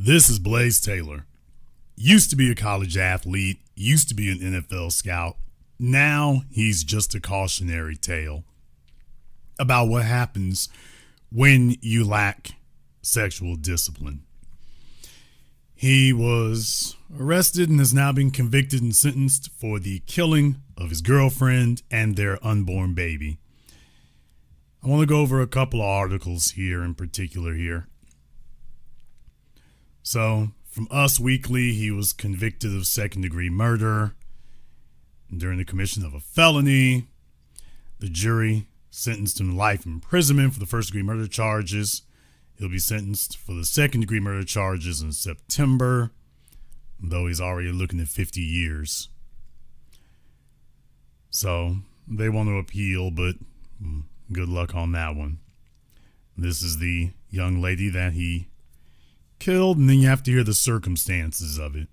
This is Blaze Taylor. Used to be a college athlete, used to be an NFL scout. Now he's just a cautionary tale about what happens when you lack sexual discipline. He was arrested and has now been convicted and sentenced for the killing of his girlfriend and their unborn baby. I want to go over a couple of articles here in particular here. So, from Us Weekly, he was convicted of second-degree murder during the commission of a felony. The jury sentenced him to life imprisonment for the first-degree murder charges. He'll be sentenced for the second-degree murder charges in September, though he's already looking at 50 years. So, they want to appeal, but good luck on that one. This is the young lady that he killed, and then you have to hear the circumstances of it.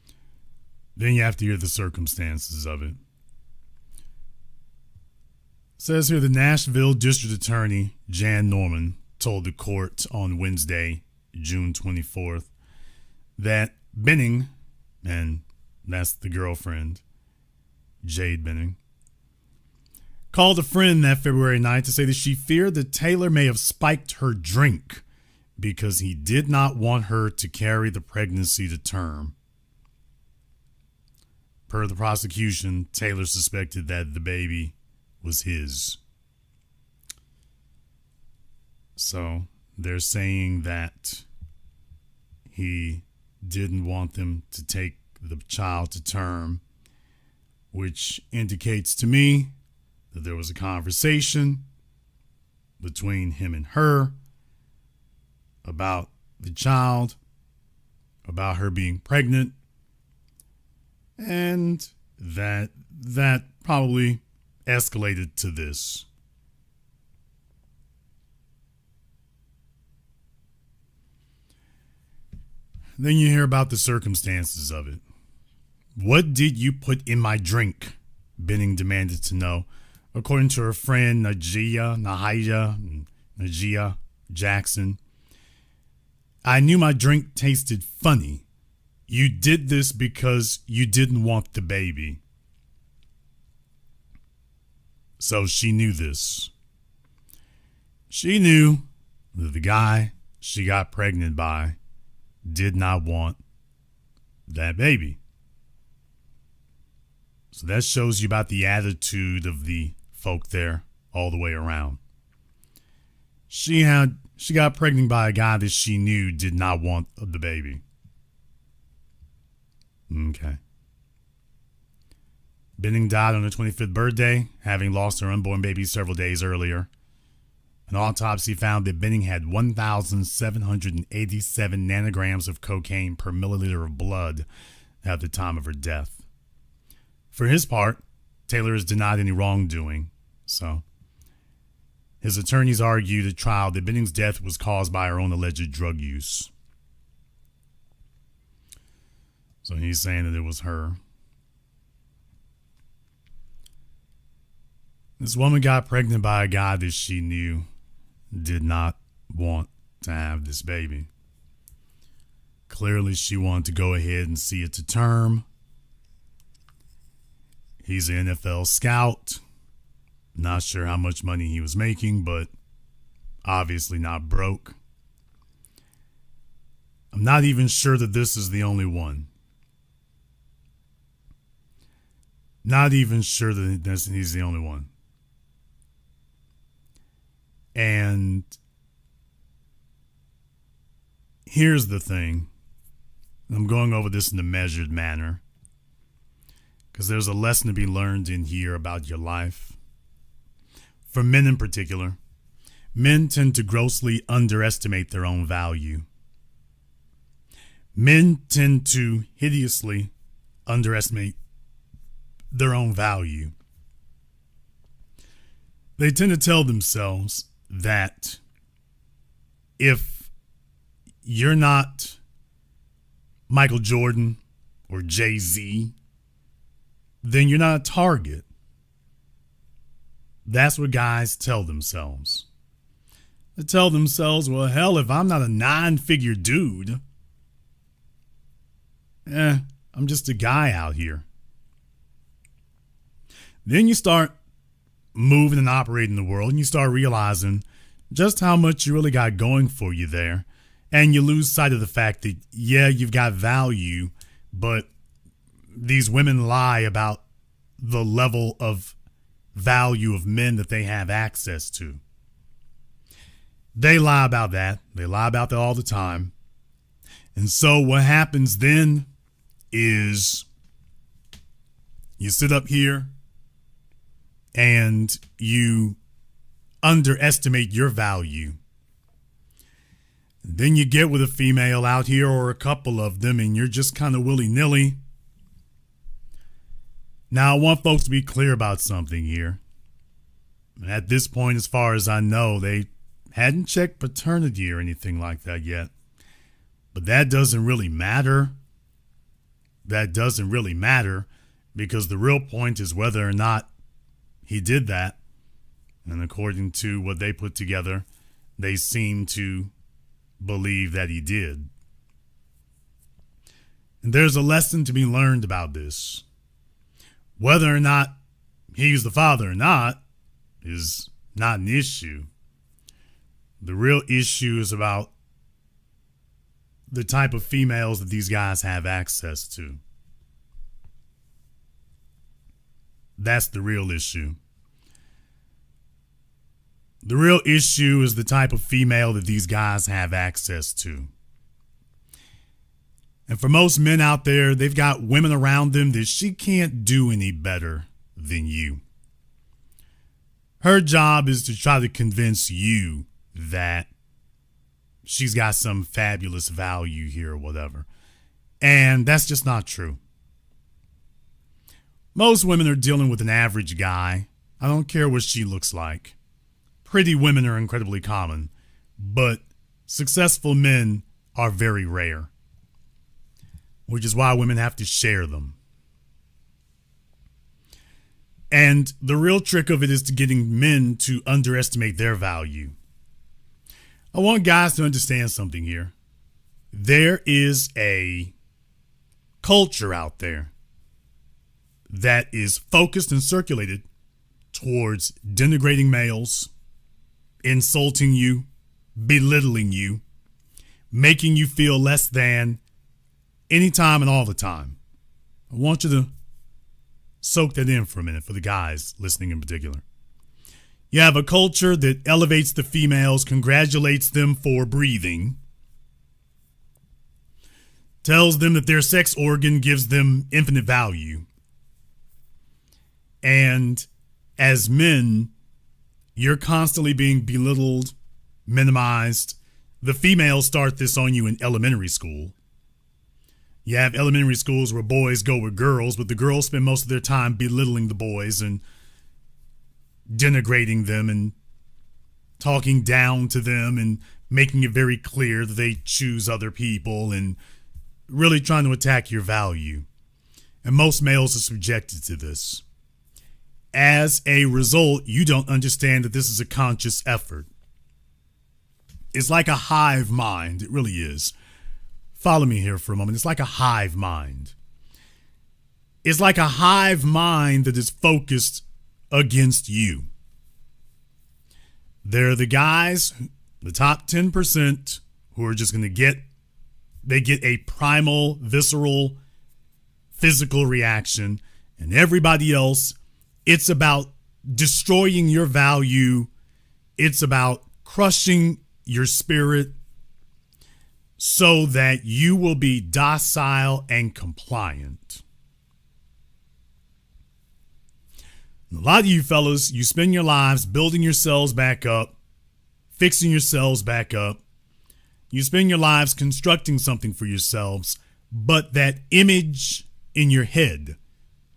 It says here the Nashville District Attorney Jan Norman told the court on Wednesday, June 24th, that Benning, and that's the girlfriend, Jade Benning, called a friend that February night to say that she feared that Taylor may have spiked her drink because he did not want her to carry the pregnancy to term. Per the prosecution, Taylor suspected that the baby was his. So they're saying that he didn't want them to take the child to term, which indicates to me that there was a conversation between him and her about the child, about her being pregnant, and that probably escalated to this. Then you hear about the circumstances of it. What did you put in my drink? Benning demanded to know. According to her friend Najia Jackson, I knew my drink tasted funny. You did this because you didn't want the baby. So she knew this. She knew that the guy she got pregnant by did not want that baby. So that shows you about the attitude of the folk there all the way around. She got pregnant by a guy that she knew did not want the baby. Okay. Benning died on her 25th birthday, having lost her unborn baby several days earlier. An autopsy found that Benning had 1,787 nanograms of cocaine per milliliter of blood at the time of her death. For his part, Taylor has denied any wrongdoing, so his attorneys argued at trial that Benning's death was caused by her own alleged drug use. So he's saying that it was her. This woman got pregnant by a guy that she knew did not want to have this baby. Clearly, she wanted to go ahead and see it to term. He's an NFL scout. Not sure how much money he was making, but obviously not broke. I'm not even sure that this is the only one. Not even sure that he's the only one. And here's the thing. I'm going over this in a measured manner because there's a lesson to be learned in here about your life. For men in particular, men tend to grossly underestimate their own value. Men tend to hideously underestimate their own value. They tend to tell themselves that if you're not Michael Jordan or Jay-Z, then you're not a target. That's what guys tell themselves. They tell themselves, well, hell, if I'm not a 9-figure dude, I'm just a guy out here. Then you start moving and operating the world, and you start realizing just how much you really got going for you there. And you lose sight of the fact that, yeah, you've got value, but these women lie about the level of value of men that they have access to. They lie about that. They lie about that all the time. And so what happens then is you sit up here and you underestimate your value. Then you get with a female out here or a couple of them and you're just kind of willy-nilly. Now, I want folks to be clear about something here. At this point, as far as I know, they hadn't checked paternity or anything like that yet. But that doesn't really matter. That doesn't really matter because the real point is whether or not he did that. And according to what they put together, they seem to believe that he did. And there's a lesson to be learned about this. Whether or not he's the father or not is not an issue. The real issue is about the type of females that these guys have access to. That's the real issue. The real issue is the type of female that these guys have access to. And for most men out there, they've got women around them that she can't do any better than you. Her job is to try to convince you that she's got some fabulous value here or whatever. And that's just not true. Most women are dealing with an average guy. I don't care what she looks like. Pretty women are incredibly common, but successful men are very rare, which is why women have to share them. And the real trick of it is to getting men to underestimate their value. I want guys to understand something here. There is a culture out there that is focused and circulated towards denigrating males, insulting you, belittling you, making you feel less than anytime and all the time. I want you to soak that in for a minute for the guys listening in particular. You have a culture that elevates the females, congratulates them for breathing, tells them that their sex organ gives them infinite value. And as men, you're constantly being belittled, minimized. The females start this on you in elementary school. You have elementary schools where boys go with girls, but the girls spend most of their time belittling the boys and denigrating them and talking down to them and making it very clear that they choose other people and really trying to attack your value. And most males are subjected to this. As a result, you don't understand that this is a conscious effort. It's like a hive mind. It really is. Follow me here for a moment. It's like a hive mind. It's like a hive mind that is focused against you. They're the guys, the top 10%, who are just going to get a primal, visceral, physical reaction. And everybody else, it's about destroying your value. It's about crushing your spirit so that you will be docile and compliant. A lot of you fellas, you spend your lives building yourselves back up, fixing yourselves back up. You spend your lives constructing something for yourselves, but that image in your head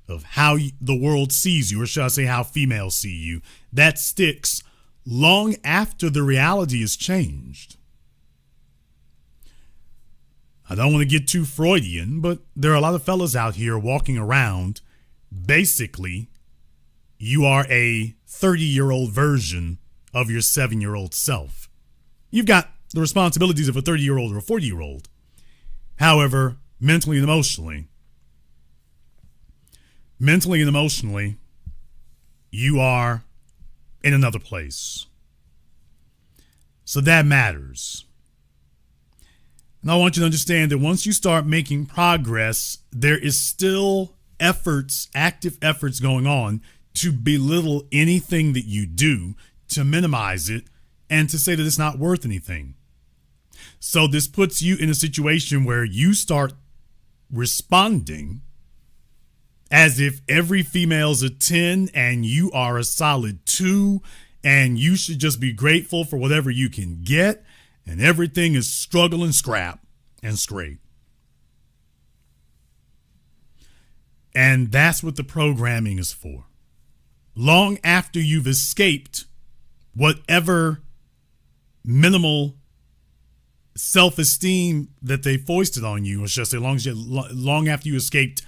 of how the world sees you, or should I say how females see you, that sticks long after the reality is changed. I don't want to get too Freudian, but there are a lot of fellas out here walking around. Basically, you are a 30-year-old version of your 7-year-old self. You've got the responsibilities of a 30-year-old or a 40-year-old. However, mentally and emotionally, you are in another place. So that matters. And I want you to understand that once you start making progress, there is still active efforts going on to belittle anything that you do, to minimize it, and to say that it's not worth anything. So this puts you in a situation where you start responding as if every female's a 10 and you are a solid 2, and you should just be grateful for whatever you can get, and everything is struggle and scrap and scrape. And that's what the programming is for. Long after you've escaped whatever minimal self-esteem that they foisted on you, or should I say long after you escaped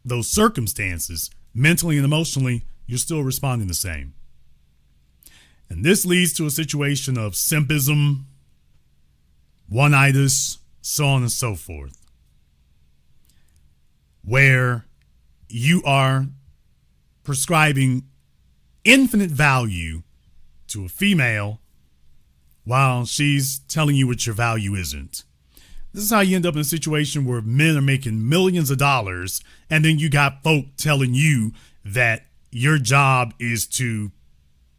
those circumstances, mentally and emotionally, you're still responding the same. And this leads to a situation of simpism, one-itis, so on and so forth, where you are prescribing infinite value to a female while she's telling you what your value isn't. This is how you end up in a situation where men are making millions of dollars, and then you got folk telling you that your job is to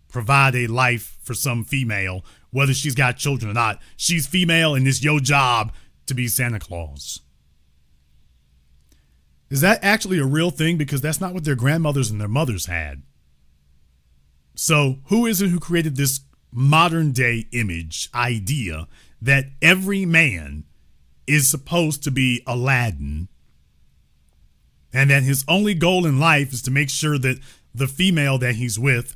provide a life for some female, whether she's got children or not. She's female, and it's your job to be Santa Claus. Is that actually a real thing? Because that's not what their grandmothers and their mothers had. So who is it who created this modern day image idea that every man is supposed to be Aladdin, and that his only goal in life is to make sure that the female that he's with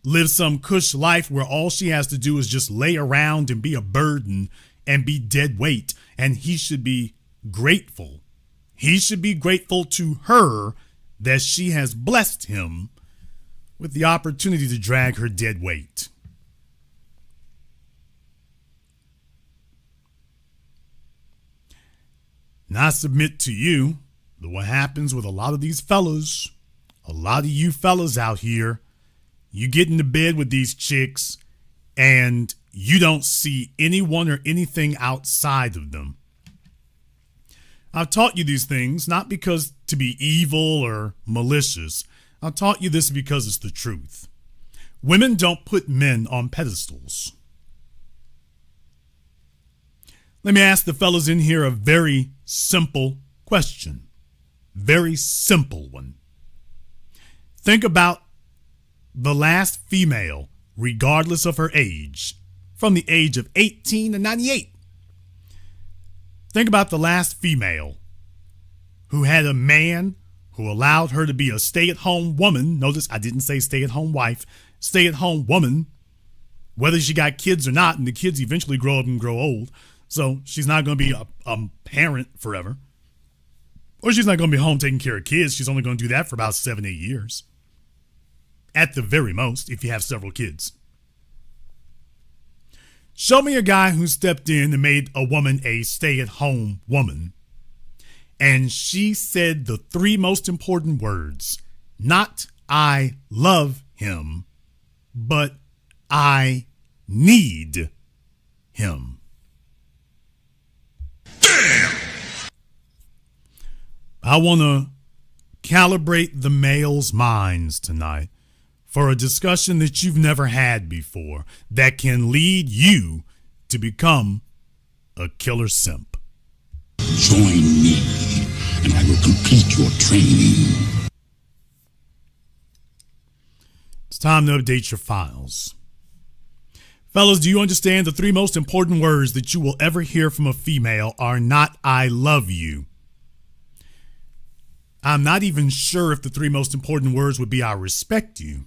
lives some cush life where all she has to do is just lay around and be a burden and be dead weight, and he should be grateful. He should be grateful to her that she has blessed him with the opportunity to drag her dead weight. And I submit to you that what happens with a lot of these fellas, a lot of you fellas out here, you get into bed with these chicks and you don't see anyone or anything outside of them. I've taught you these things not because to be evil or malicious. I've taught you this because it's the truth. Women don't put men on pedestals. Let me ask the fellas in here a very simple question. Very simple one. Think about the last female, regardless of her age, from the age of 18 to 98. Think about the last female who had a man who allowed her to be a stay-at-home woman. Notice I didn't say stay-at-home wife, stay-at-home woman, whether she got kids or not, and the kids eventually grow up and grow old. So she's not going to be a parent forever. Or she's not going to be home taking care of kids. She's only going to do that for about 7-8 years. At the very most, if you have several kids. Show me a guy who stepped in and made a woman a stay-at-home woman, and she said the 3 most important words. Not I love him, but I need him. I want to calibrate the males' minds tonight for a discussion that you've never had before that can lead you to become a killer simp. Join me and I will complete your training. It's time to update your files. Fellas, do you understand the 3 most important words that you will ever hear from a female are not I love you? I'm not even sure if the 3 most important words would be I respect you.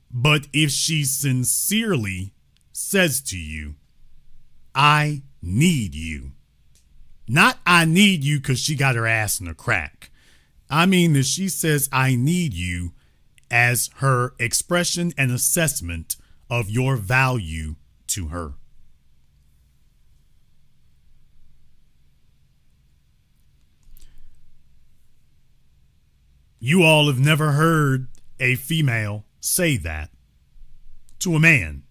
But if she sincerely says to you, I need you. Not I need you because she got her ass in a crack. I mean that she says I need you as her expression and assessment of your value to her. You all have never heard a female say that to a man.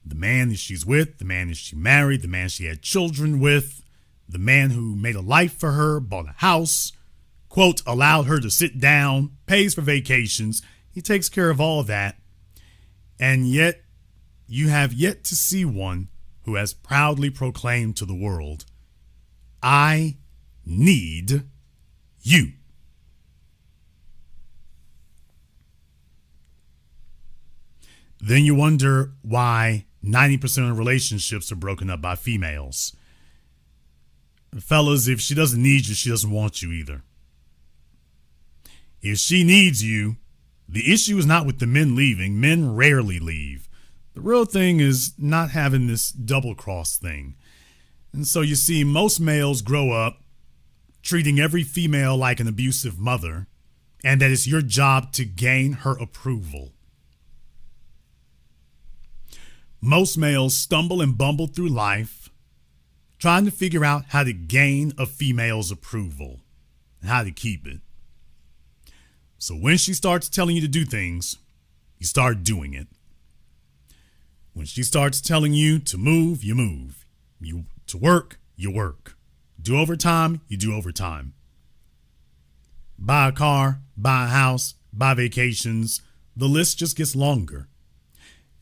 The man that she's with, the man that she married, the man she had children with, the man who made a life for her, bought a house, quote, allowed her to sit down, pays for vacations. He takes care of all of that. And yet, you have yet to see one who has proudly proclaimed to the world, I need you. Then you wonder why 90% of relationships are broken up by females. Fellas, if she doesn't need you, she doesn't want you either. If she needs you, the issue is not with the men leaving. Men rarely leave. The real thing is not having this double cross thing. And so you see, most males grow up treating every female like an abusive mother, and that it's your job to gain her approval. Most males stumble and bumble through life trying to figure out how to gain a female's approval and how to keep it. So when she starts telling you to do things, you start doing it. When she starts telling you to move, you move. To work, you work. Do overtime, you do overtime. Buy a car, buy a house, buy vacations. The list just gets longer.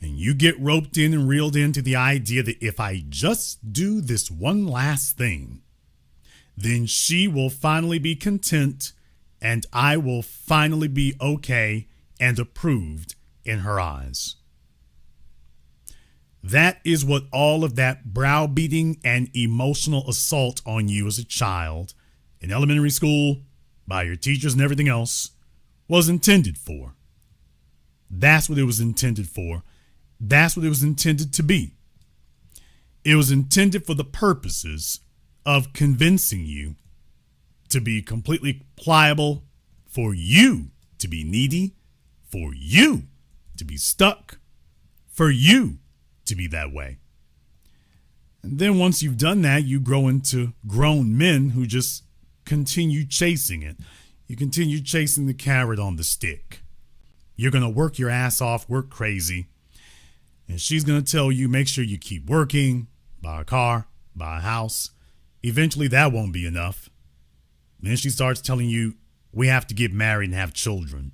And you get roped in and reeled into the idea that if I just do this one last thing, then she will finally be content and I will finally be okay and approved in her eyes. That is what all of that browbeating and emotional assault on you as a child in elementary school, by your teachers and everything else, was intended for. That's what it was intended for. That's what it was intended to be. It was intended for the purposes of convincing you to be completely pliable, for you to be needy, for you to be stuck, for you to be that way. And then once you've done that, you grow into grown men who just continue chasing it. You continue chasing the carrot on the stick. You're going to work your ass off, work crazy. And she's going to tell you, make sure you keep working, buy a car, buy a house. Eventually that won't be enough. Then she starts telling you, we have to get married and have children.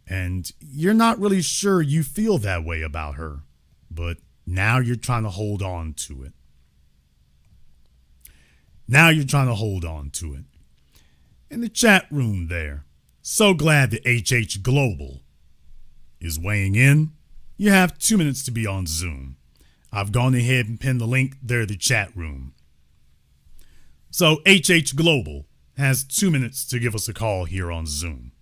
And you're not really sure you feel that way about her, but now you're trying to hold on to it. Now you're trying to hold on to it. In the chat room there, so glad that HH Global is weighing in. You have 2 minutes to be on Zoom. I've gone ahead and pinned the link there, the chat room. So HH Global has 2 minutes to give us a call here on Zoom.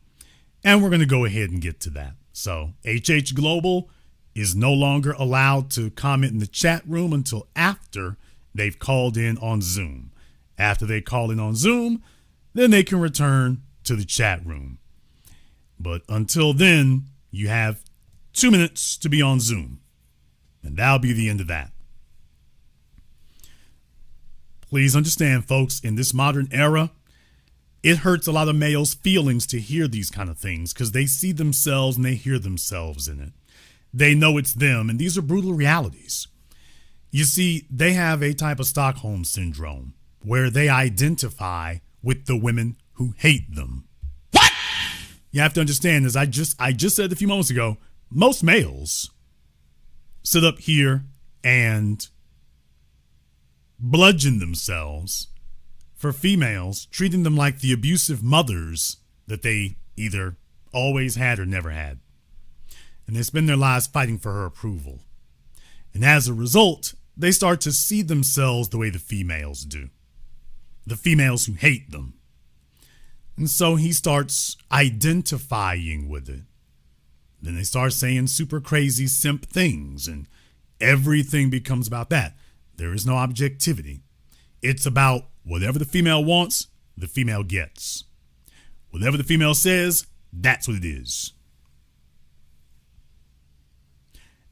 And we're going to go ahead and get to that. So HH Global is no longer allowed to comment in the chat room until after they've called in on Zoom. After they call in on Zoom, then they can return to the chat room. But until then, you have 2 minutes to be on Zoom. And that'll be the end of that. Please understand, folks, in this modern era, it hurts a lot of males' feelings to hear these kind of things because they see themselves and they hear themselves in it. They know it's them, and these are brutal realities. You see, they have a type of Stockholm syndrome where they identify with the women who hate them. What? You have to understand, as I just said a few moments ago, most males sit up here and bludgeon themselves for females, treating them like the abusive mothers that they either always had or never had. And they spend their lives fighting for her approval. And as a result, they start to see themselves the way the females do. The females who hate them. And so he starts identifying with it. Then they start saying super crazy simp things, and everything becomes about that. There is no objectivity. It's about whatever the female wants, the female gets. Whatever the female says, that's what it is.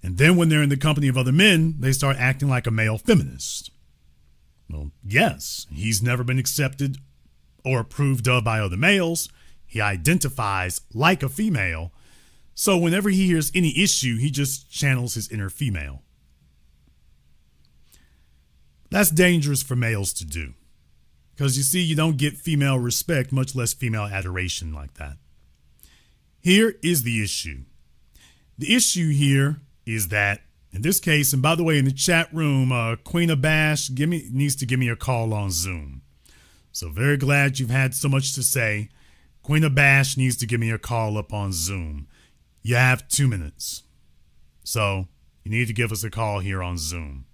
And then when they're in the company of other men, they start acting like a male feminist. Well, yes, he's never been accepted or approved of by other males. He identifies like a female. So whenever he hears any issue, he just channels his inner female. That's dangerous for males to do. Because you see, you don't get female respect, much less female adoration like that. Here is the issue. The issue here is that, in this case, and by the way, in the chat room, Queen of Bash needs to give me a call on Zoom. So very glad you've had so much to say. Queen of Bash needs to give me a call up on Zoom. You have 2 minutes. So you need to give us a call here on Zoom.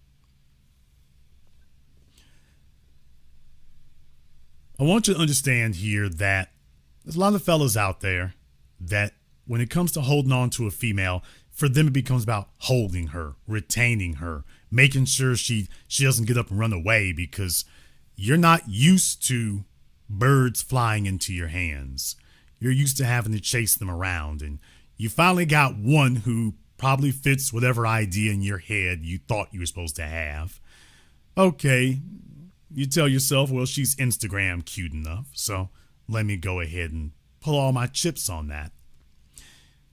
I want you to understand here that there's a lot of fellas out there that when it comes to holding on to a female, for them it becomes about holding her, retaining her, making sure she doesn't get up and run away because you're not used to birds flying into your hands. You're used to having to chase them around, and you finally got one who probably fits whatever idea in your head you thought you were supposed to have. Okay, you tell yourself, well, she's Instagram cute enough, so let me go ahead and pull all my chips on that.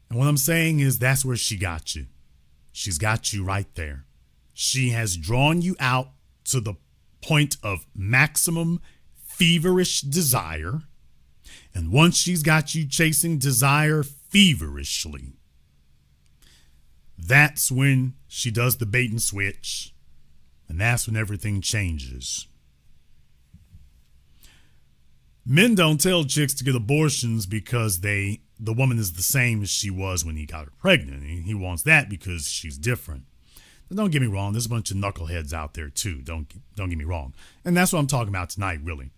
And what I'm saying is that's where she got you. She's got you right there. She has drawn you out to the point of maximum feverish desire. And once she's got you chasing desire feverishly, that's when she does the bait and switch. And that's when everything changes. Men don't tell chicks to get abortions because the woman is the same as she was when he got her pregnant. He wants that because she's different. But don't get me wrong, there's a bunch of knuckleheads out there too. Don't get me wrong. And that's what I'm talking about tonight, really.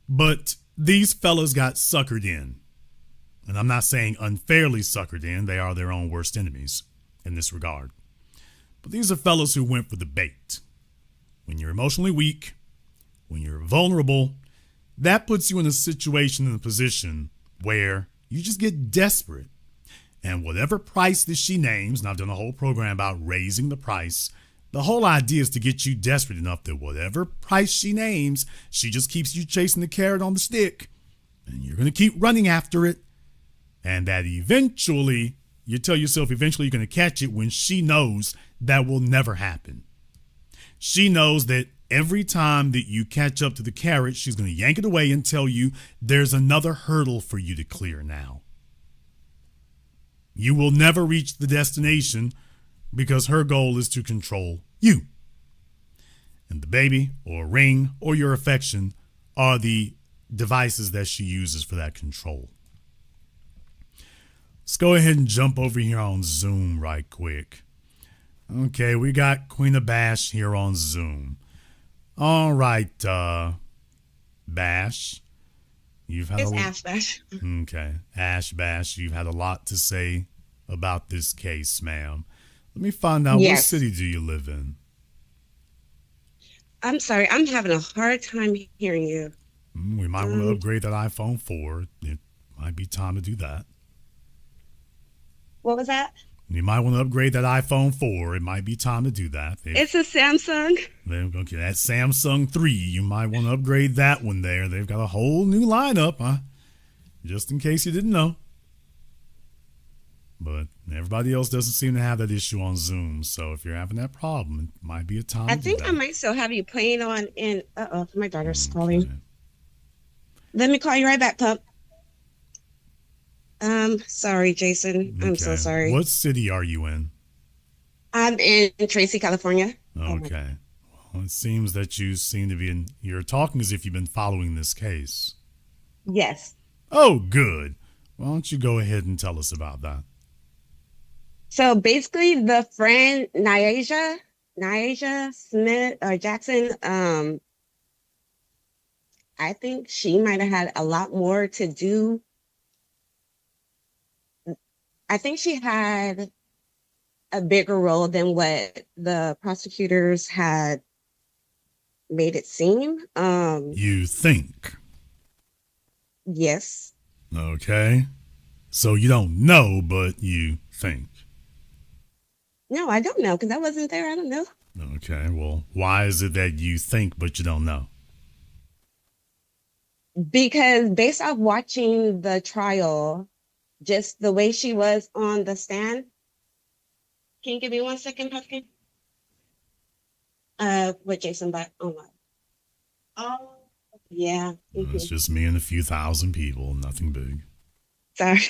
But these fellas got suckered in. And I'm not saying unfairly suckered in. They are their own worst enemies in this regard. But these are fellas who went for the bait. When you're emotionally weak, when you're vulnerable, that puts you in a situation, in a position where you just get desperate. And whatever price that she names, and I've done a whole program about raising the price, the whole idea is to get you desperate enough that whatever price she names, she just keeps you chasing the carrot on the stick. And you're going to keep running after it. And that eventually, you tell yourself eventually you're going to catch it when she knows that will never happen. She knows that every time that you catch up to the carrot, she's going to yank it away and tell you there's another hurdle for you to clear now. You will never reach the destination because her goal is to control you. And the baby or ring or your affection are the devices that she uses for that control. Let's go ahead and jump over here on Zoom right quick. Okay, we got Queen of Bash here on Zoom. All right, Bash. You've had Ash Bash. Okay, Ash Bash. You've had a lot to say about this case, ma'am. Let me find out, Yes. what city do you live in? I'm sorry, I'm having a hard time hearing you. We might want to upgrade that iPhone 4. It might be time to do that. What was that? You might want to upgrade that iPhone 4. It might be time to do that. It's a Samsung. Okay, that Samsung 3, you might want to upgrade that one there. They've got a whole new lineup, huh? Just in case you didn't know. But everybody else doesn't seem to have that issue on Zoom. So if you're having that problem, it might be a time I to think do I that. might still have you playing on in my daughter's calling. Okay. Let me call you right back, pup. Sorry, Jason. I'm so Okay. sorry. What city are you in? I'm in Tracy, California. Okay. Well, it seems that you seem to be you're talking as if you've been following this case. Yes. Oh, good. Why don't you go ahead and tell us about that? So basically the friend Nyasia Smith or Jackson, I think she might have had a lot more to do. I think she had a bigger role than what the prosecutors had made it seem. You think. Yes. Okay. So you don't know, but you think. No, I don't know because I wasn't there. I don't know. Okay, well, why is it that you think but you don't know? Because based off watching the trial, just the way she was on the stand. Can you give me 1 second, Pumpkin? With Jason, but oh my. Oh, yeah. It's just me and a few thousand people, nothing big. Sorry.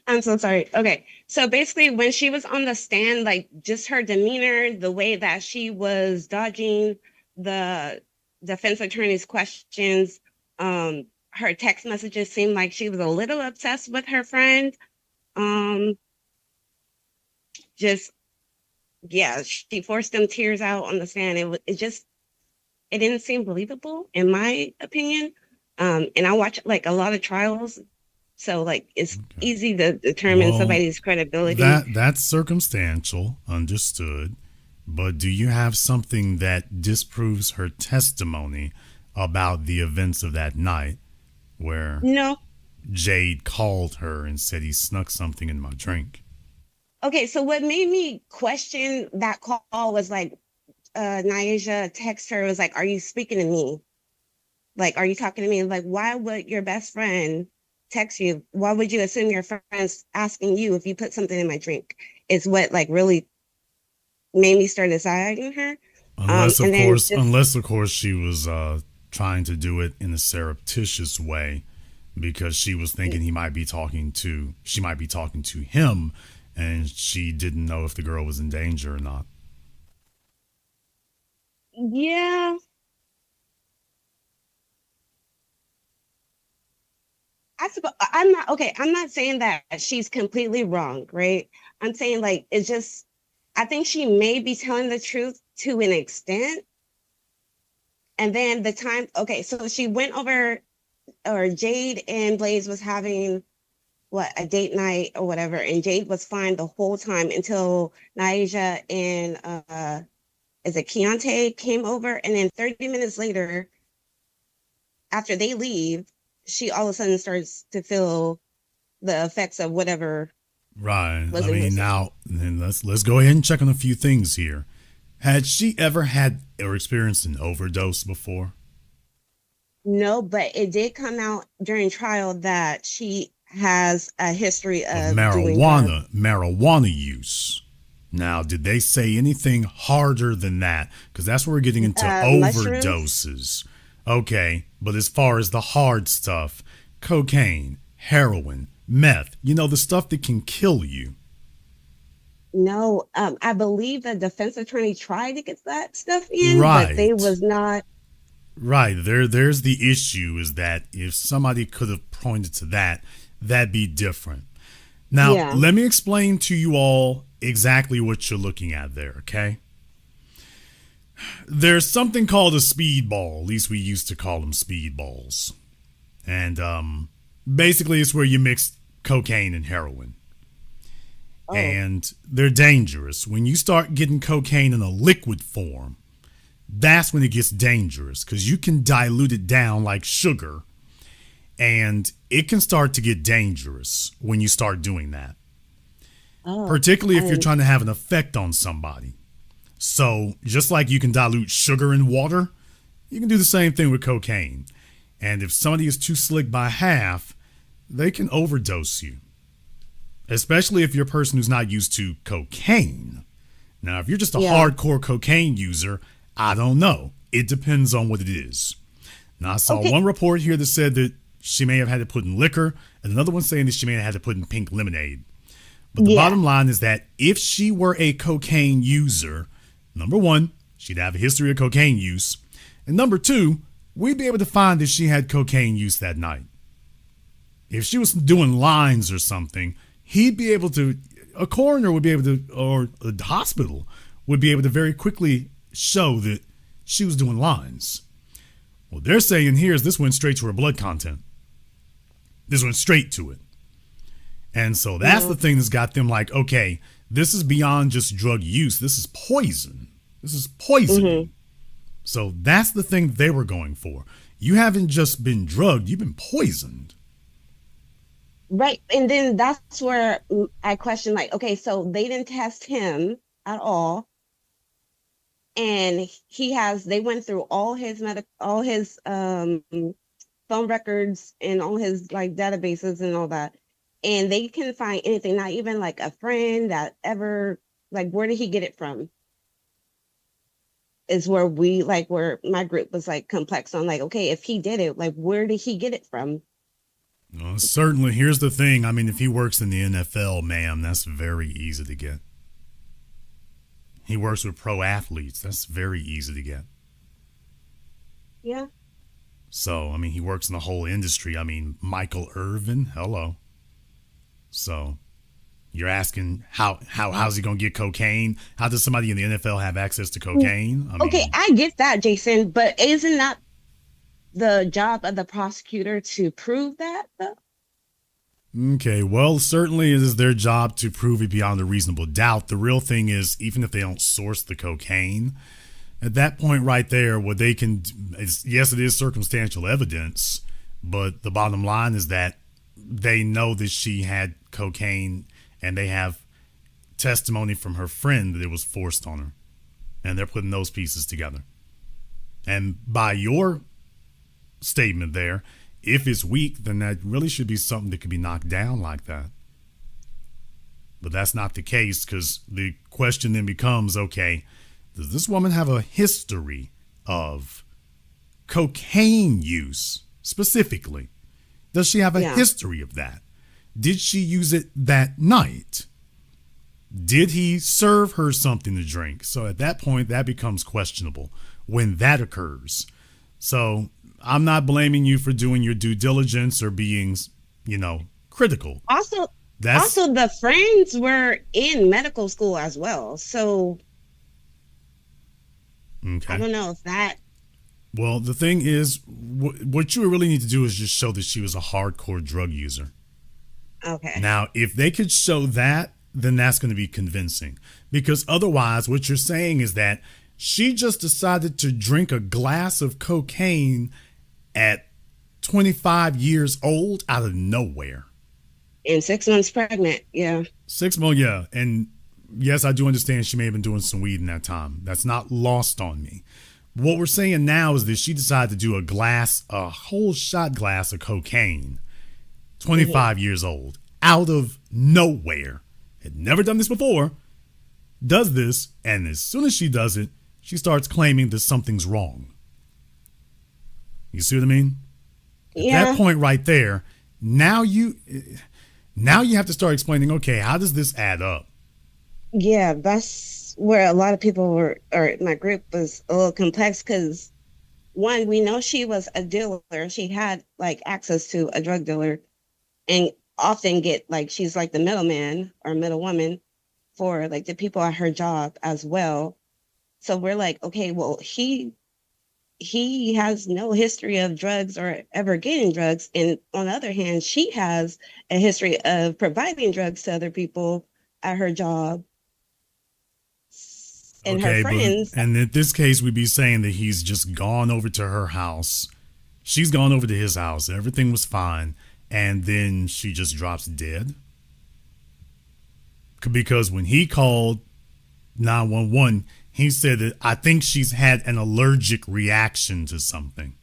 I'm so sorry. Okay. So basically, when she was on the stand, like just her demeanor, the way that she was dodging the defense attorney's questions, her text messages seemed like she was a little obsessed with her friend. Um, just yeah, she forced them tears out on the stand. It didn't seem believable in my opinion. And I watch like a lot of trials, so like it's Okay. easy to determine Well, somebody's credibility. that's circumstantial, understood. But do you have something that disproves her testimony about the events of that night where No. Jade called her and said he snuck something in my drink? Okay, so what made me question that call was like Nyasia text her was like, "Are you speaking to me? Like, are you talking to me? Like, why would your best friend text you? Why would you assume your friend's asking you if you put something in my drink?" Is what like really made me start deciding her. And then just Unless of course she was trying to do it in a surreptitious way because she was thinking she might be talking to him, and she didn't know if the girl was in danger or not. yeah, I suppose I'm not okay. I'm not saying that she's completely wrong, right? I'm saying like it's just I think she may be telling the truth to an extent. And then the time, okay, so she went over, or Jade and Blaze was having what a date night or whatever, and Jade was fine the whole time until Naija and is it Keontae came over, and then 30 minutes later, after they leave, she all of a sudden starts to feel the effects of whatever Right. was I in her mean, system. now then let's go ahead and check on a few things here. Had she ever had or experienced an overdose before? No, but it did come out during trial that she has a history Of of doing drugs. marijuana use. Now, did they say anything harder than that? Because that's where we're getting into Mushrooms. overdoses. Okay, but as far as the hard stuff, cocaine, heroin, meth, the stuff that can kill you. No, I believe the defense attorney tried to get that stuff in, but they Right. was not. Right. There's the issue is that if somebody could have pointed to that, that'd be different. Now, Yeah. let me explain to you all exactly what you're looking at there, okay? There's something called a speedball. At least we used to call them speedballs. And basically, it's where you mix cocaine and heroin. Oh, And they're dangerous. When you start getting cocaine in a liquid form, that's when it gets dangerous because you can dilute it down like sugar, and it can start to get dangerous when you start doing that, oh, particularly if you're and trying to have an effect on somebody. So, just like you can dilute sugar in water, you can do the same thing with cocaine. And if somebody is too slick by half, they can overdose you, especially if you're a person who's not used to cocaine. Now, if you're just a yeah. hardcore cocaine user, I don't know. It depends on what it is. Now, I saw Okay. one report here that said that she may have had to put in liquor, and another one saying that she may have had to put in pink lemonade. But the Yeah. bottom line is that if she were a cocaine user, number one, she'd have a history of cocaine use. And number two, we'd be able to find that she had cocaine use that night. If she was doing lines or something, a coroner would be able to, or a hospital would be able to very quickly show that she was doing lines. What they're saying here is this went straight to her blood content. This went straight to it. And so that's Yeah. the thing that's got them like, okay, this is beyond just drug use. This is poison. This is Hmm. poisoning. So that's the thing they were going for. You haven't just been drugged, you've been poisoned. Right. And then that's where I question, like, okay, so they didn't test him. at all. And they went through all his phone records and all his like databases and all that. And they couldn't find anything, not even like a friend that ever, like, where did he get it from? Is where my group was like complex on, like, okay, if he did it, like, where did he get it from? Well, certainly, here's the thing. I mean, if he works in the NFL, ma'am, that's very easy to get. He works with pro athletes. That's very easy to get. Yeah. So, I mean, he works in the whole industry. I mean, Michael Irvin, hello. So, you're asking how's he going to get cocaine? How does somebody in the NFL have access to cocaine? Okay, I get that, Jason, but isn't that the job of the prosecutor to prove that, though? Okay, well, certainly it is their job to prove it beyond a reasonable doubt. The real thing is, even if they don't source the cocaine, at that point right there, what they can is, yes, it is circumstantial evidence, but the bottom line is that they know that she had cocaine, and they have testimony from her friend that it was forced on her, and they're putting those pieces together. And by your statement there, if it's weak, then that really should be something that could be knocked down like that. But that's not the case, because the question then becomes, okay, does this woman have a history of cocaine use specifically? Does she have a history of that? Did she use it that night? Did he serve her something to drink? So at that point, that becomes questionable when that occurs. So I'm not blaming you for doing your due diligence or being, critical. Also, the friends were in medical school as well. So okay. I don't know if that. Well, the thing is, what you really need to do is just show that she was a hardcore drug user. Okay. Now, if they could show that, then that's going to be convincing. Because otherwise, what you're saying is that she just decided to drink a glass of cocaine at 25 years old out of nowhere. And 6 months pregnant, yeah. 6 months, yeah. And yes, I do understand she may have been doing some weed in that time. That's not lost on me. What we're saying now is that she decided to do a whole shot glass of cocaine, 25 years old, out of nowhere. Had never done this before, does this, and as soon as she does it, she starts claiming that something's wrong. You see what I mean? Yeah. At that point right there, now you have to start explaining, okay, how does this add up? Yeah, that's where a lot of people or my group was a little complex, because one, we know she was a dealer. She had like access to a drug dealer, and often she's like the middleman or middlewoman for like the people at her job as well. So we're like, okay, well, he has no history of drugs or ever getting drugs. And on the other hand, she has a history of providing drugs to other people at her job and her friends. And in this case, we'd be saying that he's just gone over to her house. She's gone over to his house. Everything was fine. And then she just drops dead. Because when he called 911, he said that I think she's had an allergic reaction to something.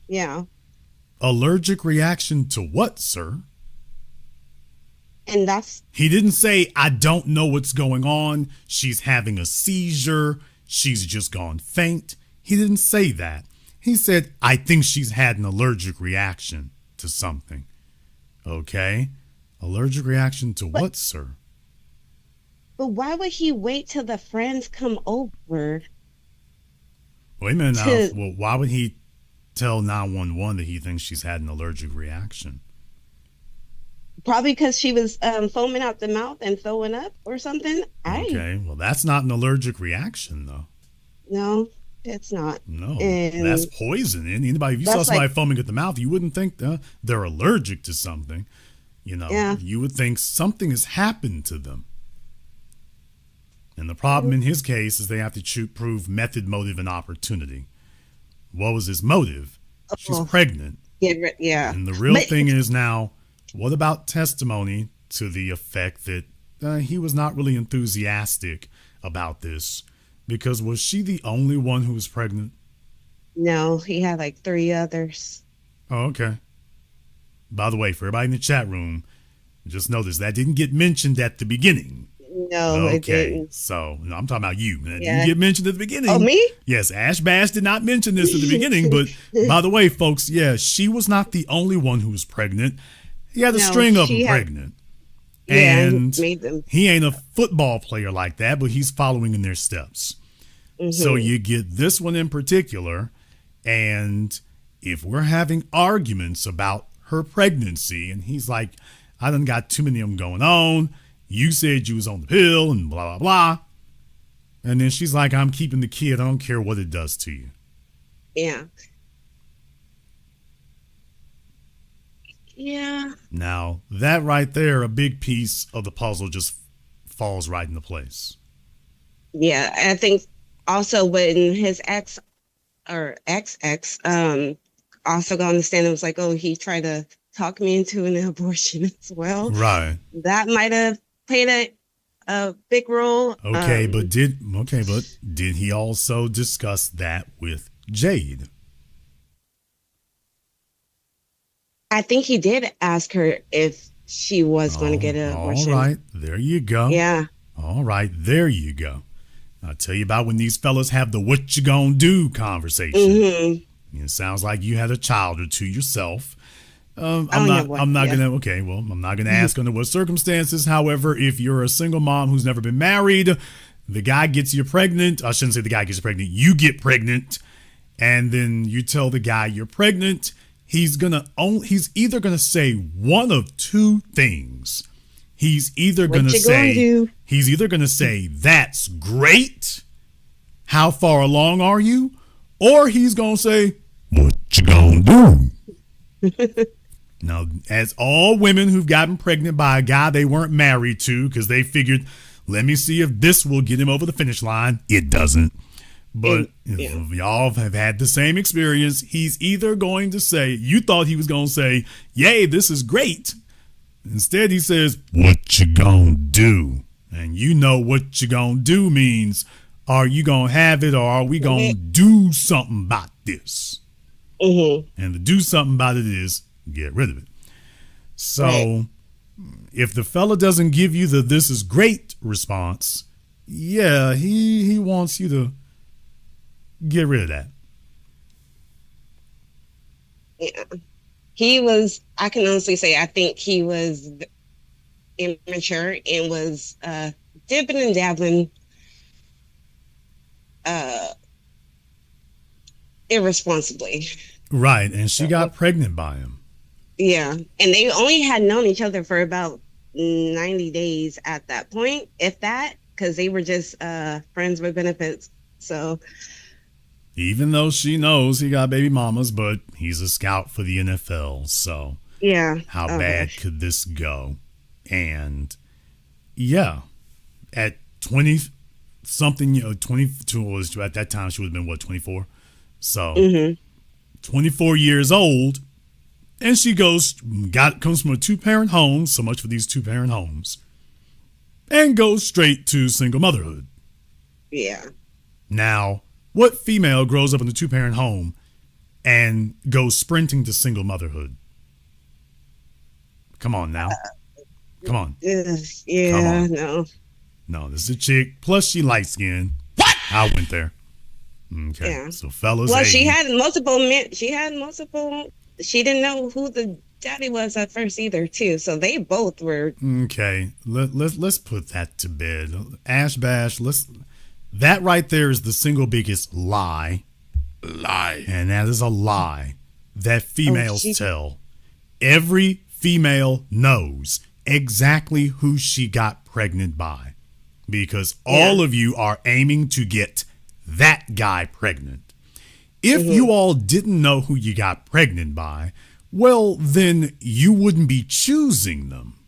Yeah. Allergic reaction to what, sir? And he didn't say, I don't know what's going on. She's having a seizure. She's just gone faint. He didn't say that. He said, I think she's had an allergic reaction to something. Okay. Allergic reaction to what, sir? But why would he wait till the friends come over? Wait a minute now. Well, why would he tell 911 that he thinks she's had an allergic reaction? Probably because she was foaming out the mouth and throwing up or something. Okay, well, that's not an allergic reaction, though. No, it's not. No, that's poison. And if you saw somebody foaming at the mouth, you wouldn't think they're allergic to something. You would think something has happened to them. And the problem in his case is they have to prove method, motive, and opportunity. What was his motive? She's pregnant. Yeah. And the real thing is now, what about testimony to the effect that he was not really enthusiastic about this, because was she the only one who was pregnant? No, he had like 3 others. Oh, okay. By the way, for everybody in the chat room, just notice that didn't get mentioned at the beginning. No, it Okay, didn't. so I'm talking about you. That Yeah. didn't get mentioned at the beginning. Oh, me? Yes, Ash Bash did not mention this at the beginning. But by the way, folks, yeah, she was not the only one who was pregnant. He had a No, string of them she had- pregnant. Yeah, And he made them. he ain't a football player like that, but he's following in their steps. So you get this one in particular. And if we're having arguments about her pregnancy, and he's like, I done got too many of them going on. You said you was on the pill and blah, blah, blah. And then she's like, I'm keeping the kid. I don't care what it does to you. Yeah. Yeah. Now, that right there, a big piece of the puzzle just falls right into place. Yeah. I think also when his ex or ex also got on the stand and was like, oh, he tried to talk me into an abortion as well. Right. That might have played a big role. Okay, but did he also discuss that with Jade? I think he did ask her if she was going to get an abortion. All right, there you go. Yeah. All right, there you go. I'll tell you about when these fellas have the what you gonna do conversation. Mm-hmm. It sounds like you had a child or two yourself. I'm have one, not yeah. I'm not gonna ask under what circumstances. However, if you're a single mom who's never been married, the guy gets you pregnant. I shouldn't say the guy gets you pregnant. You get pregnant, and then you tell the guy you're pregnant. He's either gonna say one of two things. He's either gonna say that's great. How far along are you? Or he's gonna say, what you gonna do? Now, as all women who've gotten pregnant by a guy they weren't married to because they figured, let me see if this will get him over the finish line. It doesn't. But y'all have had the same experience. He's either going to say, you thought he was going to say, yay, this is great. Instead, he says, what you gonna do? And you know what you gonna do means, are you gonna have it or are we gonna do something about this? Mm-hmm. And to do something about it is get rid of it. So if the fella doesn't give you the this is great response, yeah, he wants you to get rid of that. Yeah. He was, I can honestly say, I think he was immature and was dipping and dabbling irresponsibly. Right. And she got pregnant by him. Yeah. And they only had known each other for about 90 days at that point, if that, because they were just friends with benefits. So even though she knows he got baby mamas, but he's a scout for the NFL. So yeah, how bad could this go? And yeah, at 20 something, 22 was at that time, she would have been what, 24? So 24 years old. And she comes from a 2-parent home. So much for these 2-parent homes. And goes straight to single motherhood. Yeah. Now, what female grows up in a 2-parent home and goes sprinting to single motherhood? Come on now. Come on. Yeah, Come on. no. No, this is a chick. Plus, she light skinned. What? I went there. Okay. Yeah. So, fellas. Well, she had multiple men. She didn't know who the daddy was at first either, too. So they both were. Okay. Let's put that to bed. Ash Bash, that right there is the single biggest lie. And that is a lie that females tell. Every female knows exactly who she got pregnant by because all of you are aiming to get that guy pregnant. If you all didn't know who you got pregnant by, well, then you wouldn't be choosing them.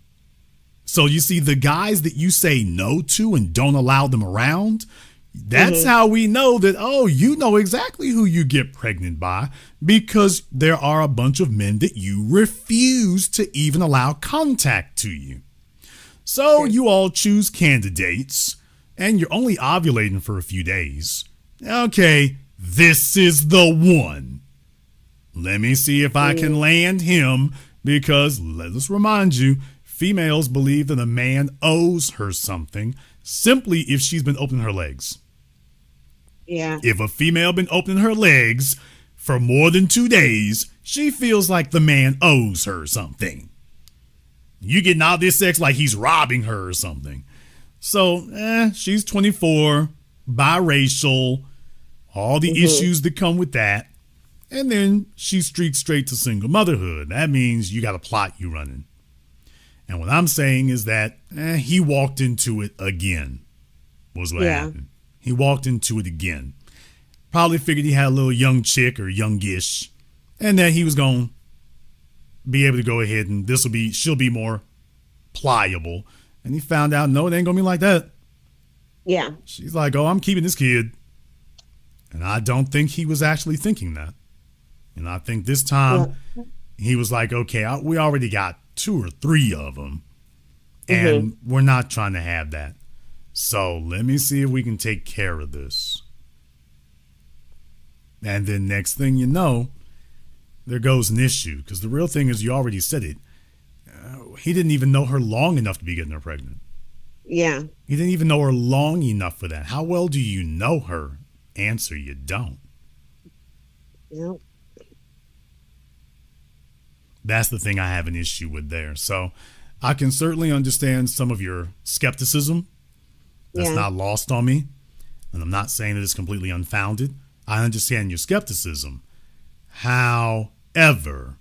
So you see, the guys that you say no to and don't allow them around, that's how we know that, you know exactly who you get pregnant by because there are a bunch of men that you refuse to even allow contact to you. So you all choose candidates and you're only ovulating for a few days. Okay, this is the one. Let me see if I can land him, because let's remind you, females believe that a man owes her something simply if she's been opening her legs. Yeah. If a female been opening her legs for more than 2 days, she feels like the man owes her something. You getting all this sex like he's robbing her or something. So, she's 24, biracial, all the issues that come with that. And then she streaks straight to single motherhood. That means you got a plot you running. And what I'm saying is that he walked into it again, was what happened. He walked into it again. Probably figured he had a little young chick or youngish, and that he was going to be able to go ahead and she'll be more pliable. And he found out, no, it ain't going to be like that. Yeah. She's like, oh, I'm keeping this kid. And I don't think he was actually thinking that. And I think this time he was like, okay, we already got 2 or 3 of them. And we're not trying to have that. So let me see if we can take care of this. And then next thing you know, there goes an issue. Because the real thing is, you already said it. He didn't even know her long enough to be getting her pregnant. Yeah. He didn't even know her long enough for that. How well do you know her? Answer, you don't. Nope. That's the thing I have an issue with there. So I can certainly understand some of your skepticism. That's not lost on me. And I'm not saying that it's completely unfounded. I understand your skepticism. However,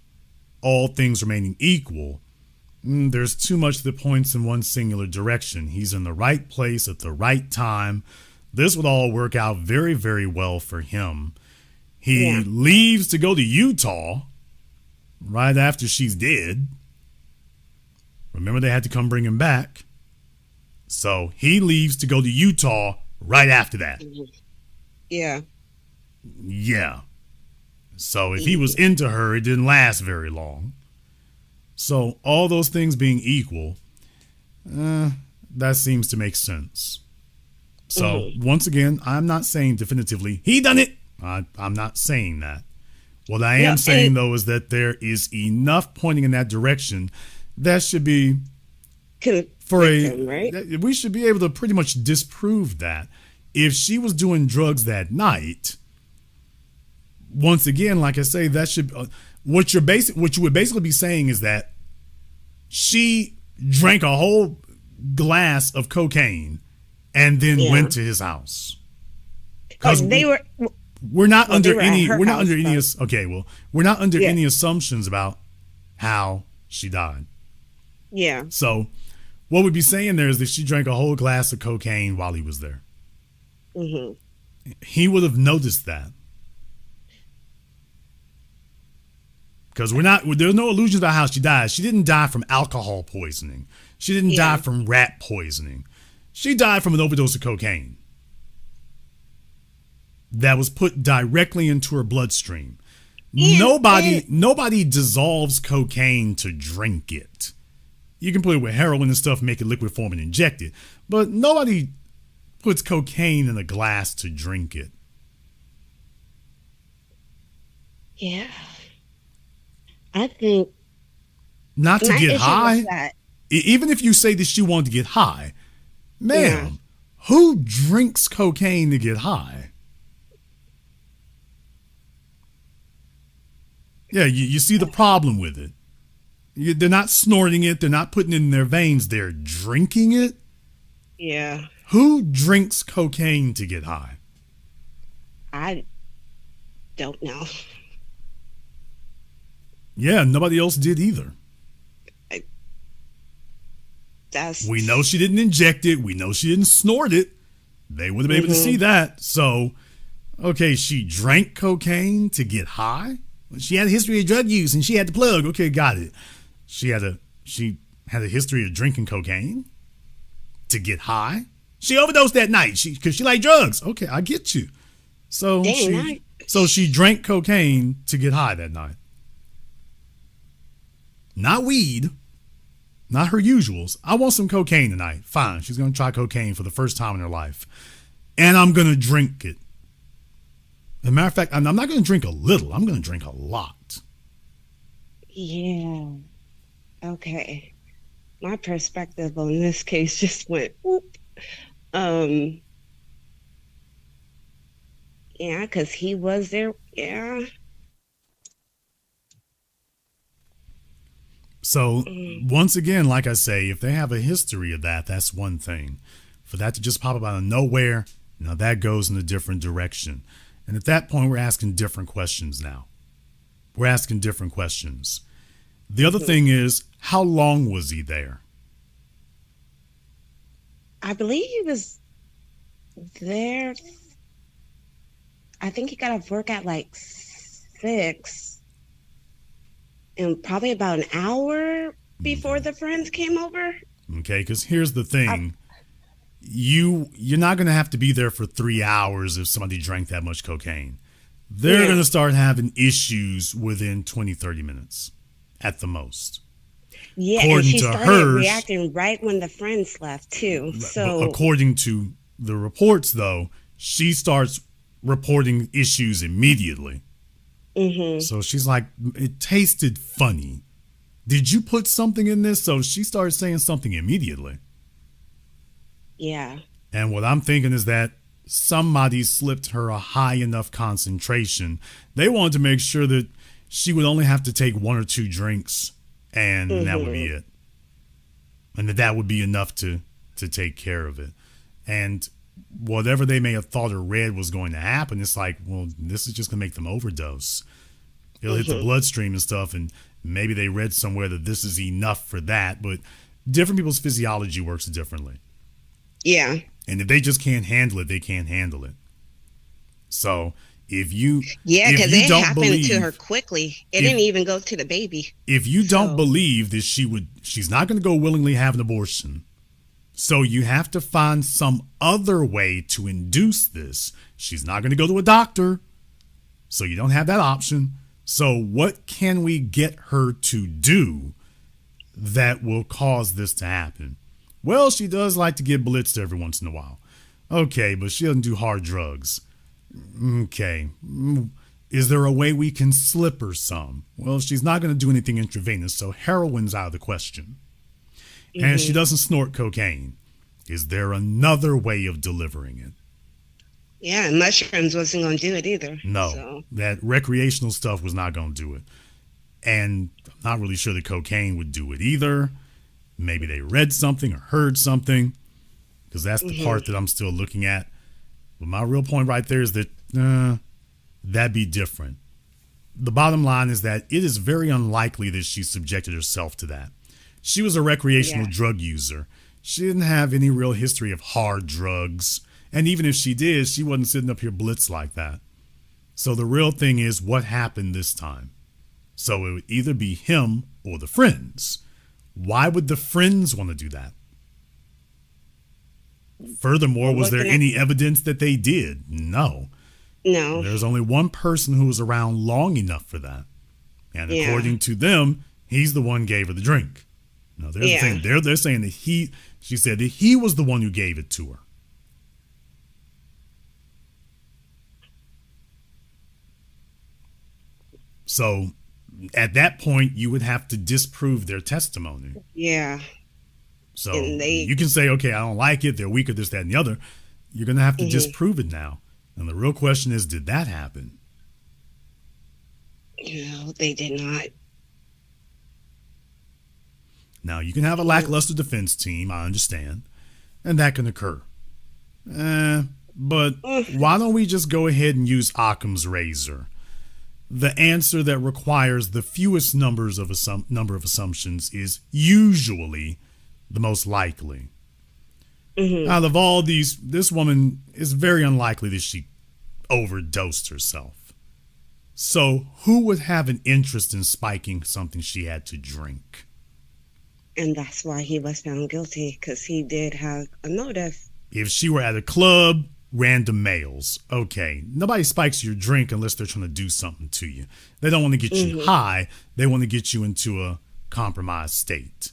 all things remaining equal, there's too much that points in one singular direction. He's in the right place at the right time. This would all work out very, very well for him. He leaves to go to Utah right after she's dead. Remember, they had to come bring him back. So he leaves to go to Utah right after that. Yeah. Yeah. So if he was into her, it didn't last very long. So all those things being equal, that seems to make sense. So once again, I'm not saying definitively he done it. I'm not saying that. What I am saying, though, is that there is enough pointing in that direction that should be right? We should be able to pretty much disprove that. If she was doing drugs that night, once again, like I say, that should what you would basically be saying is that she drank a whole glass of cocaine and then went to his house. Because we're not under any assumptions about how she died. Yeah. So what we'd be saying there is that she drank a whole glass of cocaine while he was there. He would have noticed that. Because there's no illusions about how she died. She didn't die from alcohol poisoning. She didn't die from rat poisoning. She died from an overdose of cocaine that was put directly into her bloodstream. Nobody dissolves cocaine to drink it. You can put it with heroin and stuff, make it liquid form and inject it. But nobody puts cocaine in a glass to drink it. Yeah. I think not to get high. Even if you say that she wanted to get high, ma'am, who drinks cocaine to get high? Yeah, you see the problem with it. They're not snorting it. They're not putting it in their veins. They're drinking it. Yeah. Who drinks cocaine to get high? I don't know. Yeah, nobody else did either. We know she didn't inject it. We know she didn't snort it. They would have been able to see that. So, okay, she drank cocaine to get high. She had a history of drug use and she had the plug. Okay, got it. She had a history of drinking cocaine to get high. She overdosed that night because she liked drugs. Okay, I get you. So she drank cocaine to get high that night. Not weed. not her usuals. I want some cocaine tonight. Fine. She's going to try cocaine for the first time in her life. And I'm going to drink it. As a matter of fact, I'm not going to drink a little. I'm going to drink a lot. Yeah. Okay. My perspective on this case just went whoop. Yeah, because he was there. Yeah. So, once again, like I say, if they have a history of that, that's one thing. For that to just pop up out of nowhere, now that goes in a different direction. And at that point, we're asking different questions now. We're asking different questions. The other thing is, how long was he there? I believe he was there. I think he got off work at like 6 and probably about an hour before the friends came over. Okay, because here's the thing. You're not going to have to be there for 3 hours if somebody drank that much cocaine. They're going to start having issues within 20, 30 minutes at the most. Yeah, according and she to started hers, reacting right when the friends left too. So according to the reports, though, she starts reporting issues immediately. Mm-hmm. So she's like, it tasted funny. Did you put something in this? So she started saying something immediately. Yeah. And what I'm thinking is that somebody slipped her a high enough concentration. They wanted to make sure that she would only have to take 1 or 2 drinks and that would be it. And that would be enough to take care of it. And whatever they may have thought or read was going to happen, it's like, well, this is just going to make them overdose. It'll hit the bloodstream and stuff, and maybe they read somewhere that this is enough for that, but different people's physiology works differently. Yeah. And if they just can't handle it, they can't handle it. So if you because it don't happened to her quickly. It didn't even go to the baby. If you don't believe that she's not going to go willingly have an abortion. So you have to find some other way to induce this. She's not going to go to a doctor. So you don't have that option. So what can we get her to do that will cause this to happen? Well, she does like to get blitzed every once in a while. Okay, but she doesn't do hard drugs. Okay. Is there a way we can slip her some? Well, she's not going to do anything intravenous, so heroin's out of the question. And she doesn't snort cocaine. Is there another way of delivering it? Yeah, and mushrooms wasn't going to do it either. No, that recreational stuff was not going to do it. And I'm not really sure that cocaine would do it either. Maybe they read something or heard something, because that's the part that I'm still looking at. But my real point right there is that that'd be different. The bottom line is that it is very unlikely that she subjected herself to that. She was a recreational drug user. She didn't have any real history of hard drugs. And even if she did, she wasn't sitting up here blitzed like that. So the real thing is what happened this time. So it would either be him or the friends. Why would the friends want to do that? Furthermore, was there any evidence that they did? No. There's only one person who was around long enough for that. And according to them, he's the one who gave her the drink. No, they're saying they're saying that she said that he was the one who gave it to her. So at that point, you would have to disprove their testimony. Yeah. So you can say, okay, I don't like it. They're weak or this, that, and the other. You're going to have to disprove it now. And the real question is, did that happen? No, they did not. Now, you can have a lackluster defense team, I understand, and that can occur. But why don't we just go ahead and use Occam's razor? The answer that requires the fewest number of assumptions is usually the most likely. Out of all these, this woman is very unlikely that she overdosed herself. So who would have an interest in spiking something she had to drink? And that's why he was found guilty, because he did have a motive. If she were at a club, random males, okay, nobody spikes your drink unless they're trying to do something to you. They don't want to get you high. They want to get you into a compromised state.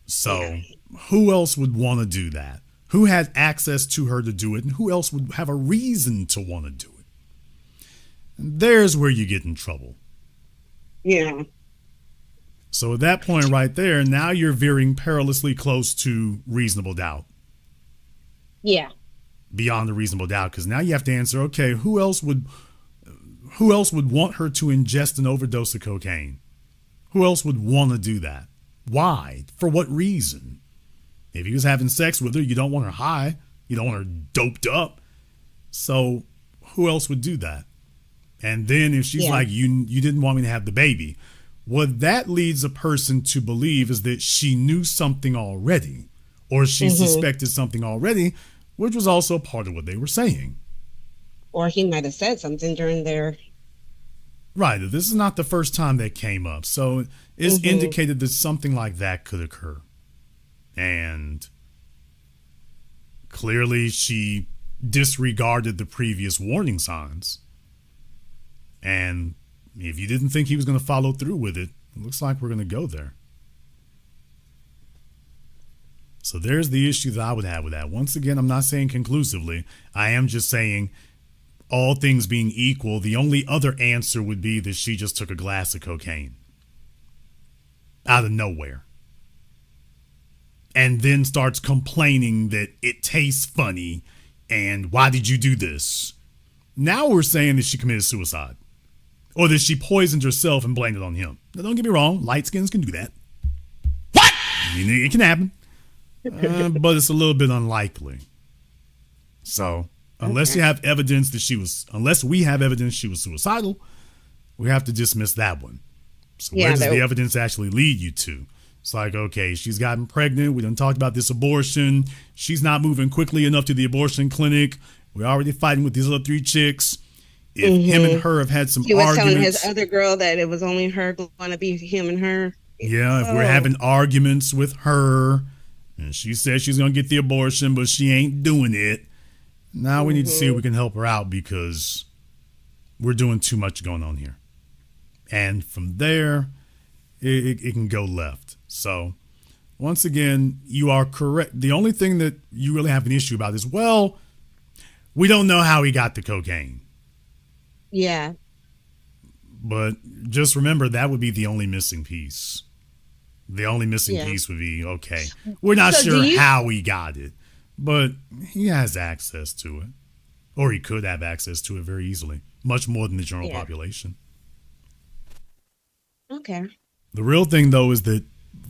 Yeah. So who else would want to do that? Who had access to her to do it, and who else would have a reason to want to do it? And there's where you get in trouble. Yeah. So at that point right there, now you're veering perilously close to reasonable doubt. Yeah. Beyond the reasonable doubt, because now you have to answer, okay, who else would want her to ingest an overdose of cocaine? Who else would want to do that? Why? For what reason? If he was having sex with her, you don't want her high. You don't want her doped up. So who else would do that? And then if she's like, you didn't want me to have the baby, what that leads a person to believe is that she knew something already, or she suspected something already, which was also part of what they were saying. Or he might have said something during their... Right. This is not the first time that came up. So it's indicated that something like that could occur. And clearly she disregarded the previous warning signs. And if you didn't think he was going to follow through with it, it looks like we're going to go there. So there's the issue that I would have with that. Once again, I'm not saying conclusively. I am just saying, all things being equal, the only other answer would be that she just took a glass of cocaine out of nowhere. And then starts complaining that it tastes funny and why did you do this? Now we're saying that she committed suicide. Or that she poisoned herself and blamed it on him. Now, don't get me wrong, light skins can do that. What? I mean, it can happen. But it's a little bit unlikely. So, unless we have evidence she was suicidal, we have to dismiss that one. So where does the evidence actually lead you to? It's like, okay, she's gotten pregnant. We done talked about this abortion. She's not moving quickly enough to the abortion clinic. We're already fighting with these other 3 chicks. If him and her have had some arguments. He was telling his other girl that it was only her going to be him and her. Yeah, if we're having arguments with her, and she says she's going to get the abortion, but she ain't doing it. Now we need to see if we can help her out because we're doing too much going on here. And from there, it can go left. So, once again, you are correct. The only thing that you really have an issue about is, well, we don't know how he got the cocaine. Yeah. But just remember, that would be the only missing piece. The only missing piece would be, okay, we're not sure how he got it, but he has access to it. Or he could have access to it very easily. Much more than the general population. Okay. The real thing, though, is that,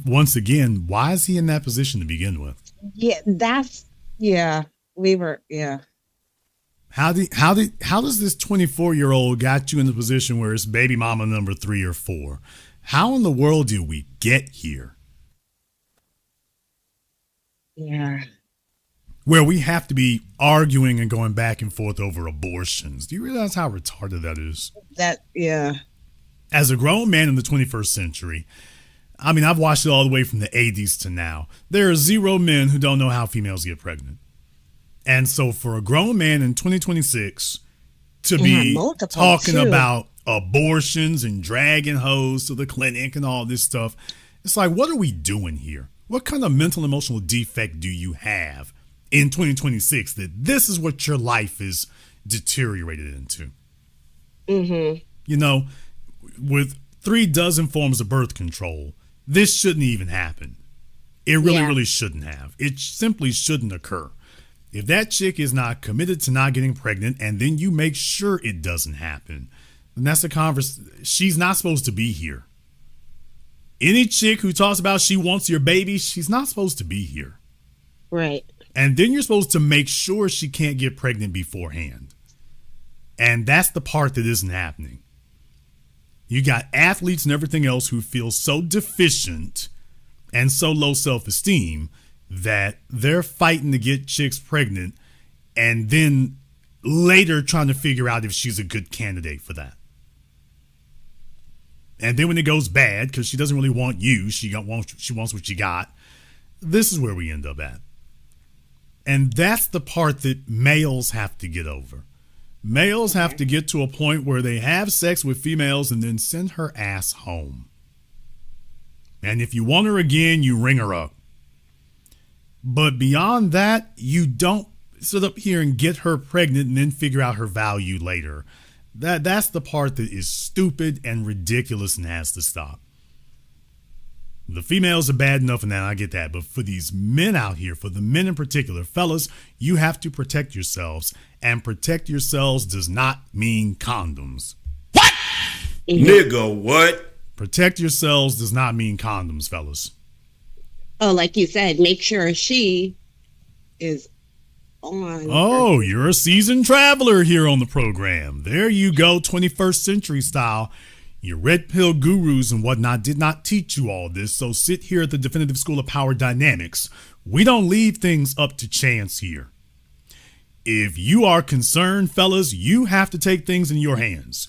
once again, why is he in that position to begin with? Yeah, How does this 24-year-old got you in the position where it's baby mama number 3 or 4? How in the world did we get here? Yeah. Where we have to be arguing and going back and forth over abortions. Do you realize how retarded that is? As a grown man in the 21st century, I mean, I've watched it all the way from the 80s to now. There are 0 men who don't know how females get pregnant. And so for a grown man in 2026 to be talking about abortions and dragging hoes to the clinic and all this stuff, it's like, what are we doing here? What kind of mental emotional defect do you have in 2026 that this is what your life is deteriorated into? You know, with 3 dozen forms of birth control, this shouldn't even happen. It really shouldn't have. It simply shouldn't occur. If that chick is not committed to not getting pregnant and then you make sure it doesn't happen, then that's a conversation. She's not supposed to be here. Any chick who talks about she wants your baby, she's not supposed to be here. Right. And then you're supposed to make sure she can't get pregnant beforehand. And that's the part that isn't happening. You got athletes and everything else who feel so deficient and so low self-esteem that they're fighting to get chicks pregnant and then later trying to figure out if she's a good candidate for that. And then when it goes bad, because she doesn't really want you, she wants what you got, this is where we end up at. And that's the part that males have to get over. Males have to get to a point where they have sex with females and then send her ass home. And if you want her again, you ring her up. But beyond that, you don't sit up here and get her pregnant and then figure out her value later. That's the part that is stupid and ridiculous and has to stop. The females are bad enough, and now I get that. But for these men out here, for the men in particular, fellas, you have to protect yourselves. And protect yourselves does not mean condoms. What? Nigga, what? Protect yourselves does not mean condoms, fellas. Oh, like you said, make sure she is on. Oh, you're a seasoned traveler here on the program. There you go, 21st century style. Your red pill gurus and whatnot did not teach you all this, so sit here at the Definitive School of Power Dynamics. We don't leave things up to chance here. If you are concerned, fellas, you have to take things in your hands.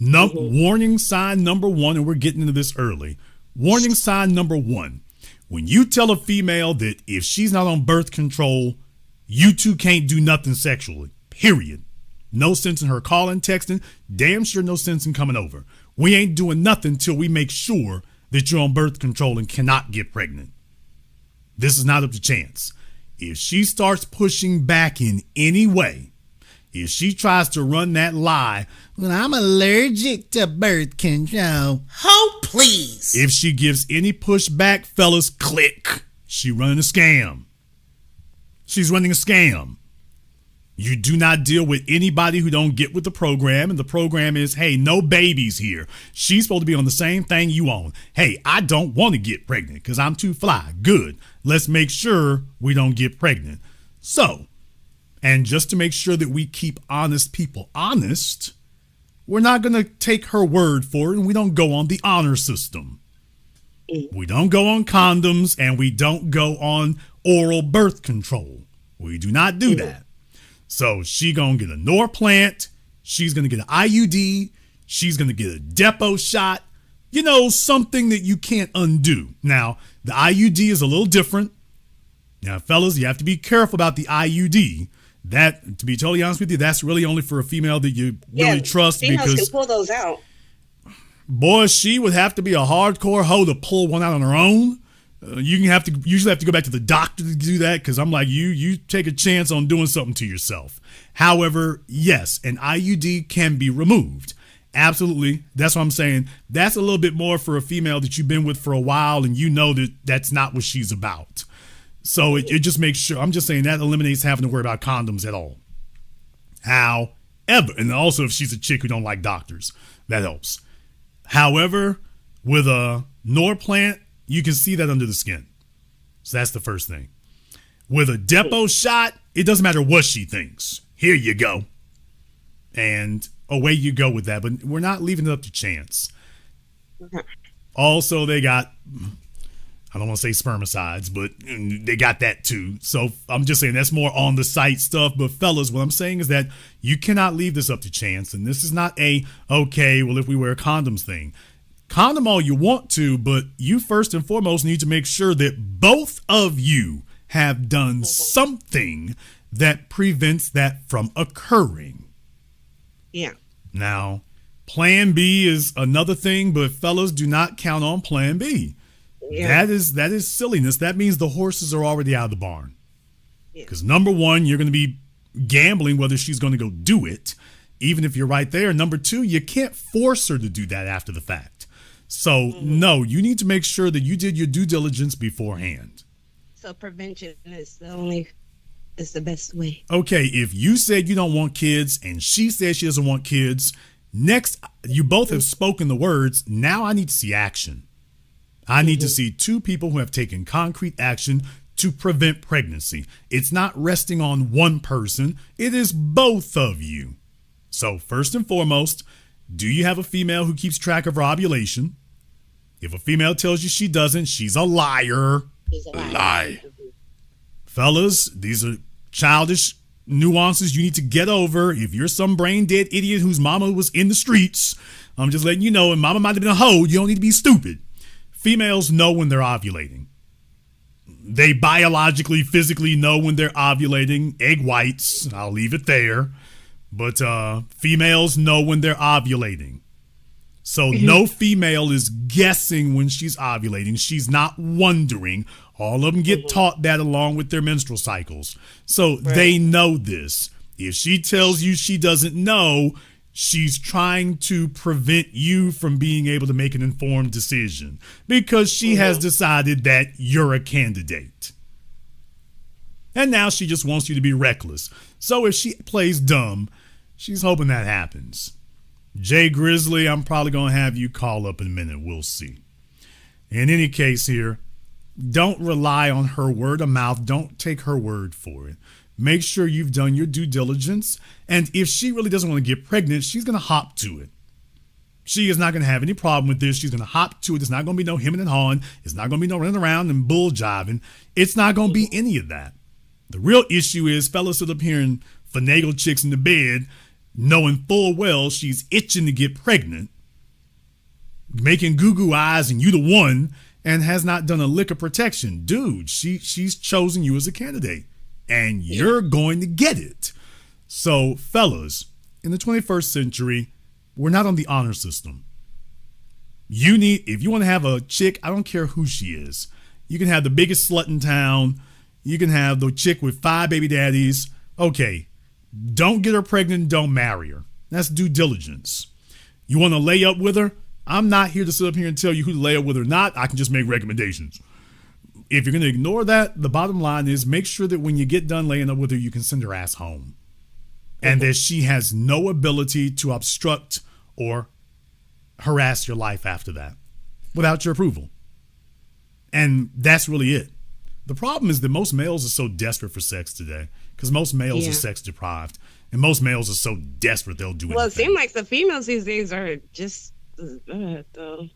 Warning sign number one, and we're getting into this early. Warning sign number one. When you tell a female that if she's not on birth control, you two can't do nothing sexually, period. No sense in her calling, texting, damn sure no sense in coming over. We ain't doing nothing till we make sure that you're on birth control and cannot get pregnant. This is not up to chance. If she starts pushing back in any way, if she tries to run that lie, well, I'm allergic to birth control. Oh, please. If she gives any pushback, fellas, click. She running a scam. She's running a scam. You do not deal with anybody who don't get with the program, and the program is, hey, no babies here. She's supposed to be on the same thing you on. Hey, I don't want to get pregnant because I'm too fly. Good. Let's make sure we don't get pregnant. So, and just to make sure that we keep honest people honest, we're not going to take her word for it, and we don't go on the honor system. We don't go on condoms, and we don't go on oral birth control. We do not do that. So she gonna get a Norplant, she's gonna get an IUD, she's gonna get a depot shot, you know, something that you can't undo. Now, the IUD is a little different. Now, fellas, you have to be careful about the IUD. That, to be totally honest with you, that's really only for a female that you really trust. Females because can pull those out. Boy, she would have to be a hardcore hoe to pull one out on her own. You usually have to go back to the doctor to do that, because I'm like, you take a chance on doing something to yourself. However, yes, an IUD can be removed. Absolutely. That's what I'm saying. That's a little bit more for a female that you've been with for a while, and you know that that's not what she's about. So it just makes sure, I'm just saying that eliminates having to worry about condoms at all. However, and also if she's a chick who don't like doctors, that helps. However, with a Norplant, you can see that under the skin. So that's the first thing. With a depot shot, it doesn't matter what she thinks. Here you go. And away you go with that. But we're not leaving it up to chance. Also, they got, I don't want to say spermicides, but they got that too. So I'm just saying that's more on the site stuff. But fellas, what I'm saying is that you cannot leave this up to chance. And this is not okay, well, if we wear condoms thing. Condom all you want to, but you first and foremost need to make sure that both of you have done something that prevents that from occurring. Yeah. Now, plan B is another thing, but fellas, do not count on plan B. Yeah. That is silliness. That means the horses are already out of the barn. Because number one, you're going to be gambling whether she's going to go do it, even if you're right there. Number two, you can't force her to do that after the fact. So, no, you need to make sure that you did your due diligence beforehand. So prevention is the best way. Okay, if you said you don't want kids and she says she doesn't want kids, next, you both have spoken the words. Now I need to see action. I need to see two people who have taken concrete action to prevent pregnancy. It's not resting on one person. It is both of you. So first and foremost, do you have a female who keeps track of her ovulation? If a female tells you she doesn't, she's a liar. She's a liar. Lie. Fellas, these are childish nuances you need to get over. If you're some brain dead idiot whose mama was in the streets, I'm just letting you know, and mama might have been a hoe, you don't need to be stupid. Females know when they're ovulating. They biologically, physically know when they're ovulating. Egg whites, I'll leave it there. But females know when they're ovulating. So no female is guessing when she's ovulating. She's not wondering, All of them get taught that along with their menstrual cycles. So they know this. If she tells you she doesn't know, she's trying to prevent you from being able to make an informed decision because she has decided that you're a candidate. And now she just wants you to be reckless. So if she plays dumb, she's hoping that happens. Jay Grizzly, I'm probably going to have you call up in a minute. We'll see. In any case here, don't rely on her word of mouth. Don't take her word for it. Make sure you've done your due diligence. And if she really doesn't want to get pregnant, she's going to hop to it. She is not going to have any problem with this. She's going to hop to it. There's not going to be no hemming and hawing. It's not going to be no running around and bull jiving. It's not going to be any of that. The real issue is fellas sit up here and finagle chicks in the bed, knowing full well she's itching to get pregnant, making goo-goo eyes and you the one, and has not done a lick of protection. Dude, she's chosen you as a candidate. And you're going to get it. So, fellas, in the 21st century, we're not on the honor system. If you want to have a chick, I don't care who she is. You can have the biggest slut in town. You can have the chick with 5 baby daddies. Okay, don't get her pregnant. Don't marry her. That's due diligence. You want to lay up with her? I'm not here to sit up here and tell you who to lay up with or not. I can just make recommendations. If you're going to ignore that, the bottom line is make sure that when you get done laying up with her, you can send her ass home. And that she has no ability to obstruct or harass your life after that without your approval. And that's really it. The problem is that most males are so desperate for sex today because most males are sex deprived. And most males are so desperate they'll do anything. Well, it seems like the females these days are just as bad, though.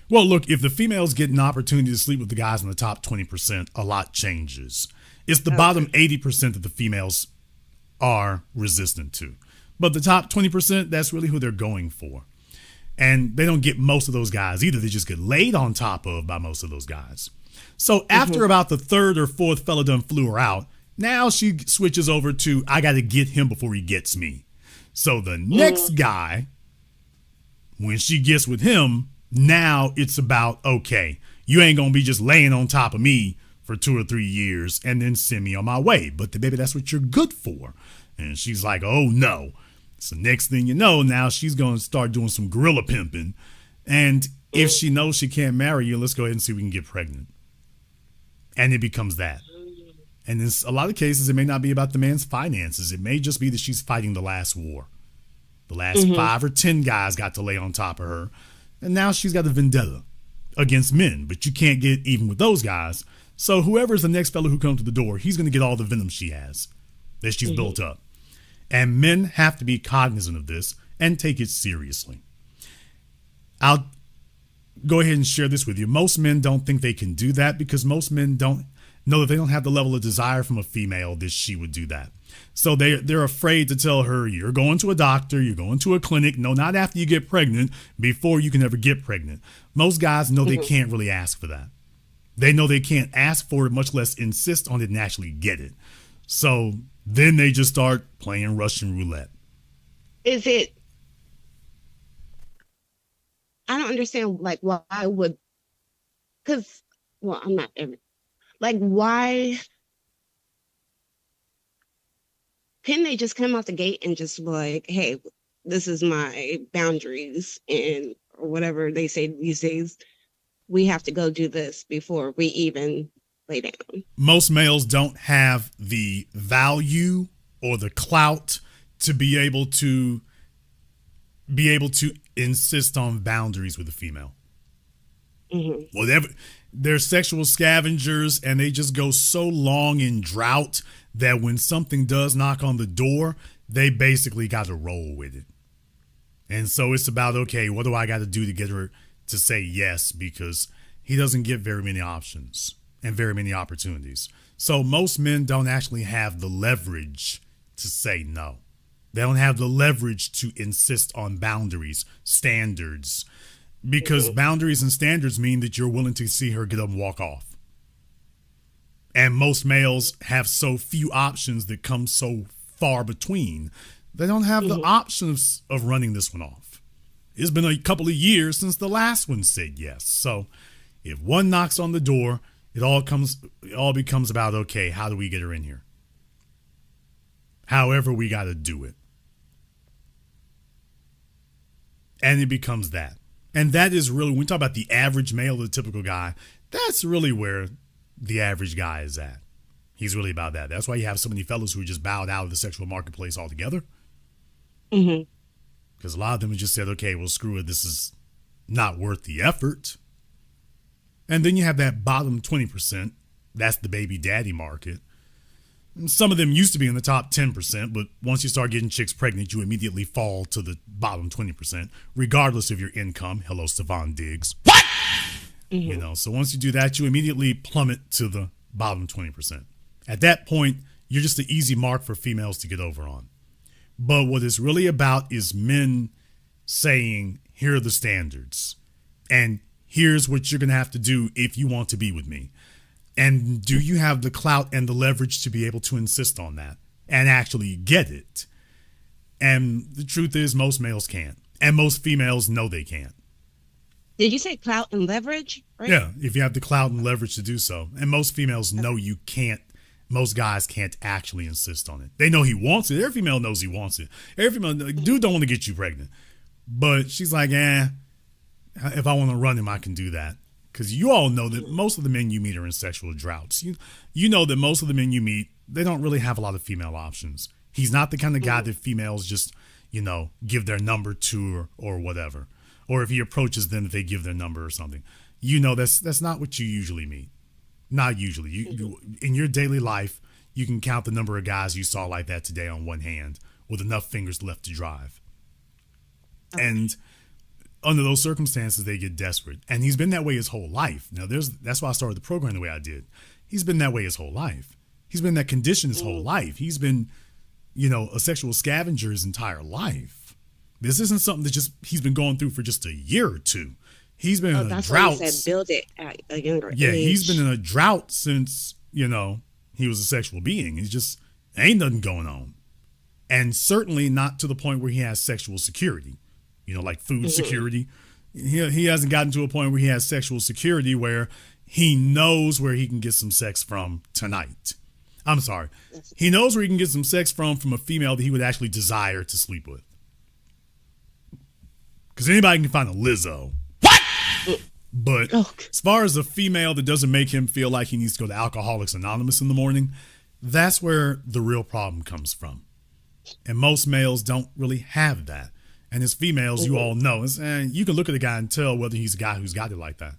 Well, look, if the females get an opportunity to sleep with the guys in the top 20%, a lot changes. It's the bottom 80% that the females are resistant to. But the top 20%, that's really who they're going for. And they don't get most of those guys either. They just get laid on top of by most of those guys. So after about the third or fourth fella done flew her out, now she switches over to, I got to get him before he gets me. So the next guy, when she gets with him, now it's about, okay, you ain't going to be just laying on top of me for 2 or 3 years and then send me on my way. But baby, that's what you're good for. And she's like, oh no. So next thing you know, now she's going to start doing some gorilla pimping. And if she knows she can't marry you, let's go ahead and see if we can get pregnant. And it becomes that. And in a lot of cases, it may not be about the man's finances. It may just be that she's fighting the last war. The last 5 or 10 guys got to lay on top of her. And now she's got a vendetta against men, but you can't get even with those guys. So whoever's the next fellow who comes to the door, he's going to get all the venom she has that she's built up. And men have to be cognizant of this and take it seriously. I'll go ahead and share this with you. Most men don't think they can do that because most men don't know that they don't have the level of desire from a female that she would do that. So they're afraid to tell her, you're going to a doctor, you're going to a clinic. No, not after you get pregnant, before you can ever get pregnant. Most guys know they can't really ask for that. They know they can't ask for it, much less insist on it and actually get it. So then they just start playing Russian roulette. Is it? I don't understand, like, why would, because, well, I'm not every, like, why couldn't they just come out the gate and just be like, hey, this is my boundaries and or whatever they say these days, we have to go do this before we even lay down. Most males don't have the value or the clout to be able to insist on boundaries with a female. Whatever, they're sexual scavengers and they just go so long in drought that when something does knock on the door, they basically got to roll with it. And so it's about, okay, what do I got to do to get her to say yes? Because he doesn't get very many options and very many opportunities. So most men don't actually have the leverage to say no. They don't have the leverage to insist on boundaries, standards, because boundaries and standards mean that you're willing to see her get up and walk off. And most males have so few options that come so far between. They don't have the options of running this one off. It's been a couple of years since the last one said yes. So if one knocks on the door, It all becomes about, okay, how do we get her in here? However we got to do it. And it becomes that. And that is really, when we talk about the average male, the typical guy, that's really where the average guy is at. He's really about that. That's why you have so many fellas who are just bowed out of the sexual marketplace altogether. Mm-hmm. Because a lot of them have just said, okay, well, screw it. This is not worth the effort. And then you have that bottom 20%. That's the baby daddy market. And some of them used to be in the top 10%, but once you start getting chicks pregnant, you immediately fall to the bottom 20%, regardless of your income. Hello, Stephon Diggs. What? Mm-hmm. You know, so once you do that, you immediately plummet to the bottom 20%. At that point, you're just an easy mark for females to get over on. But what it's really about is men saying, here are the standards. And here's what you're going to have to do if you want to be with me. And do you have the clout and the leverage to be able to insist on that and actually get it? And the truth is, most males can't. And most females know they can't. Did you say clout and leverage? Right? Yeah, if you have the clout and leverage to do so. And most females know you can't. Most guys can't actually insist on it. They know he wants it. Every female knows he wants it. Every female, dude don't want to get you pregnant. But she's like, if I want to run him, I can do that. Because you all know that most of the men you meet are in sexual droughts. You know that most of the men you meet, they don't really have a lot of female options. He's not the kind of guy that females just, give their number to or whatever. Or if he approaches them, they give their number or something. You know that's not what you usually meet. Not usually. You in your daily life, you can count the number of guys you saw like that today on one hand with enough fingers left to drive. Okay. And under those circumstances, they get desperate. And he's been that way his whole life. Now, that's why I started the program the way I did. He's been that way his whole life. He's been that condition his whole life. He's been, a sexual scavenger his entire life. This isn't something that he's been going through for just a year or two. He's been in a drought. Why you said build it at a younger age. Yeah, he's been in a drought since, he was a sexual being. It's just ain't nothing going on. And certainly not to the point where he has sexual security. Like food security. He hasn't gotten to a point where he has sexual security where he knows where he can get some sex from tonight. I'm sorry. He knows where he can get some sex from a female that he would actually desire to sleep with. Because anybody can find a Lizzo. What? But as far as a female that doesn't make him feel like he needs to go to Alcoholics Anonymous in the morning, that's where the real problem comes from. And most males don't really have that. And as females, you all know, you can look at a guy and tell whether he's a guy who's got it like that.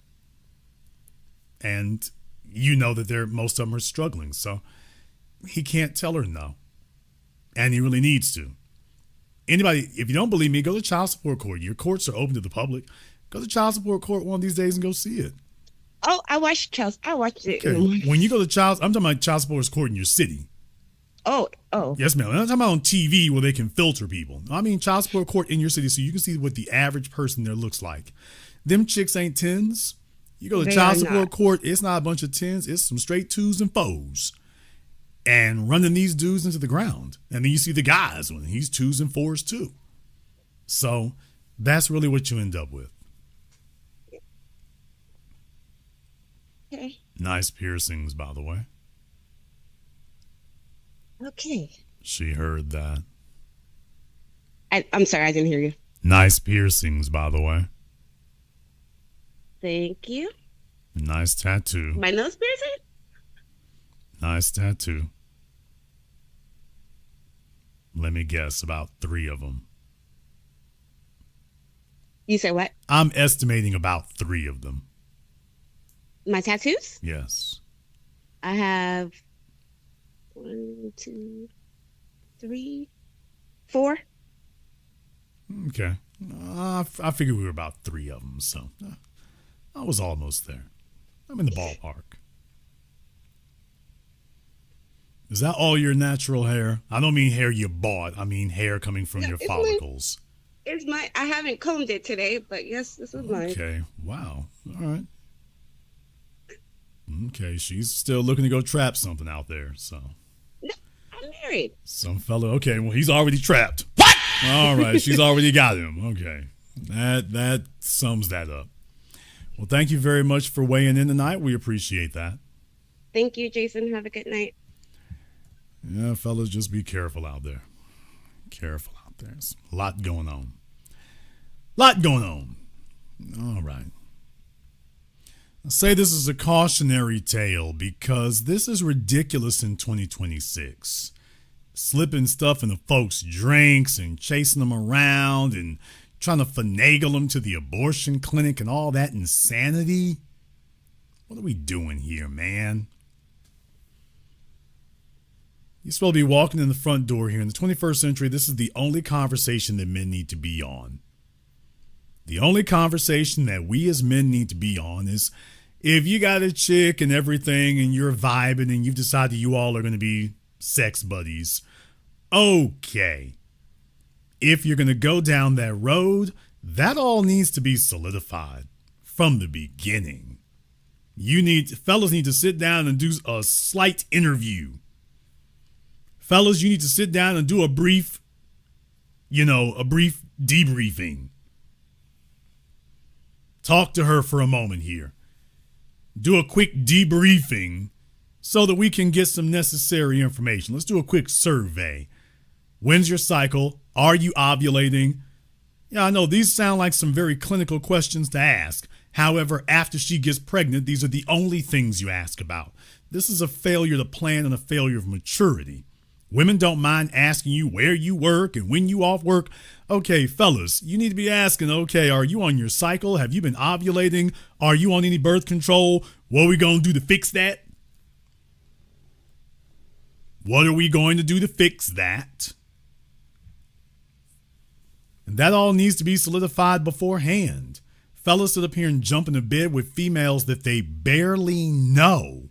And you know that most of them are struggling. So he can't tell her no. And he really needs to. Anybody, if you don't believe me, go to child support court. Your courts are open to the public. Go to child support court one of these days and go see it. Oh, I watched it. Okay. When you go to I'm talking about child support court in your city. Oh. Yes, ma'am. I'm not talking about on TV where they can filter people. I mean child support court in your city so you can see what the average person there looks like. Them chicks ain't 10s. You go to child support court, it's not a bunch of 10s. It's some straight 2s and 4s. And running these dudes into the ground. And then you see the guys when he's 2s and 4s too. So that's really what you end up with. Okay. Nice piercings, by the way. Okay. She heard that. I'm sorry, I didn't hear you. Nice piercings, by the way. Thank you. Nice tattoo. My nose piercing? Nice tattoo. Let me guess, about 3 of them. You said what? I'm estimating about 3 of them. My tattoos? Yes. I have 1, 2, 3, 4. Okay. I figured we were about 3 of them, so I was almost there. I'm in the ballpark. Is that all your natural hair? I don't mean hair you bought. I mean hair coming from your follicles. I haven't combed it today, but yes, this is mine. Okay. Wow. All right. Okay. She's still looking to go trap something out there, so. No, I'm married. Some fella. Okay. Well, he's already trapped. What? All right. She's already got him. Okay. That sums that up. Well, thank you very much for weighing in tonight. We appreciate that. Thank you, Jason. Have a good night. Yeah, fellas, just be careful out there. Careful out there. There's a lot going on. Lot going on. All right. I say this is a cautionary tale because this is ridiculous in 2026. Slipping stuff into folks' drinks and chasing them around and trying to finagle them to the abortion clinic and all that insanity. What are we doing here, man? You're supposed to be walking in the front door here. In the 21st century, this is the only conversation that men need to be on. The only conversation that we as men need to be on is if you got a chick and everything and you're vibing and you've decided you all are going to be sex buddies. Okay. If you're going to go down that road, that all needs to be solidified from the beginning. Fellas need to sit down and do a slight interview. Fellas, you need to sit down and do a brief debriefing. Talk to her for a moment here. Do a quick debriefing so that we can get some necessary information. Let's do a quick survey. When's your cycle? Are you ovulating? Yeah, I know these sound like some very clinical questions to ask. However, after she gets pregnant, these are the only things you ask about. This is a failure to plan and a failure of maturity. Women don't mind asking you where you work and when you off work. Okay, fellas, you need to be asking, okay, are you on your cycle? Have you been ovulating? Are you on any birth control? What are we going to do to fix that? What are we going to do to fix that? And that all needs to be solidified beforehand. Fellas sit up here and jump into bed with females that they barely know.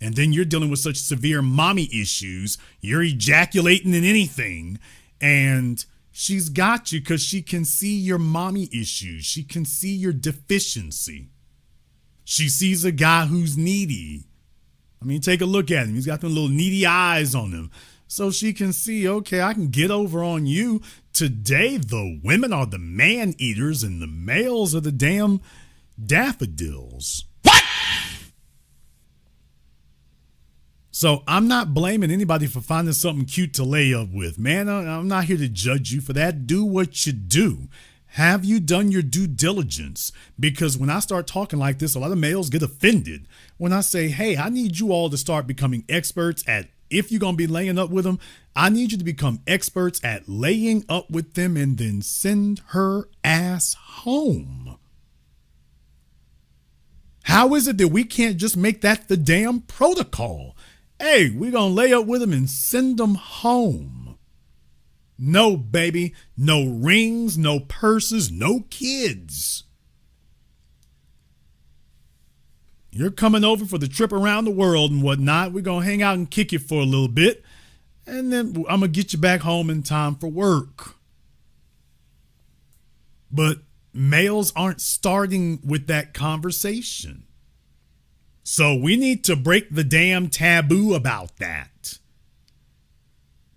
And then you're dealing with such severe mommy issues, you're ejaculating in anything, and she's got you because she can see your mommy issues. She can see your deficiency. She sees a guy who's needy. I mean, take a look at him. He's got them little needy eyes on him. So she can see, okay, I can get over on you. Today, the women are the man eaters and the males are the damn daffodils. So I'm not blaming anybody for finding something cute to lay up with. Man, I'm not here to judge you for that. Do what you do. Have you done your due diligence? Because when I start talking like this, a lot of males get offended when I say, hey, I need you all to start becoming experts at, if you're going to be laying up with them, I need you to become experts at laying up with them and then send her ass home. How is it that we can't just make that the damn protocol? Hey, we're going to lay up with them and send them home. No, baby. No rings, no purses, no kids. You're coming over for the trip around the world and whatnot. We're going to hang out and kick you for a little bit. And then I'm going to get you back home in time for work. But males aren't starting with that conversation. So we need to break the damn taboo about that.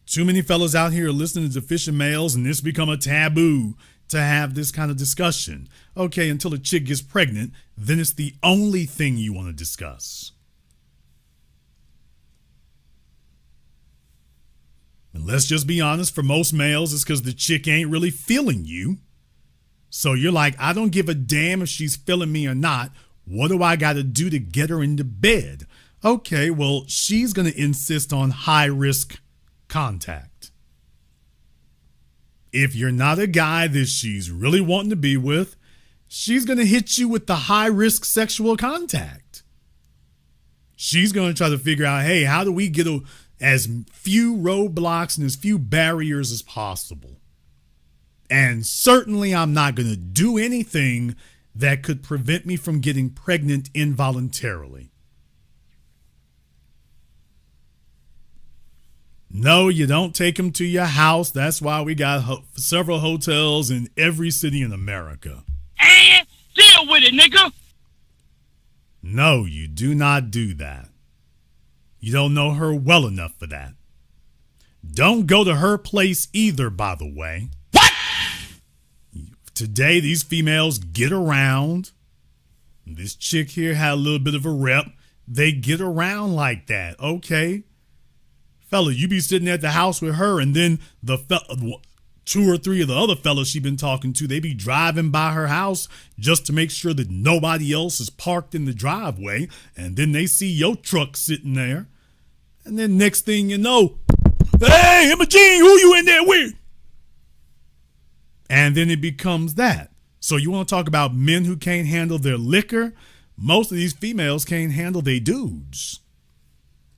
Too many fellas out here are listening to deficient males and this become a taboo to have this kind of discussion. Okay, until a chick gets pregnant, then it's the only thing you want to discuss. And let's just be honest, for most males, it's because the chick ain't really feeling you. So you're like, I don't give a damn if she's feeling me or not. What do I got to do to get her into bed? Okay, well, she's going to insist on high-risk contact. If you're not a guy that she's really wanting to be with, she's going to hit you with the high-risk sexual contact. She's going to try to figure out, hey, how do we get as few roadblocks and as few barriers as possible? And certainly I'm not going to do anything that could prevent me from getting pregnant involuntarily. No, you don't take them to your house. That's why we got several hotels in every city in America. And deal with it, nigga. No, you do not do that. You don't know her well enough for that. Don't go to her place either, by the way. Today, these females get around. This chick here had a little bit of a rep. they get around like that. Okay, fella, you be sitting at the house with her, and then the two or three of the other fellas she been talking to, they be driving by her house just to make sure that nobody else is parked in the driveway, and then they see your truck sitting there, and then next thing you know, hey, Emma Jean, who you in there with? And then it becomes that. So you want to talk about men who can't handle their liquor? Most of these females can't handle their dudes.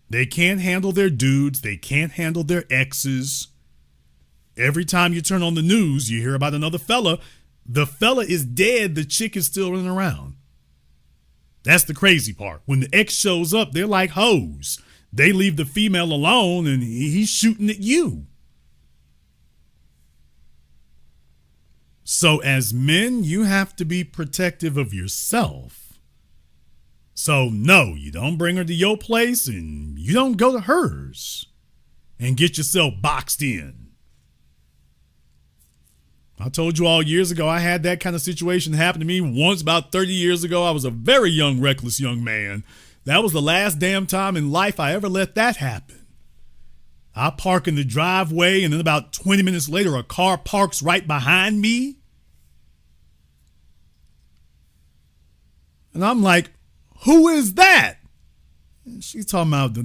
They can't handle their dudes. They can't handle their exes. Every time you turn on the news, you hear about another fella. The fella is dead. The chick is still running around. That's the crazy part. When the ex shows up, they're like hoes. They leave the female alone and he's shooting at you. So as men, you have to be protective of yourself. So no, you don't bring her to your place and you don't go to hers and get yourself boxed in. I told you all years ago, I had that kind of situation happen to me once about 30 years ago. I was a very young, reckless young man. That was the last damn time in life I ever let that happen. I park in the driveway, and then about 20 minutes later, a car parks right behind me. And I'm like, who is that? And she's talking about,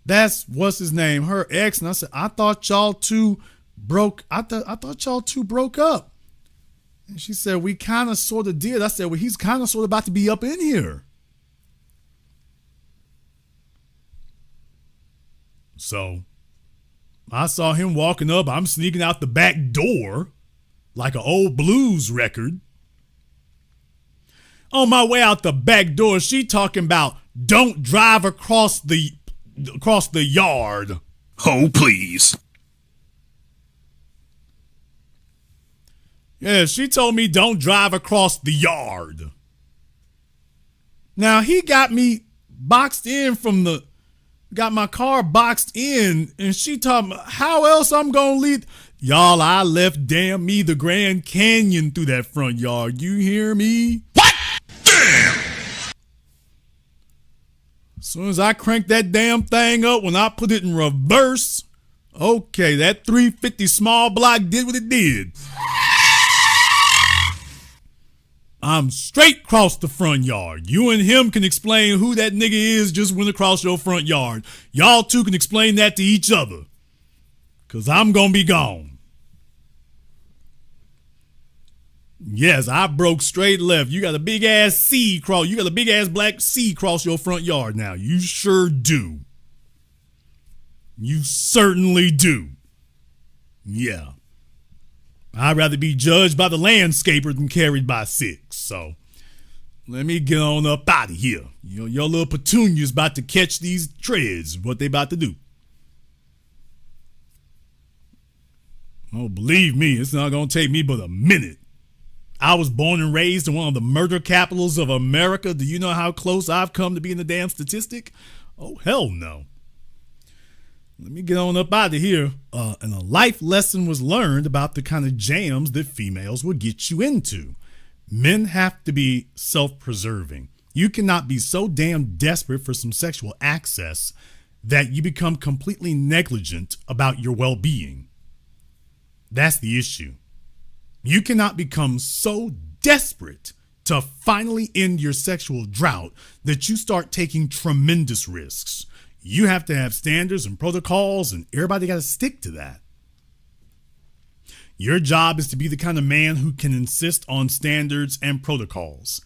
that's, what's his name, her ex. And I said, I thought y'all two broke up. And she said, we kind of sort of did. I said, well, he's kind of sort of about to be up in here. So I saw him walking up. I'm sneaking out the back door like an old blues record. On my way out the back door, she talking about don't drive across the yard. Oh, please. Yeah, she told me don't drive across the yard. Now he got me boxed in got my car boxed in, and she told me how else I'm gonna leave. Y'all, I left damn me the Grand Canyon through that front yard. You hear me? What? Damn! As soon as I cranked that damn thing up, when I put it in reverse, okay, that 350 small block did what it did. I'm straight across the front yard. You and him can explain who that nigga is just went across your front yard. Y'all two can explain that to each other. Cause I'm gonna be gone. Yes, I broke straight left. You got a big ass C cross. You got a big ass black C cross your front yard now. You sure do. You certainly do. Yeah. I'd rather be judged by the landscaper than carried by six. So let me get on up out of here. Your little petunia's about to catch these treads. What they about to do? Oh, believe me, it's not going to take me but a minute. I was born and raised in one of the murder capitals of America. Do you know how close I've come to being the damn statistic? Oh, hell no. Let me get on up out of here. And a life lesson was learned about the kind of jams that females will get you into. Men have to be self-preserving. You cannot be so damn desperate for some sexual access that you become completely negligent about your well-being. That's the issue. You cannot become so desperate to finally end your sexual drought that you start taking tremendous risks. You have to have standards and protocols, and everybody got to stick to that. Your job is to be the kind of man who can insist on standards and protocols.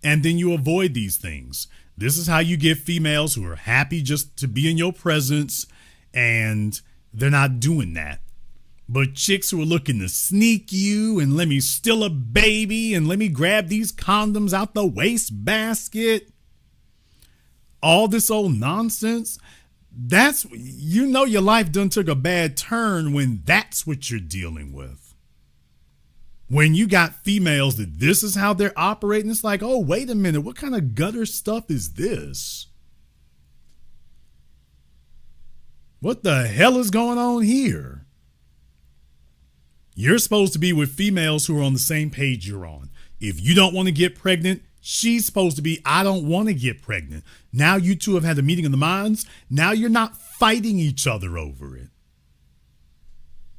And then you avoid these things. This is how you get females who are happy just to be in your presence, and they're not doing that. But chicks who are looking to sneak you and let me steal a baby and let me grab these condoms out the wastebasket. All this old nonsense, that's, your life done took a bad turn when that's what you're dealing with. When you got females that this is how they're operating, it's like, oh, wait a minute, what kind of gutter stuff is this? What the hell is going on here? You're supposed to be with females who are on the same page you're on. If you don't want to get pregnant, She's supposed to be, I don't want to get pregnant. Now you two have had a meeting of the minds. Now you're not fighting each other over it.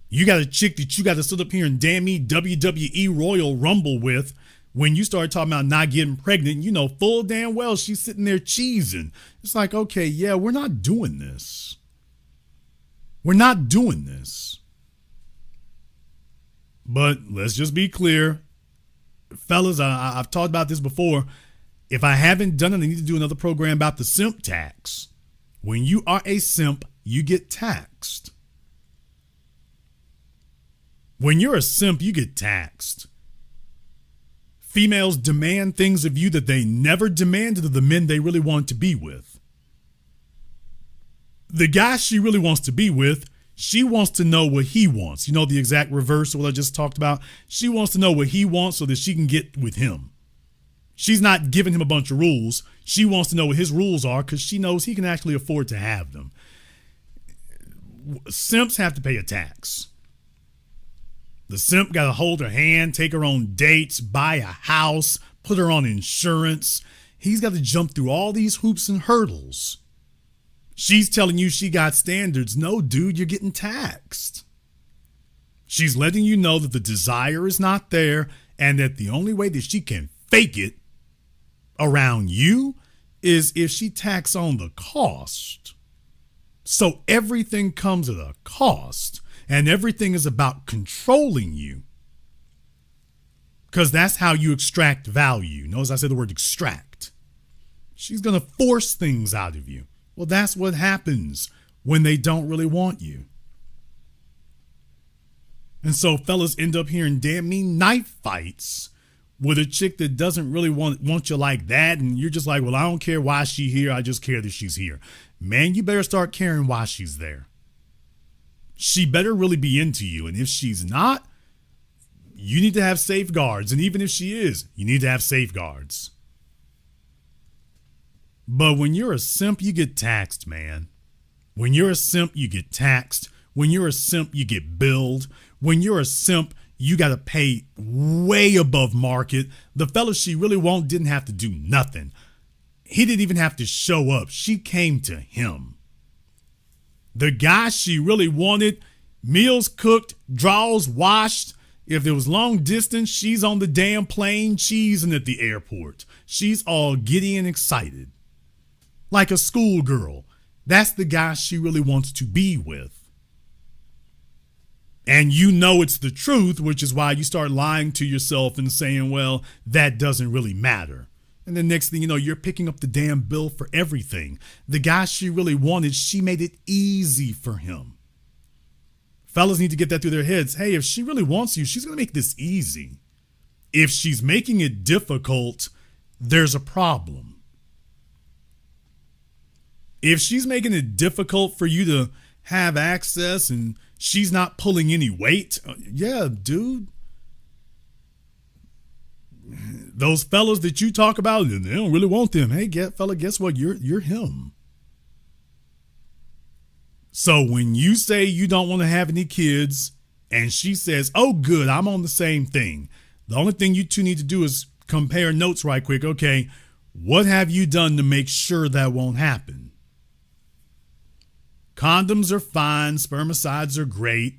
You got a chick that you got to sit up here and damn me WWE Royal Rumble with. When you start talking about not getting pregnant, you know full damn well she's sitting there cheesing. It's like, okay, yeah, we're not doing this. We're not doing this. But let's just be clear. Fellas, I've talked about this before. If I haven't done it, I need to do another program about the simp tax. When you are a simp, you get taxed. When you're a simp, you get taxed. Females demand things of you that they never demanded of the men they really want to be with. The guy she really wants to be with, she wants to know what he wants. You know, the exact reverse of what I just talked about. She wants to know what he wants so that she can get with him. She's not giving him a bunch of rules. She wants to know what his rules are because she knows he can actually afford to have them. Simps have to pay a tax. The simp got to hold her hand, take her on dates, buy a house, put her on insurance. He's got to jump through all these hoops and hurdles. She's telling you she got standards. No, dude, you're getting taxed. She's letting you know that the desire is not there and that the only way that she can fake it around you is if she tacks on the cost. So everything comes at a cost. And everything is about controlling you. Because that's how you extract value. Notice I said the word extract. She's going to force things out of you. Well, that's what happens when they don't really want you. And so fellas end up hearing damn mean knife fights with a chick that doesn't really want you like that. And you're just like, well, I don't care why she's here. I just care that she's here. Man, you better start caring why she's there. She better really be into you. And if she's not, you need to have safeguards. And even if she is, you need to have safeguards. But when you're a simp, you get taxed, man. When you're a simp, you get taxed. When you're a simp, you get billed. When you're a simp, you got to pay way above market. The fella she really want didn't have to do nothing. He didn't even have to show up. She came to him. The guy she really wanted, meals cooked, drawers washed. If it was long distance, she's on the damn plane, cheesing at the airport. She's all giddy and excited. Like a schoolgirl. That's the guy she really wants to be with. And you know it's the truth, which is why you start lying to yourself and saying, well, that doesn't really matter. And the next thing you know, you're picking up the damn bill for everything. The guy she really wanted, she made it easy for him. Fellas need to get that through their heads. Hey, if she really wants you, she's going to make this easy. If she's making it difficult, there's a problem. If she's making it difficult for you to have access and she's not pulling any weight, yeah, dude. Those fellas that you talk about, they don't really want them. Hey, fella, guess what? You're him. So when you say you don't want to have any kids and she says, oh, good, I'm on the same thing. The only thing you two need to do is compare notes right quick. Okay, what have you done to make sure that won't happen? Condoms are fine. Spermicides are great.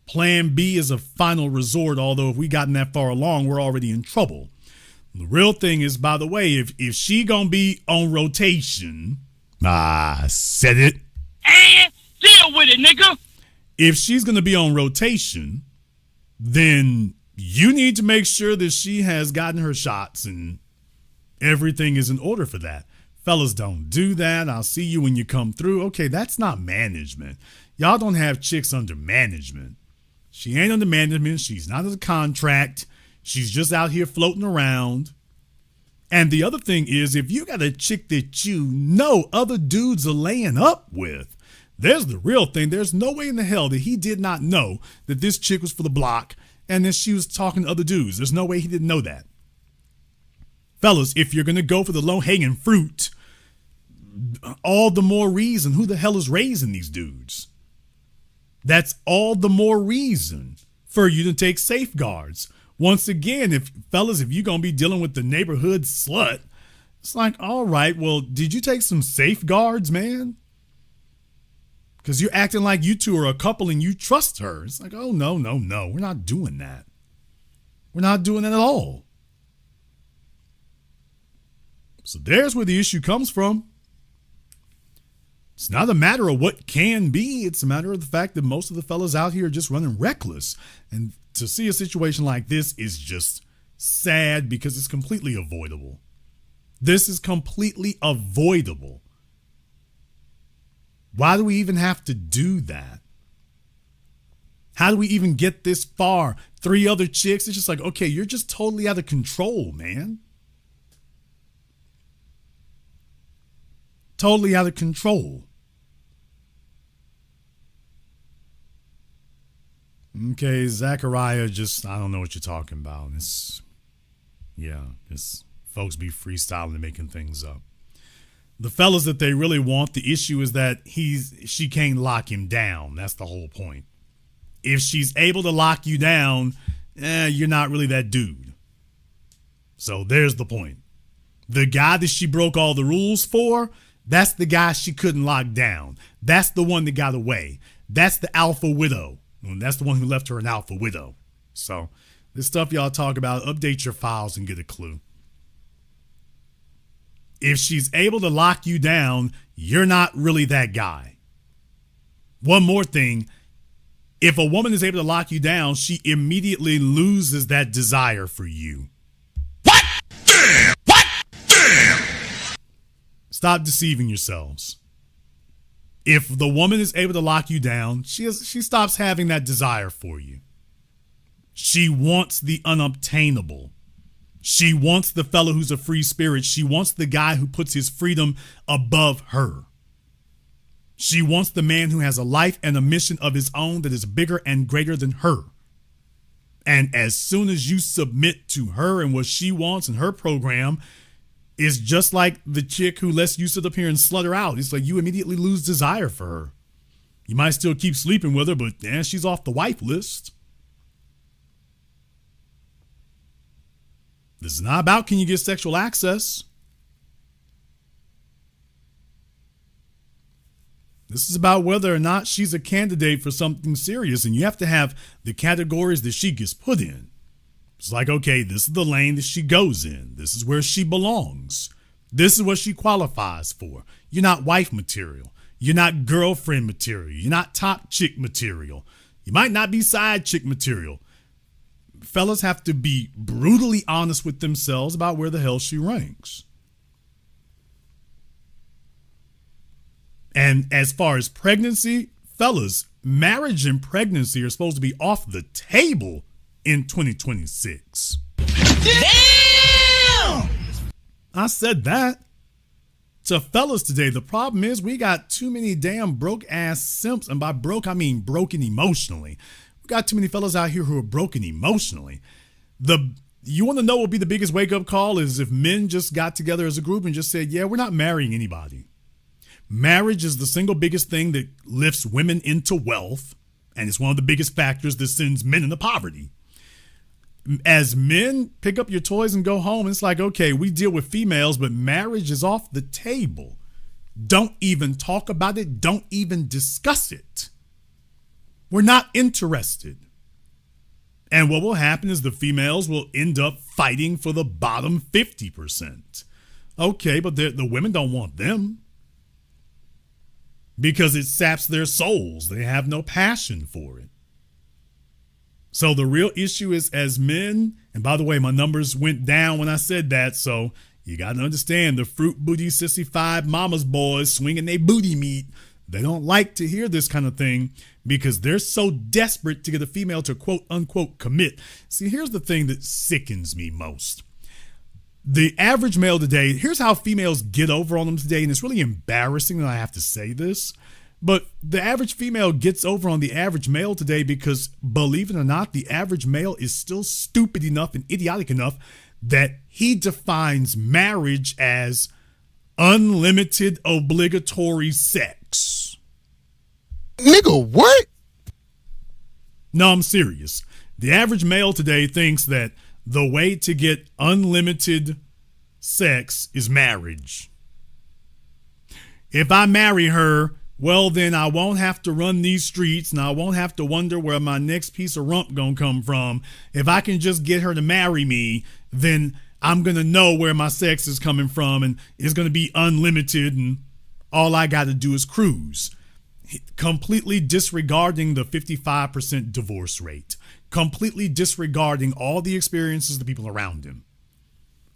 Plan B is a final resort, although if we gotten that far along, we're already in trouble. The real thing is, by the way, if she gonna be on rotation, I said it. And deal with it, nigga. If she's gonna be on rotation, then you need to make sure that she has gotten her shots and everything is in order for that. Fellas, don't do that. I'll see you when you come through. Okay, that's not management. Y'all don't have chicks under management. She ain't under management. She's not under contract. She's just out here floating around. And the other thing is, if you got a chick that you know other dudes are laying up with, there's the real thing. There's no way in the hell that he did not know that this chick was for the block and that she was talking to other dudes. There's no way he didn't know that. Fellas, if you're going to go for the low-hanging fruit, all the more reason. Who the hell is raising these dudes? That's all the more reason for you to take safeguards. Once again, if you're going to be dealing with the neighborhood slut, it's like, all right, well, did you take some safeguards, man? Because you're acting like you two are a couple and you trust her. It's like, oh, no. We're not doing that. We're not doing that at all. So there's where the issue comes from. It's not a matter of what can be. It's a matter of the fact that most of the fellas out here are just running reckless. And to see a situation like this is just sad because it's completely avoidable. This is completely avoidable. Why do we even have to do that? How do we even get this far? 3 other chicks. It's just like, okay, you're just totally out of control, man. Totally out of control. Okay, Zachariah, I don't know what you're talking about. It's folks be freestyling and making things up. The fellas that they really want, the issue is that she can't lock him down. That's the whole point. If she's able to lock you down, you're not really that dude. So there's the point. The guy that she broke all the rules for, that's the guy she couldn't lock down. That's the one that got away. That's the alpha widow. And that's the one who left her an alpha widow. So this stuff y'all talk about, update your files and get a clue. If she's able to lock you down, you're not really that guy. One more thing. If a woman is able to lock you down, she immediately loses that desire for you. What? Damn! What? Damn! Stop deceiving yourselves. If the woman is able to lock you down, she stops having that desire for you. She wants the unobtainable. She wants the fellow who's a free spirit. She wants the guy who puts his freedom above her. She wants the man who has a life and a mission of his own that is bigger and greater than her. And as soon as you submit to her and what she wants and her program, is just like the chick who lets you sit up here and slut her out. It's like you immediately lose desire for her. You might still keep sleeping with her, but she's off the wife list. This is not about can you get sexual access. This is about whether or not she's a candidate for something serious, and you have to have the categories that she gets put in. It's like, okay, this is the lane that she goes in. This is where she belongs. This is what she qualifies for. You're not wife material. You're not girlfriend material. You're not top chick material. You might not be side chick material. Fellas have to be brutally honest with themselves about where the hell she ranks. And as far as pregnancy, fellas, marriage and pregnancy are supposed to be off the table in 2026. Damn! I said that. To fellas today, the problem is we got too many damn broke ass simps. And by broke, I mean broken emotionally. We got too many fellas out here who are broken emotionally. You want to know what would be the biggest wake up call is if men just got together as a group and just said, yeah, we're not marrying anybody. Marriage is the single biggest thing that lifts women into wealth. And it's one of the biggest factors that sends men into poverty. As men, pick up your toys and go home. It's like, okay, we deal with females, but marriage is off the table. Don't even talk about it. Don't even discuss it. We're not interested. And what will happen is the females will end up fighting for the bottom 50%. Okay, but the women don't want them because it saps their souls. They have no passion for it. So the real issue is as men, and by the way, my numbers went down when I said that, so you got to understand the fruit booty sissy 5 mama's boys swinging their booty meat. They don't like to hear this kind of thing because they're so desperate to get a female to quote unquote commit. See, here's the thing that sickens me most. The average male today, here's how females get over on them today, and it's really embarrassing that I have to say this. But the average female gets over on the average male today because, believe it or not, the average male is still stupid enough and idiotic enough that he defines marriage as unlimited obligatory sex. Nigga, what? No, I'm serious. The average male today thinks that the way to get unlimited sex is marriage. If I marry her, well, then I won't have to run these streets and I won't have to wonder where my next piece of rump gonna come from. If I can just get her to marry me, then I'm gonna know where my sex is coming from and it's gonna be unlimited and all I gotta do is cruise. Completely disregarding the 55% divorce rate. Completely disregarding all the experiences of the people around him.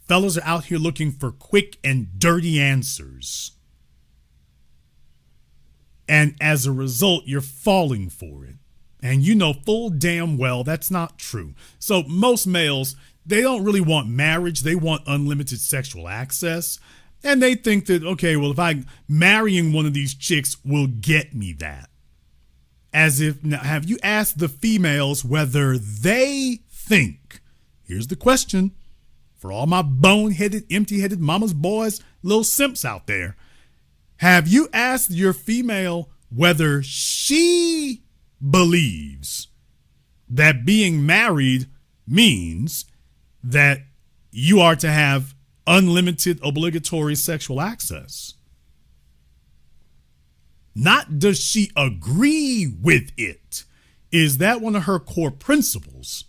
Fellas are out here looking for quick and dirty answers. And as a result, you're falling for it. And you know full damn well that's not true. So most males, they don't really want marriage. They want unlimited sexual access. And they think that, okay, well, if I'm marrying one of these chicks will get me that. As if, now, have you asked the females whether they think, here's the question, for all my bone-headed, empty-headed mama's boys, little simps out there, have you asked your female whether she believes that being married means that you are to have unlimited obligatory sexual access? Not does she agree with it. Is that one of her core principles?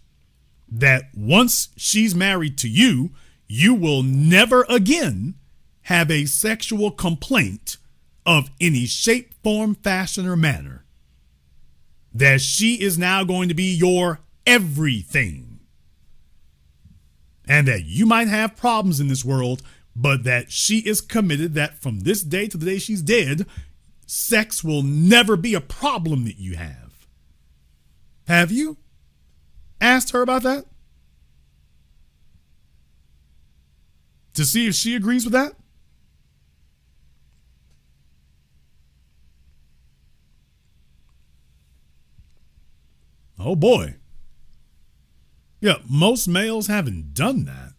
That once she's married to you, you will never again have a sexual complaint of any shape, form, fashion, or manner. That she is now going to be your everything. And that you might have problems in this world, but that she is committed that from this day to the day she's dead, sex will never be a problem that you have. Have you asked her about that? To see if she agrees with that? Oh boy. Yeah, most males haven't done that.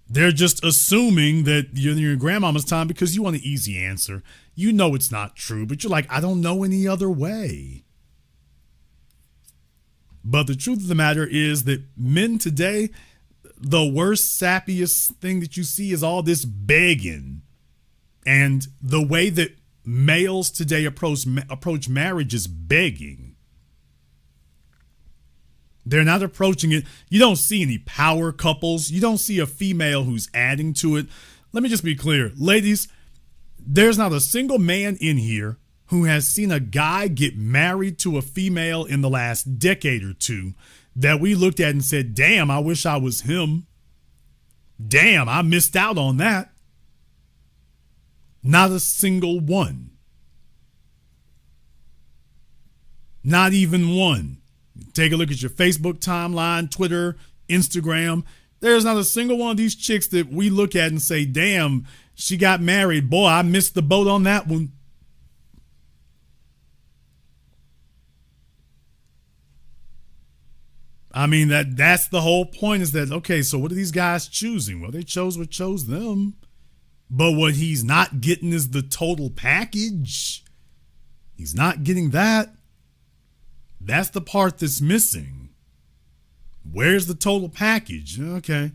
They're just assuming that you're in your grandmama's time because you want an easy answer. You know it's not true, but you're like, I don't know any other way. But the truth of the matter is that men today, the worst, sappiest thing that you see is all this begging. And the way that males today approach marriage is begging. They're not approaching it. You don't see any power couples. You don't see a female who's adding to it. Let me just be clear. Ladies, there's not a single man in here who has seen a guy get married to a female in the last decade or two that we looked at and said, damn, I wish I was him. Damn, I missed out on that. Not a single one. Not even one. Take a look at your Facebook timeline, Twitter, Instagram. There's not a single one of these chicks that we look at and say, damn, she got married. Boy, I missed the boat on that one. I mean, that's the whole point is that, okay, so what are these guys choosing? Well, they chose what chose them. But what he's not getting is the total package. He's not getting that. That's the part that's missing. Where's the total package? Okay.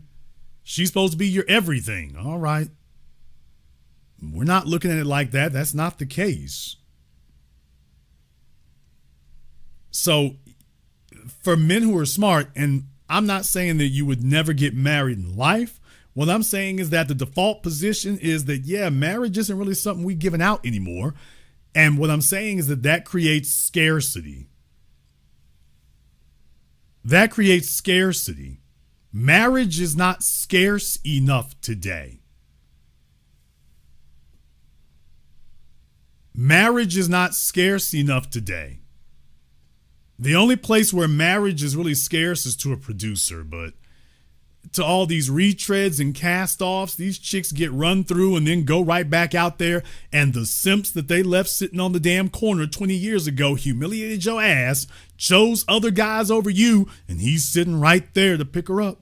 She's supposed to be your everything. All right. We're not looking at it like that. That's not the case. So for men who are smart, and I'm not saying that you would never get married in life. What I'm saying is that the default position is that, yeah, marriage isn't really something we're giving out anymore. And what I'm saying is that creates scarcity. That creates scarcity. Marriage is not scarce enough today. Marriage is not scarce enough today. The only place where marriage is really scarce is to a producer, but to all these retreads and cast-offs, these chicks get run through and then go right back out there, and the simps that they left sitting on the damn corner 20 years ago humiliated your ass, chose other guys over you, and he's sitting right there to pick her up.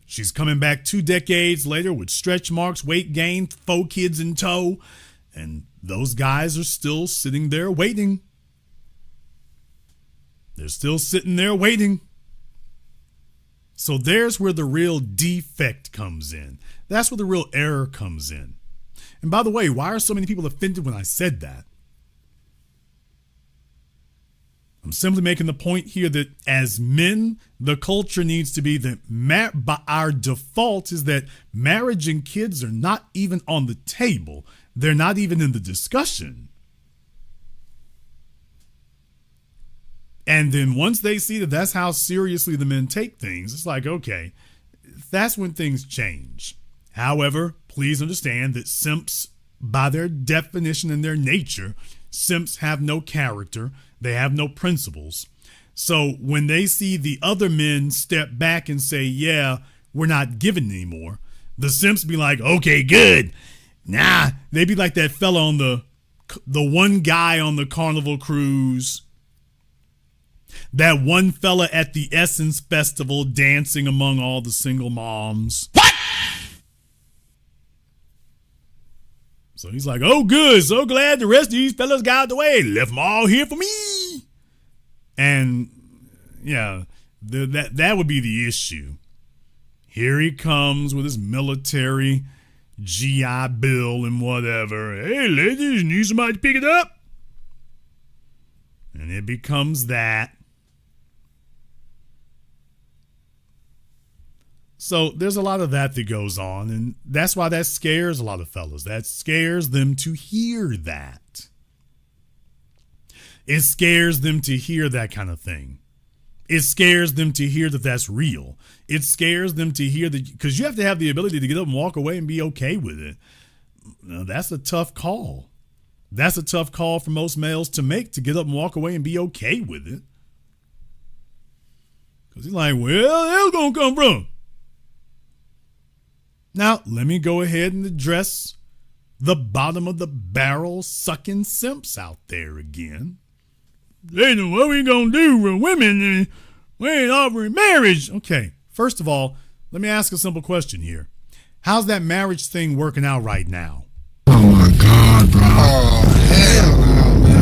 She's coming back 2 decades later with stretch marks, weight gain, 4 kids in tow, and those guys are still sitting there waiting. They're still sitting there waiting. So there's where the real defect comes in. That's where the real error comes in. And by the way, why are so many people offended when I said that? I'm simply making the point here that as men, the culture needs to be that by our default is that marriage and kids are not even on the table. They're not even in the discussion. And then once they see that that's how seriously the men take things, it's like, okay, that's when things change. However, please understand that simps, by their definition and their nature, simps have no character. They have no principles. So when they see the other men step back and say, yeah, we're not giving anymore, the simps be like, okay, good. Nah, they be like that fella on the one guy on the Carnival cruise. That one fella at the Essence Festival dancing among all the single moms. What? So he's like, oh, good. So glad the rest of these fellas got out the way. Left them all here for me. And, yeah, that would be the issue. Here he comes with his military GI Bill and whatever. Hey, ladies, need somebody to pick it up? And it becomes that. So there's a lot of that goes on, and that's why that scares a lot of fellas. That scares them to hear that. It scares them to hear that kind of thing. It scares them to hear that that's real. It scares them to hear that, because you have to have the ability to get up and walk away and be okay with it. Now, that's a tough call. That's a tough call for most males to make, to get up and walk away and be okay with it. Because he's like, well, hell's going to come from. Now, let me go ahead and address the bottom of the barrel sucking simps out there again. Hey, what we going to do for women? We ain't offering marriage. Okay, first of all, let me ask a simple question here. How's that marriage thing working out right now? Oh my God, bro. Oh, hell no.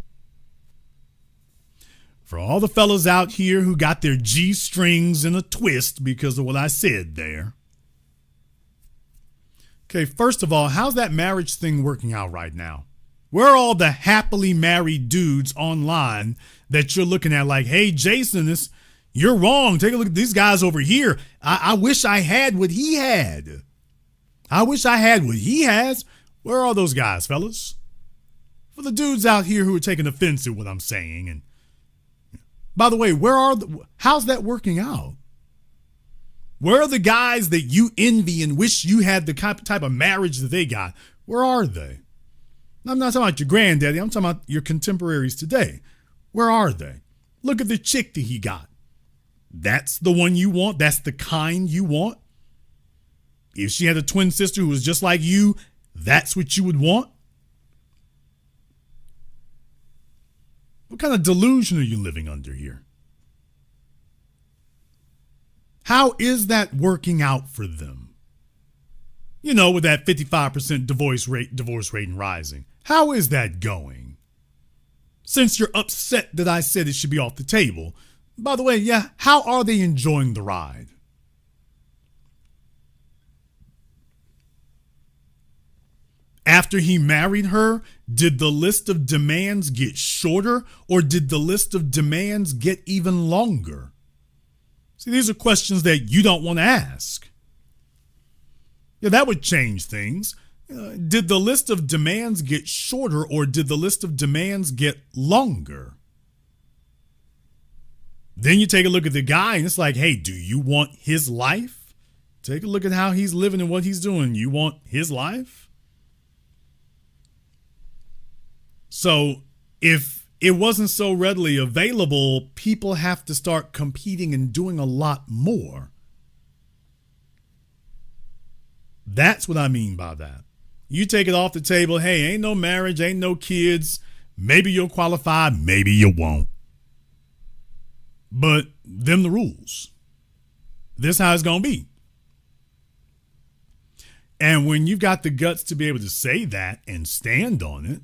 For all the fellas out here who got their G-strings in a twist because of what I said there. Okay, first of all, how's that marriage thing working out right now? Where are all the happily married dudes online that you're looking at like, hey, Jason, you're wrong. Take a look at these guys over here. I wish I had what he had. I wish I had what he has. Where are those guys, fellas? For the dudes out here who are taking offense at what I'm saying. And by the way, how's that working out? Where are the guys that you envy and wish you had the type of marriage that they got? Where are they? I'm not talking about your granddaddy. I'm talking about your contemporaries today. Where are they? Look at the chick that he got. That's the one you want. That's the kind you want. If she had a twin sister who was just like you, that's what you would want. What kind of delusion are you living under here? How is that working out for them? You know, with that 55% divorce rate and rising. How is that going? Since you're upset that I said it should be off the table. By the way, yeah, how are they enjoying the ride? After he married her, did the list of demands get shorter or did the list of demands get even longer? See, these are questions that you don't want to ask. Yeah, that would change things. Did the list of demands get shorter or did the list of demands get longer? Then you take a look at the guy and it's like, hey, do you want his life? Take a look at how he's living and what he's doing. You want his life? So if it wasn't so readily available, people have to start competing and doing a lot more. That's what I mean by that. You take it off the table. Hey, ain't no marriage, ain't no kids. Maybe you'll qualify, maybe you won't. But them the rules. This how it's going to be. And when you've got the guts to be able to say that and stand on it,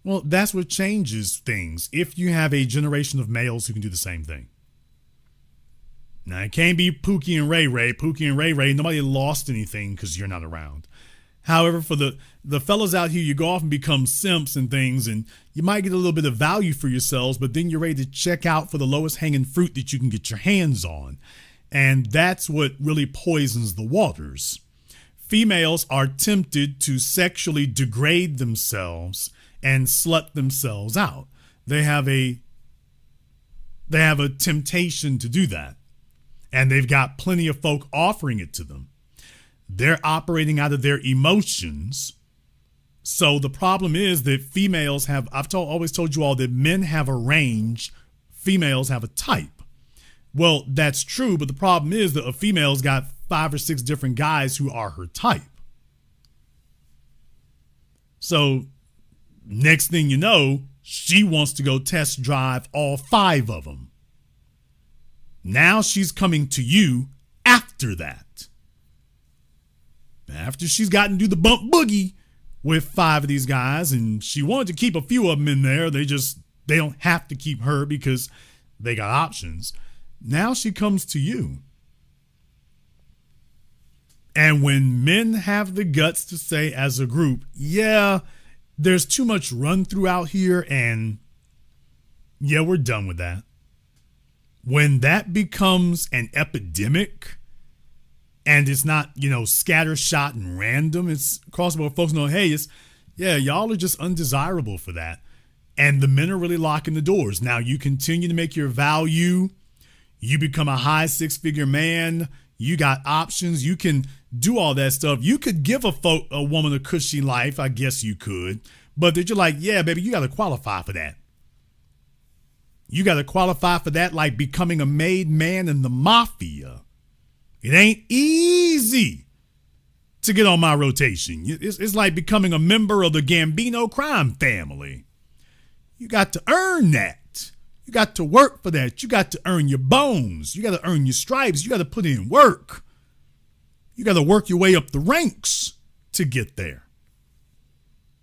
well, that's what changes things if you have a generation of males who can do the same thing. Now, it can't be Pookie and Ray Ray. Pookie and Ray Ray, nobody lost anything because you're not around. However, for the fellas out here, you go off and become simps and things, and you might get a little bit of value for yourselves, but then you're ready to check out for the lowest hanging fruit that you can get your hands on. And that's what really poisons the waters. Females are tempted to sexually degrade themselves and slut themselves out. They have a temptation to do that. And they've got plenty of folk offering it to them. They're operating out of their emotions. So the problem is that females have, always told you all that men have a range, females have a type. Well, that's true, but the problem is that a female's got 5 or 6 different guys who are her type. So next thing you know, she wants to go test drive all 5 of them. Now she's coming to you after that. After she's gotten to do the bump boogie with 5 of these guys, and she wanted to keep a few of them in there. They don't have to keep her because they got options. Now she comes to you. And when men have the guts to say as a group, yeah, there's too much run through out here, and yeah, we're done with that. When that becomes an epidemic and it's not, scattershot and random, it's across the board. Folks know, hey, y'all are just undesirable for that. And the men are really locking the doors. Now you continue to make your value. You become a high 6-figure man. You got options. You can do all that stuff. You could give a woman a cushy life. I guess you could. But they're just like, yeah, baby, you got to qualify for that. You got to qualify for that like becoming a made man in the mafia. It ain't easy to get on my rotation. It's like becoming a member of the Gambino crime family. You got to earn that. You got to work for that. You got to earn your bones. You got to earn your stripes. You got to put in work. You got to work your way up the ranks to get there.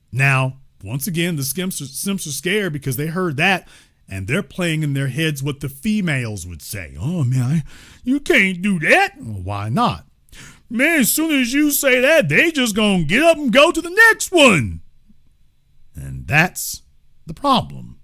Now, once again, the simps are scared because they heard that. And they're playing in their heads what the females would say. Oh, man, you can't do that. Well, why not? Man, as soon as you say that, they just gonna get up and go to the next one. And that's the problem.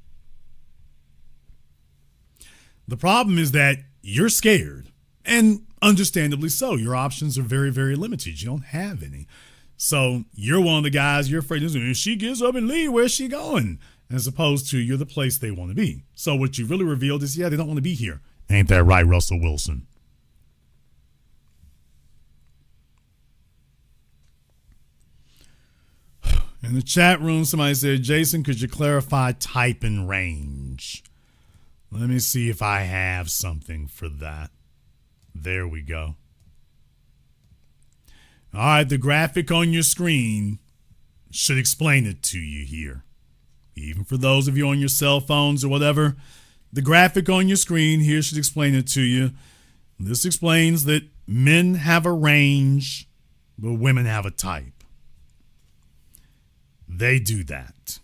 The problem is that you're scared. And understandably so. Your options are very, very limited. You don't have any. So you're one of the guys, you're afraid, if she gets up and leave, where's she going? As opposed to you're the place they want to be. So what you really revealed is, yeah, they don't want to be here. Ain't that right, Russell Wilson? In the chat room, somebody said, Jason, could you clarify type and range? Let me see if I have something for that. There we go. All right, the graphic on your screen should explain it to you here. Even for those of you on your cell phones or whatever, the graphic on your screen here should explain it to you. This explains that men have a range, but women have a type. They do that.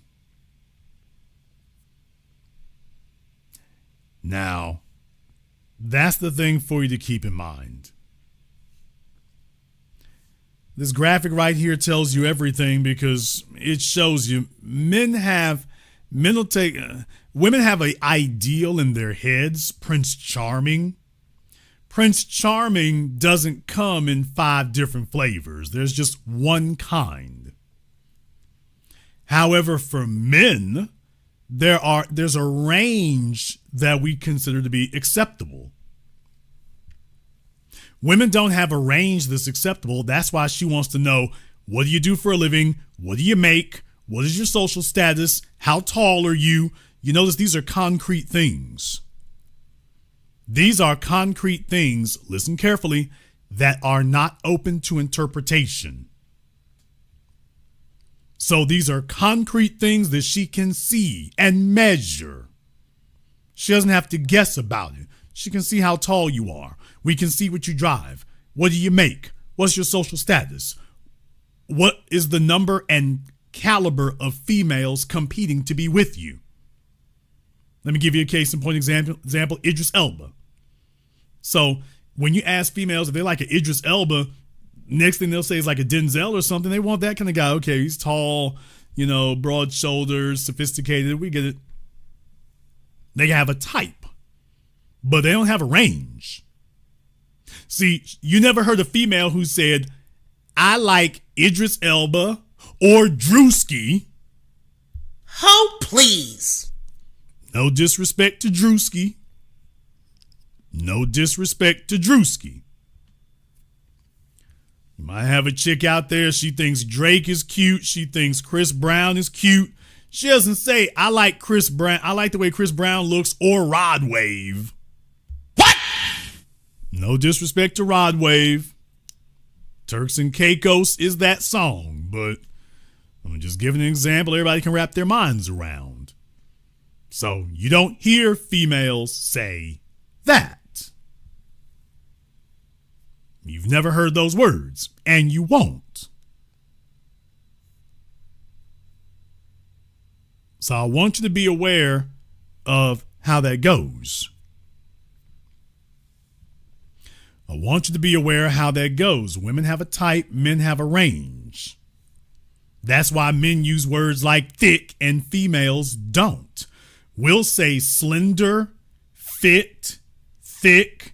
Now, that's the thing for you to keep in mind. This graphic right here tells you everything because it shows you women have an ideal in their heads, Prince Charming. Prince Charming doesn't come in 5 different flavors. There's just one kind. However, for men, there's a range that we consider to be acceptable. Women don't have a range that's acceptable. That's why she wants to know, what do you do for a living? What do you make? What is your social status? How tall are you? You notice these are concrete things. These are concrete things, listen carefully, that are not open to interpretation. So these are concrete things that she can see and measure. She doesn't have to guess about it. She can see how tall you are. We can see what you drive. What do you make? What's your social status? What is the number and caliber of females competing to be with you? Let me give you a case in point example, Idris Elba. So when you ask females if they like an Idris Elba, next thing they'll say is like a Denzel or something. They want that kind of guy. Okay, he's tall, broad shoulders, sophisticated. We get it. They have a type, but they don't have a range. See, you never heard a female who said, I like Idris Elba or Drewski. Oh, please. No disrespect to Drewski. No disrespect to Drewski. You might have a chick out there, she thinks Drake is cute. She thinks Chris Brown is cute. She doesn't say, I like Chris Brown. I like the way Chris Brown looks or Rod Wave. What? No disrespect to Rod Wave. Turks and Caicos is that song, but I'm just giving an example everybody can wrap their minds around. So you don't hear females say that. You've never heard those words, and you won't. So I want you to be aware of how that goes. I want you to be aware of how that goes. Women have a type, men have a range. That's why men use words like thick and females don't. We'll say slender, fit, thick.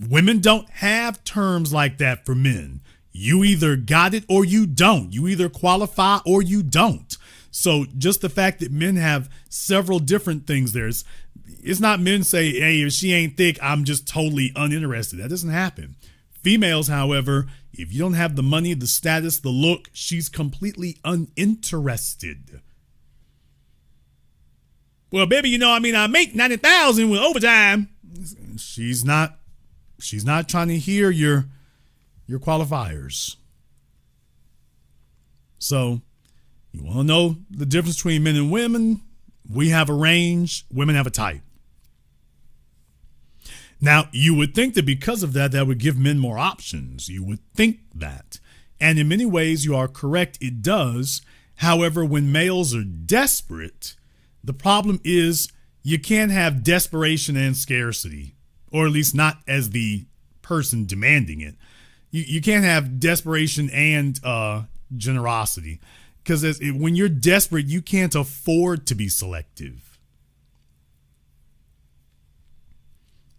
Women don't have terms like that for men. You either got it or you don't. You either qualify or you don't. So just the fact that men have several different things there, it's not men say, hey, if she ain't thick, I'm just totally uninterested. That doesn't happen. Females, however, if you don't have the money, the status, the look, she's completely uninterested. Well, baby, I make 90,000 with overtime. She's not trying to hear your qualifiers. So you want to know the difference between men and women? We have a range. Women have a type. Now, you would think that because of that would give men more options. You would think that. And in many ways, you are correct. It does. However, when males are desperate, the problem is you can't have desperation and scarcity, or at least not as the person demanding it. You can't have desperation and generosity, because when you're desperate, you can't afford to be selective.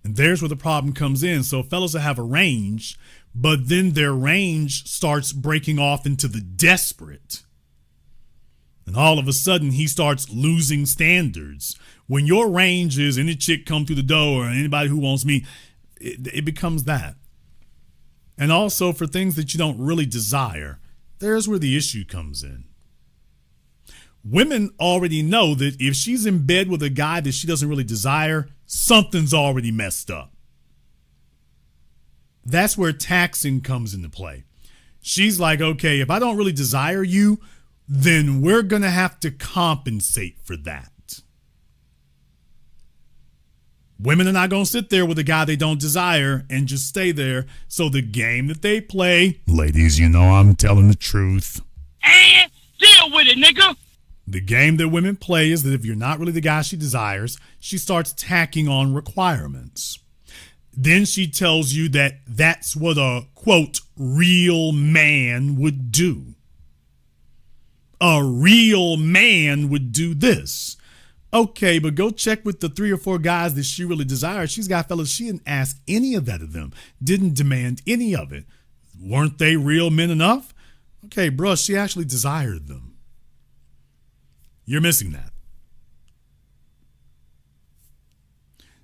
And there's where the problem comes in. So fellas that have a range, but then their range starts breaking off into the desperate. And all of a sudden, he starts losing standards. When your range is any chick come through the door or anybody who wants me, it becomes that. And also for things that you don't really desire, there's where the issue comes in. Women already know that if she's in bed with a guy that she doesn't really desire, something's already messed up. That's where taxing comes into play. She's like, okay, if I don't really desire you, then we're going to have to compensate for that. Women are not going to sit there with a guy they don't desire and just stay there. So the game that they play, ladies, I'm telling the truth. And deal with it, nigga. The game that women play is that if you're not really the guy she desires, she starts tacking on requirements. Then she tells you that that's what a, quote, real man would do. A real man would do this. Okay, but go check with the 3 or 4 guys that she really desires. She's got fellas, she didn't ask any of that of them. Didn't demand any of it. Weren't they real men enough? Okay, bro, she actually desired them. You're missing that.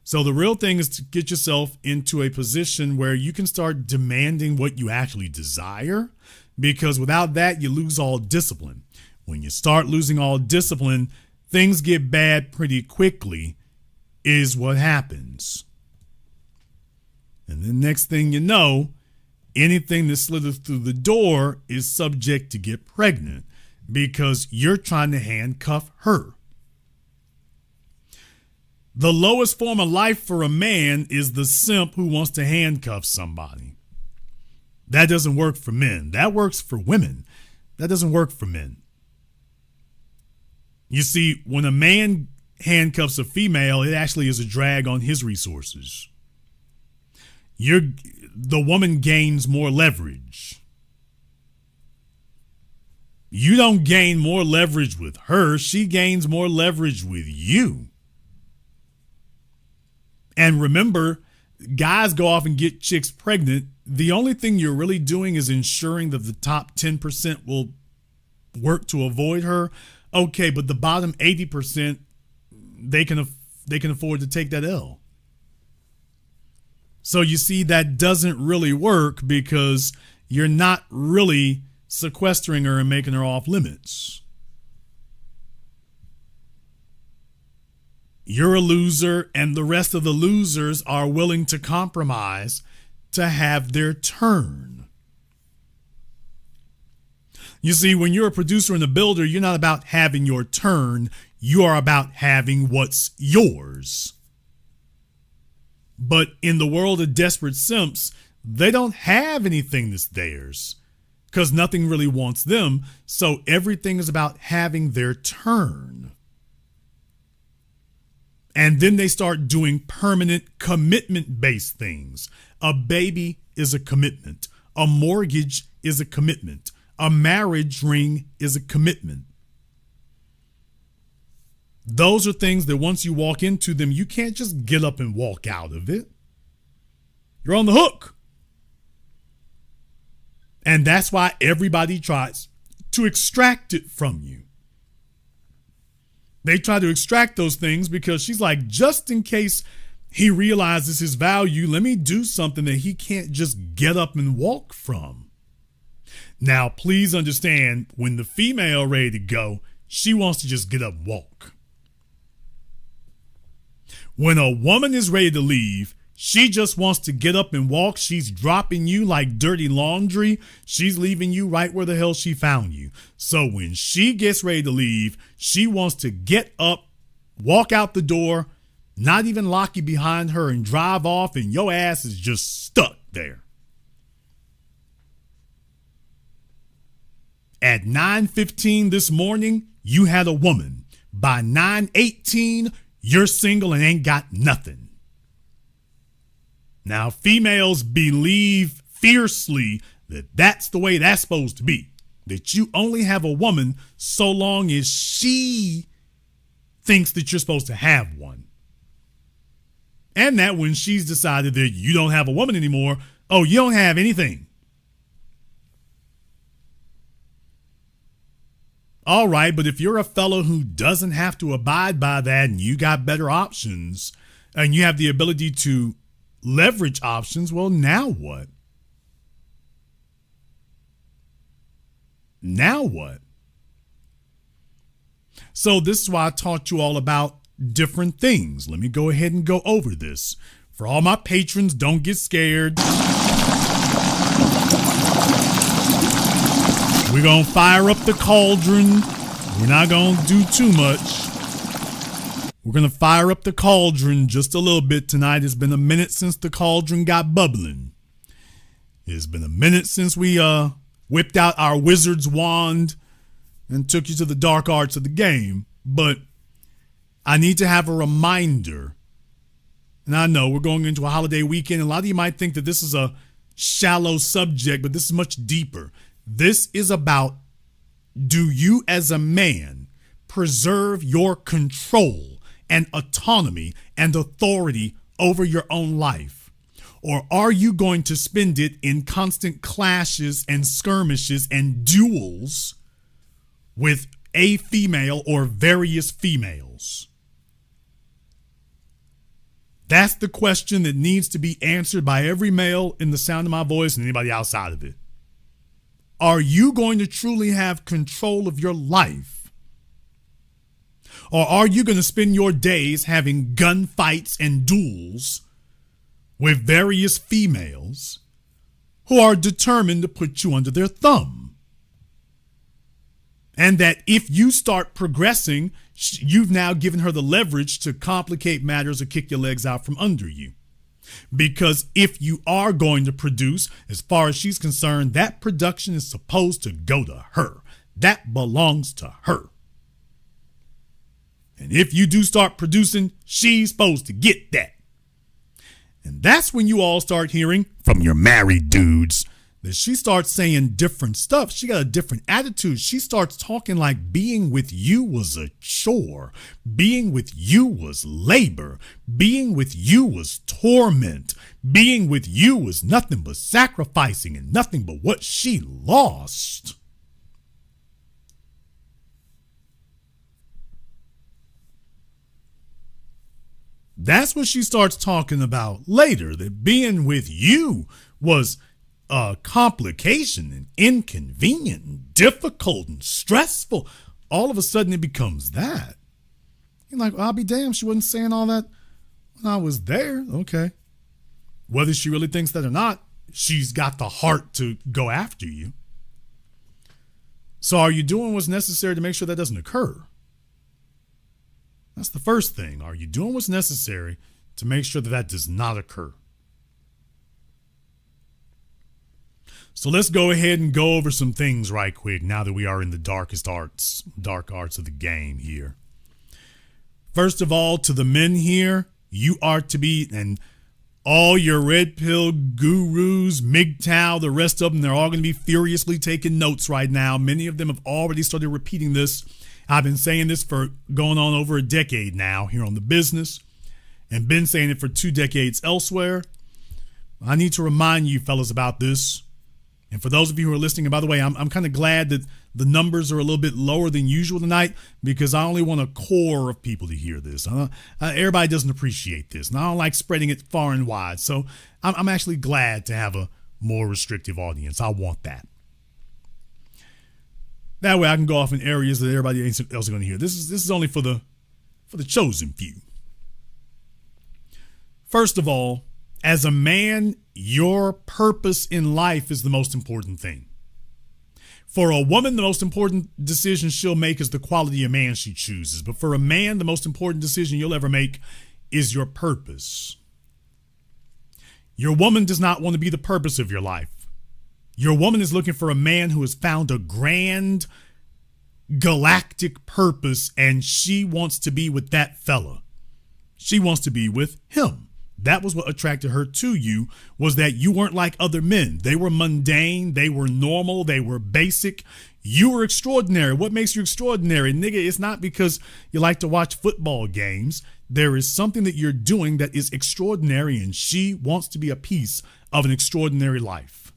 So the real thing is to get yourself into a position where you can start demanding what you actually desire, because without that, you lose all discipline. When you start losing all discipline, things get bad pretty quickly, is what happens. And the next thing you know, anything that slithers through the door is subject to get pregnant, because you're trying to handcuff her. The lowest form of life for a man is the simp who wants to handcuff somebody. That doesn't work for men. That works for women. That doesn't work for men. You see, when a man handcuffs a female, it actually is a drag on his resources. the woman gains more leverage. You don't gain more leverage with her. She gains more leverage with you. And remember, guys go off and get chicks pregnant. The only thing you're really doing is ensuring that the top 10% will work to avoid her. Okay, but the bottom 80%, they can afford to take that L. So you see, that doesn't really work because you're not really sequestering her and making her off limits. You're a loser, and the rest of the losers are willing to compromise to have their turn. You see, when you're a producer and a builder, you're not about having your turn. You are about having what's yours. But in the world of desperate simps, they don't have anything that's theirs because nothing really wants them. So everything is about having their turn. And then they start doing permanent commitment-based things. A baby is a commitment. A mortgage is a commitment. A marriage ring is a commitment. Those are things that once you walk into them, you can't just get up and walk out of it. You're on the hook. And that's why everybody tries to extract it from you. They try to extract those things because she's like, just in case he realizes his value, let me do something that he can't just get up and walk from. Now, please understand, when the female ready to go, she wants to just get up and walk. When a woman is ready to leave, she just wants to get up and walk. She's dropping you like dirty laundry. She's leaving you right where the hell she found you. So when she gets ready to leave, she wants to get up, walk out the door, not even lock you behind her, and drive off, and your ass is just stuck there. At 9:15 this morning, you had a woman. By 9:18, you're single and ain't got nothing. Now, females believe fiercely that that's the way that's supposed to be. That you only have a woman so long as she thinks that you're supposed to have one. And that when she's decided that you don't have a woman anymore, oh, you don't have anything. All right, but if you're a fellow who doesn't have to abide by that and you got better options and you have the ability to leverage options, well, now what? Now what? So this is why I taught you all about different things. Let me go ahead and go over this. For all my patrons, don't get scared. We're going to fire up the cauldron. We're not going to do too much. We're going to fire up the cauldron just a little bit tonight. It's been a minute since the cauldron got bubbling. It's been a minute since we whipped out our wizard's wand and took you to the dark arts of the game. But I need to have a reminder. And I know we're going into a holiday weekend. A lot of you might think that this is a shallow subject, but this is much deeper. This is about, do you as a man preserve your control and autonomy and authority over your own life? Or are you going to spend it in constant clashes and skirmishes and duels with a female or various females? That's the question that needs to be answered by every male in the sound of my voice and anybody outside of it. Are you going to truly have control of your life? Or are you going to spend your days having gunfights and duels with various females who are determined to put you under their thumb? And that if you start progressing, you've now given her the leverage to complicate matters or kick your legs out from under you. Because if you are going to produce, as far as she's concerned, that production is supposed to go to her. That belongs to her. And if you do start producing, she's supposed to get that. And that's when you all start hearing from your married dudes that she starts saying different stuff. She got a different attitude. She starts talking like being with you was a chore. Being with you was labor. Being with you was torment. Being with you was nothing but sacrificing and nothing but what she lost. That's what she starts talking about later, that being with you was a complication and inconvenient and difficult and stressful. All of a sudden it becomes that. You're like, well, I'll be damned, she wasn't saying all that when I was there. Okay. Whether she really thinks that or not, she's got the heart to go after you. So are you doing what's necessary to make sure that doesn't occur? That's the first thing. Are you doing what's necessary to make sure that that does not occur? So let's go ahead and go over some things right quick now that we are in the dark arts of the game here. First of all, to the men here, you are to be, and all your red pill gurus, MGTOW, the rest of them, they're all going to be furiously taking notes right now. Many of them have already started repeating this. I've been saying this for going on over a decade now here on the business and been saying it for 2 decades elsewhere. I need to remind you fellas about this. And for those of you who are listening, and by the way, I'm kind of glad that the numbers are a little bit lower than usual tonight because I only want a core of people to hear this. Everybody doesn't appreciate this, and I don't like spreading it far and wide. So I'm actually glad to have a more restrictive audience. I want that. That way I can go off in areas that everybody else is going to hear. This is only for the chosen few. First of all, as a man, your purpose in life is the most important thing. For a woman, the most important decision she'll make is the quality of man she chooses. But for a man, the most important decision you'll ever make is your purpose. Your woman does not want to be the purpose of your life. Your woman is looking for a man who has found a grand galactic purpose, and she wants to be with that fella. She wants to be with him. That was what attracted her to you, was that you weren't like other men. They were mundane, they were normal, they were basic. You were extraordinary. What makes you extraordinary? Nigga, it's not because you like to watch football games. There is something that you're doing that is extraordinary, and she wants to be a piece of an extraordinary life.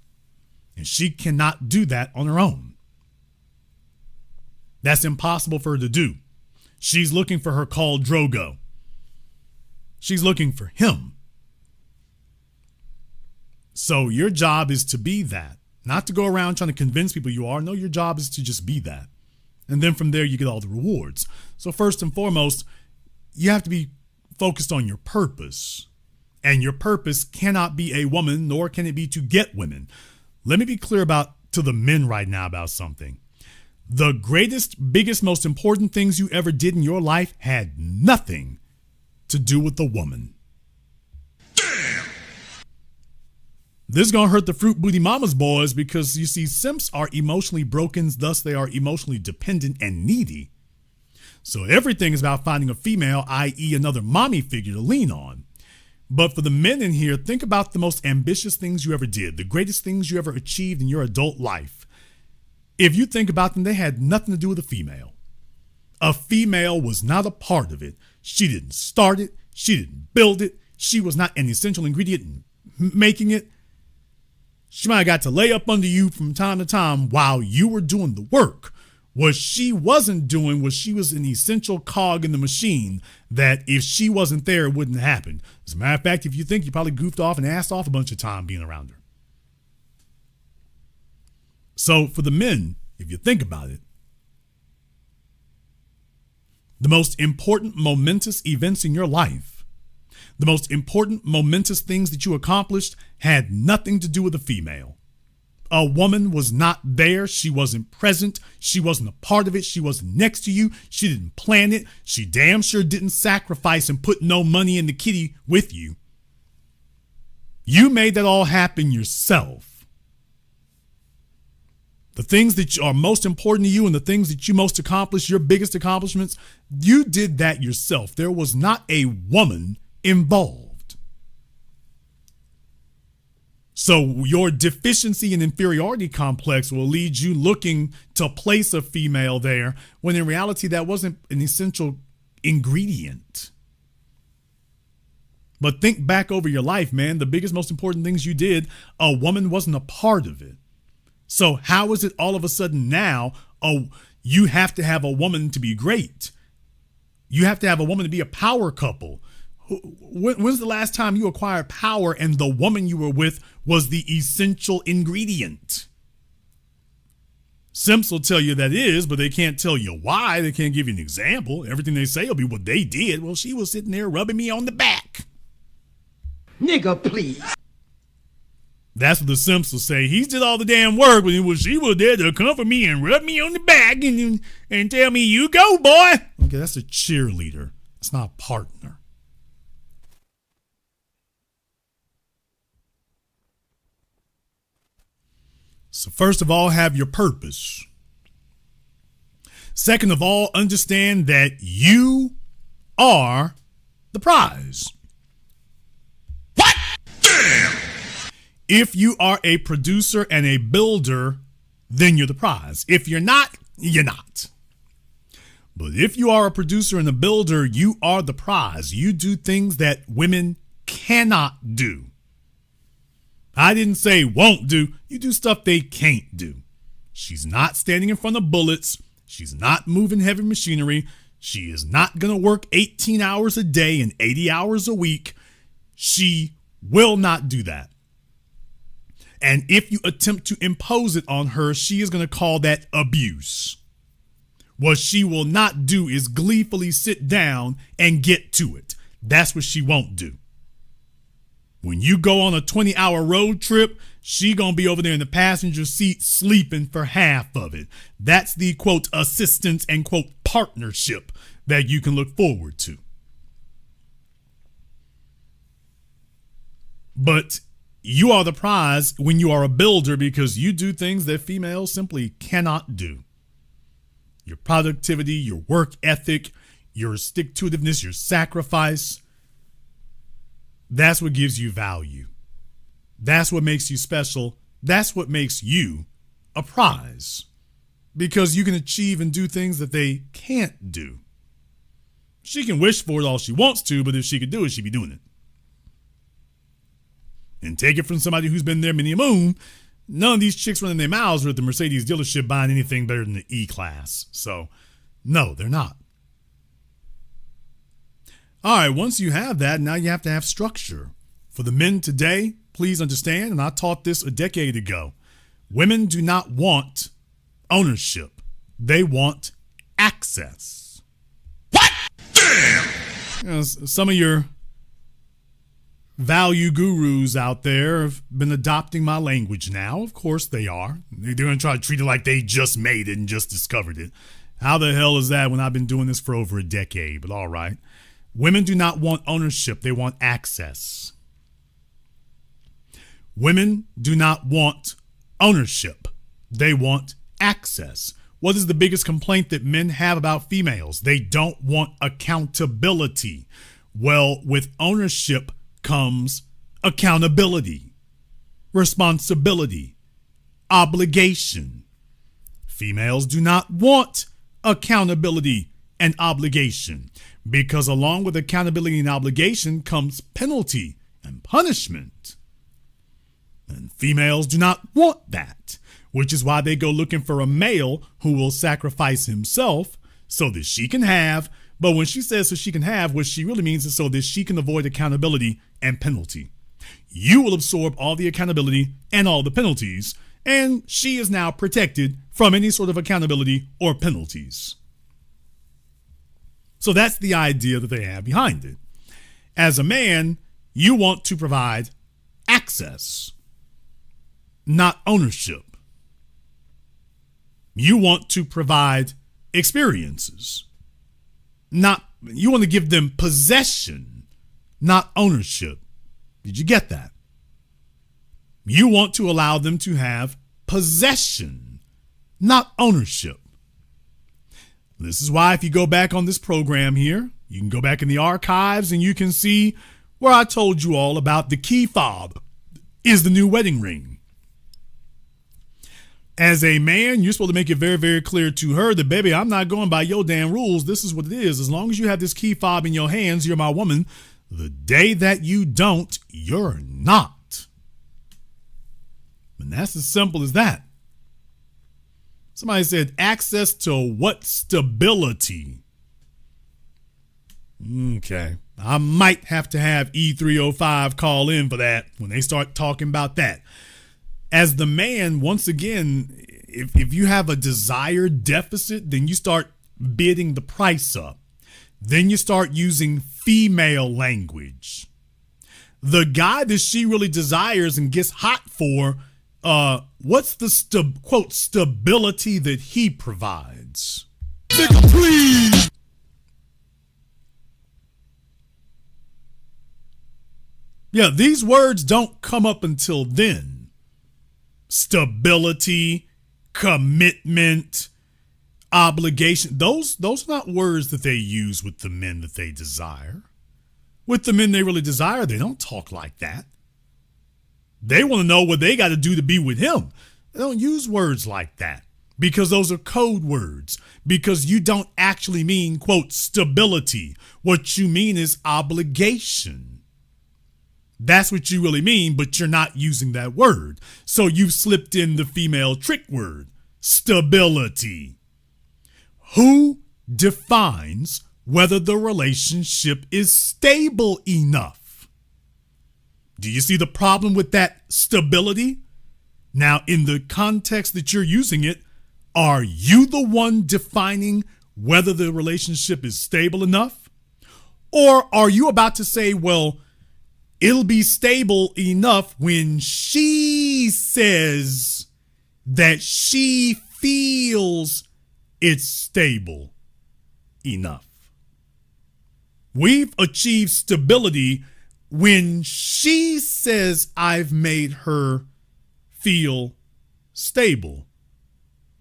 And she cannot do that on her own. That's impossible for her to do. She's looking for her Khal Drogo. She's looking for him. So your job is to be that. Not to go around trying to convince people you are. No, your job is to just be that. And then from there, you get all the rewards. So first and foremost, you have to be focused on your purpose. And your purpose cannot be a woman, nor can it be to get women. Let me be clear to the men right now about something. The greatest, biggest, most important things you ever did in your life had nothing to do with the woman. Damn! This is going to hurt the fruit booty mama's boys because, you see, simps are emotionally broken, thus they are emotionally dependent and needy. So everything is about finding a female, i.e. another mommy figure to lean on. But for the men in here, think about the most ambitious things you ever did, the greatest things you ever achieved in your adult life. If you think about them, they had nothing to do with a female. A female was not a part of it. She didn't start it. She didn't build it. She was not an essential ingredient in making it. She might have got to lay up under you from time to time while you were doing the work. What she wasn't doing was she was an essential cog in the machine that if she wasn't there, it wouldn't happen. As a matter of fact, if you think, you probably goofed off and assed off a bunch of time being around her. So for the men, if you think about it, the most important momentous events in your life, the most important momentous things that you accomplished had nothing to do with a female. A woman was not there. She wasn't present. She wasn't a part of it. She wasn't next to you. She didn't plan it. She damn sure didn't sacrifice and put no money in the kitty with you. You made that all happen yourself. The things that are most important to you and the things that you most accomplished, your biggest accomplishments, you did that yourself. There was not a woman involved. So your deficiency and inferiority complex will lead you looking to place a female there when in reality that wasn't an essential ingredient. But think back over your life, man. The biggest, most important things you did, a woman wasn't a part of it. So how is it all of a sudden now, you have to have a woman to be great? You have to have a woman to be a power couple. When's the last time you acquired power and the woman you were with was the essential ingredient? Simps will tell you that is, but they can't tell you why. They can't give you an example. Everything they say will be what they did. Well, she was sitting there rubbing me on the back. Nigga, please. That's what the Simps will say. He did all the damn work, but she was there to comfort me and rub me on the back and tell me, you go, boy. Okay, that's a cheerleader. It's not a partner. So first of all, have your purpose. Second of all, understand that you are the prize. What? Damn! If you are a producer and a builder, then you're the prize. If you're not, you're not. But if you are a producer and a builder, you are the prize. You do things that women cannot do. I didn't say won't do. You do stuff they can't do. She's not standing in front of bullets. She's not moving heavy machinery. She is not going to work 18 hours a day and 80 hours a week. She will not do that. And if you attempt to impose it on her, she is going to call that abuse. What she will not do is gleefully sit down and get to it. That's what she won't do. When you go on a 20-hour road trip, she gonna be over there in the passenger seat sleeping for half of it. That's the, quote, assistance and, quote, partnership that you can look forward to. But you are the prize when you are a builder because you do things that females simply cannot do. Your productivity, your work ethic, your stick-to-itiveness, your sacrifice, that's what gives you value. That's what makes you special. That's what makes you a prize. Because you can achieve and do things that they can't do. She can wish for it all she wants to, but if she could do it, she'd be doing it. And take it from somebody who's been there many a moon, none of these chicks running their mouths are at the Mercedes dealership buying anything better than the E-Class. So, no, they're not. All right, once you have that, now you have to have structure. For the men today, please understand, and I taught this a decade ago, women do not want ownership. They want access. What? Damn! You know, some of your value gurus out there have been adopting my language now. Of course they are. They're going to try to treat it like they just made it and just discovered it. How the hell is that when I've been doing this for over a decade? But all right. Women do not want ownership. They want access. Women do not want ownership. They want access. What is the biggest complaint that men have about females? They don't want accountability. Well, with ownership comes accountability, responsibility, obligation. Females do not want accountability and obligation because along with accountability and obligation comes penalty and punishment. And females do not want that, which is why they go looking for a male who will sacrifice himself so that she can have. But when she says so she can have, what she really means is so that she can avoid accountability and penalty. You will absorb all the accountability and all the penalties, and she is now protected from any sort of accountability or penalties. So that's the idea that they have behind it. As a man, you want to provide access, not ownership. You want to provide experiences. You want to give them possession, not ownership. Did you get that? You want to allow them to have possession, not ownership. This is why if you go back on this program here, you can go back in the archives and you can see where I told you all about the key fob is the new wedding ring. As a man, you're supposed to make it very, very clear to her that, baby, I'm not going by your damn rules. This is what it is. As long as you have this key fob in your hands, you're my woman. The day that you don't, you're not. And that's as simple as that. Somebody said, access to what stability? Okay. I might have to have E305 call in for that when they start talking about that. As the man, once again, if you have a desire deficit, then you start bidding the price up. Then you start using female language. The guy that she really desires and gets hot for, what's the quote stability that he provides? Nigga, please. Yeah, these words don't come up until then. Stability, commitment, obligation. Those are not words that they use with the men that they desire. With the men they really desire, they don't talk like that. They want to know what they got to do to be with him. They don't use words like that because those are code words, because you don't actually mean, quote, stability. What you mean is obligation. That's what you really mean, but you're not using that word. So you've slipped in the female trick word, stability. Who defines whether the relationship is stable enough? Do you see the problem with that stability? Now, in the context that you're using it, are you the one defining whether the relationship is stable enough? Or are you about to say, well, it'll be stable enough when she says that she feels it's stable enough? We've achieved stability when she says I've made her feel stable